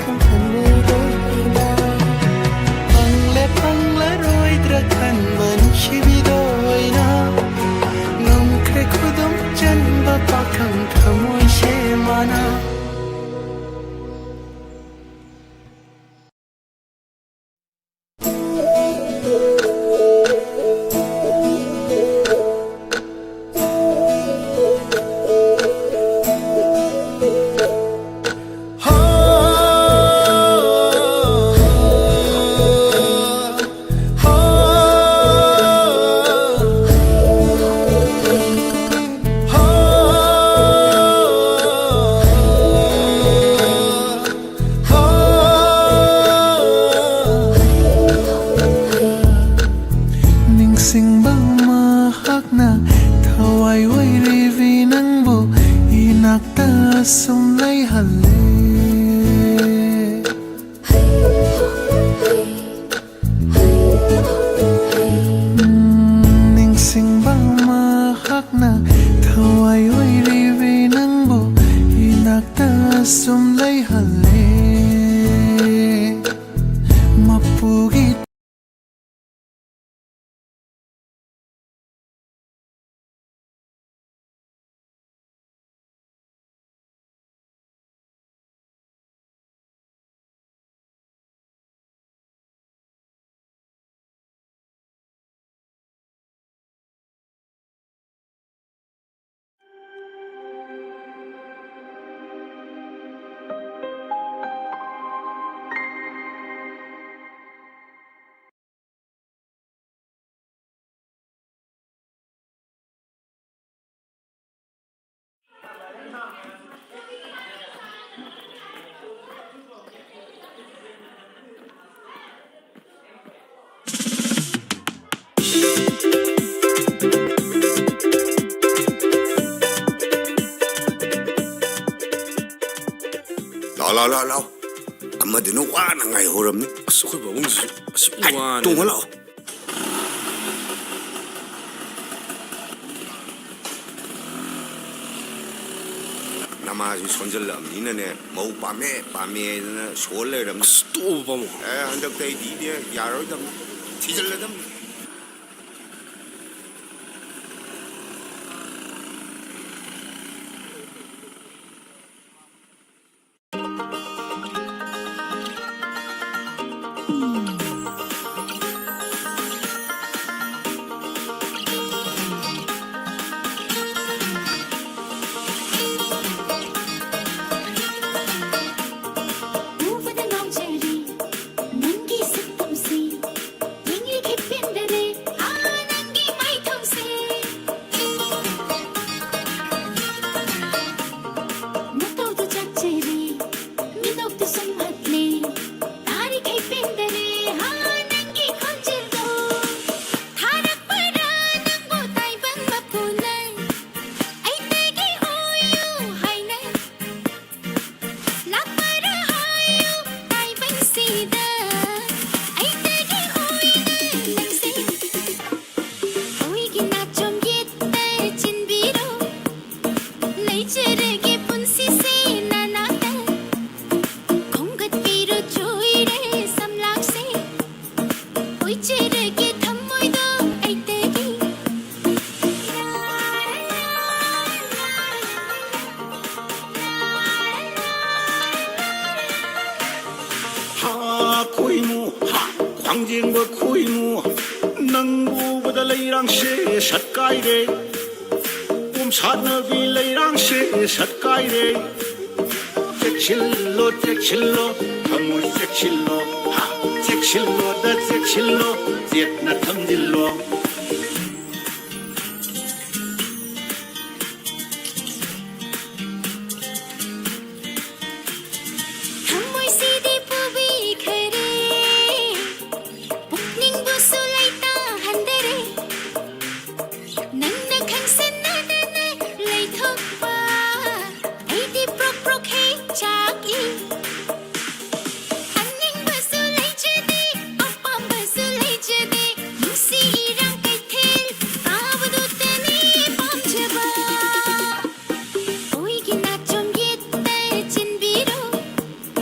[SPEAKER 7] ꯂꯥꯎ ꯑꯃꯗꯨꯅ ꯋꯥꯅ ꯉꯥꯏꯍꯧꯔꯝꯅꯤ
[SPEAKER 8] ꯑꯁ ꯑꯩꯈꯣꯏ ꯄꯥꯕꯨꯡꯁꯤꯁꯨ ꯑꯁꯨꯛ ꯋꯥꯅ
[SPEAKER 7] ꯇꯣꯡꯍꯜꯂꯛꯑꯣ ꯅꯃꯥꯁꯤ ꯁꯣꯟꯖꯜꯂꯛꯑꯕꯅꯤꯅꯅꯦ ꯃꯧ ꯄꯥꯝꯃꯦ ꯍꯥꯏꯗꯅ ꯁꯣꯜ ꯂꯩꯔꯝꯅꯤ
[SPEAKER 8] ꯑꯁ ꯇꯣꯛꯑꯣ ꯄꯥꯕꯨꯡ
[SPEAKER 7] ꯍꯟꯗꯛꯇꯩꯗꯤꯅꯦ ꯌꯥꯔꯣꯏꯗꯕꯅꯤ ꯊꯤꯖꯤꯜꯂꯗꯕꯅꯤ
[SPEAKER 2] 우부는 엉절이 난기 습동시 잉리 깊은데네 아 난기 마이 통세 너도도 작제리 민옥도 손맛리 다리 깊은데네 아 난기 건질도 타락바라는 곳 아이방 마푸는 아이떼기 오유 하이네 락바라 하유 아이방 시다 아이떼기 오이는 냉세 오이기 나좀 옛날 진비로 레이즈르기 분시세 나나다 공긋비로 조이를 삼락세 오이즈르기 탐모이도 아이떼기
[SPEAKER 8] 하 코이무 하 광진버 코이무 능구보다 레이랑시 샷가이레 옴사너비 레이랑시 샷가이레 잭실로 강물 잭실로 하 잭실로 다 잭실로 jet나 탐질로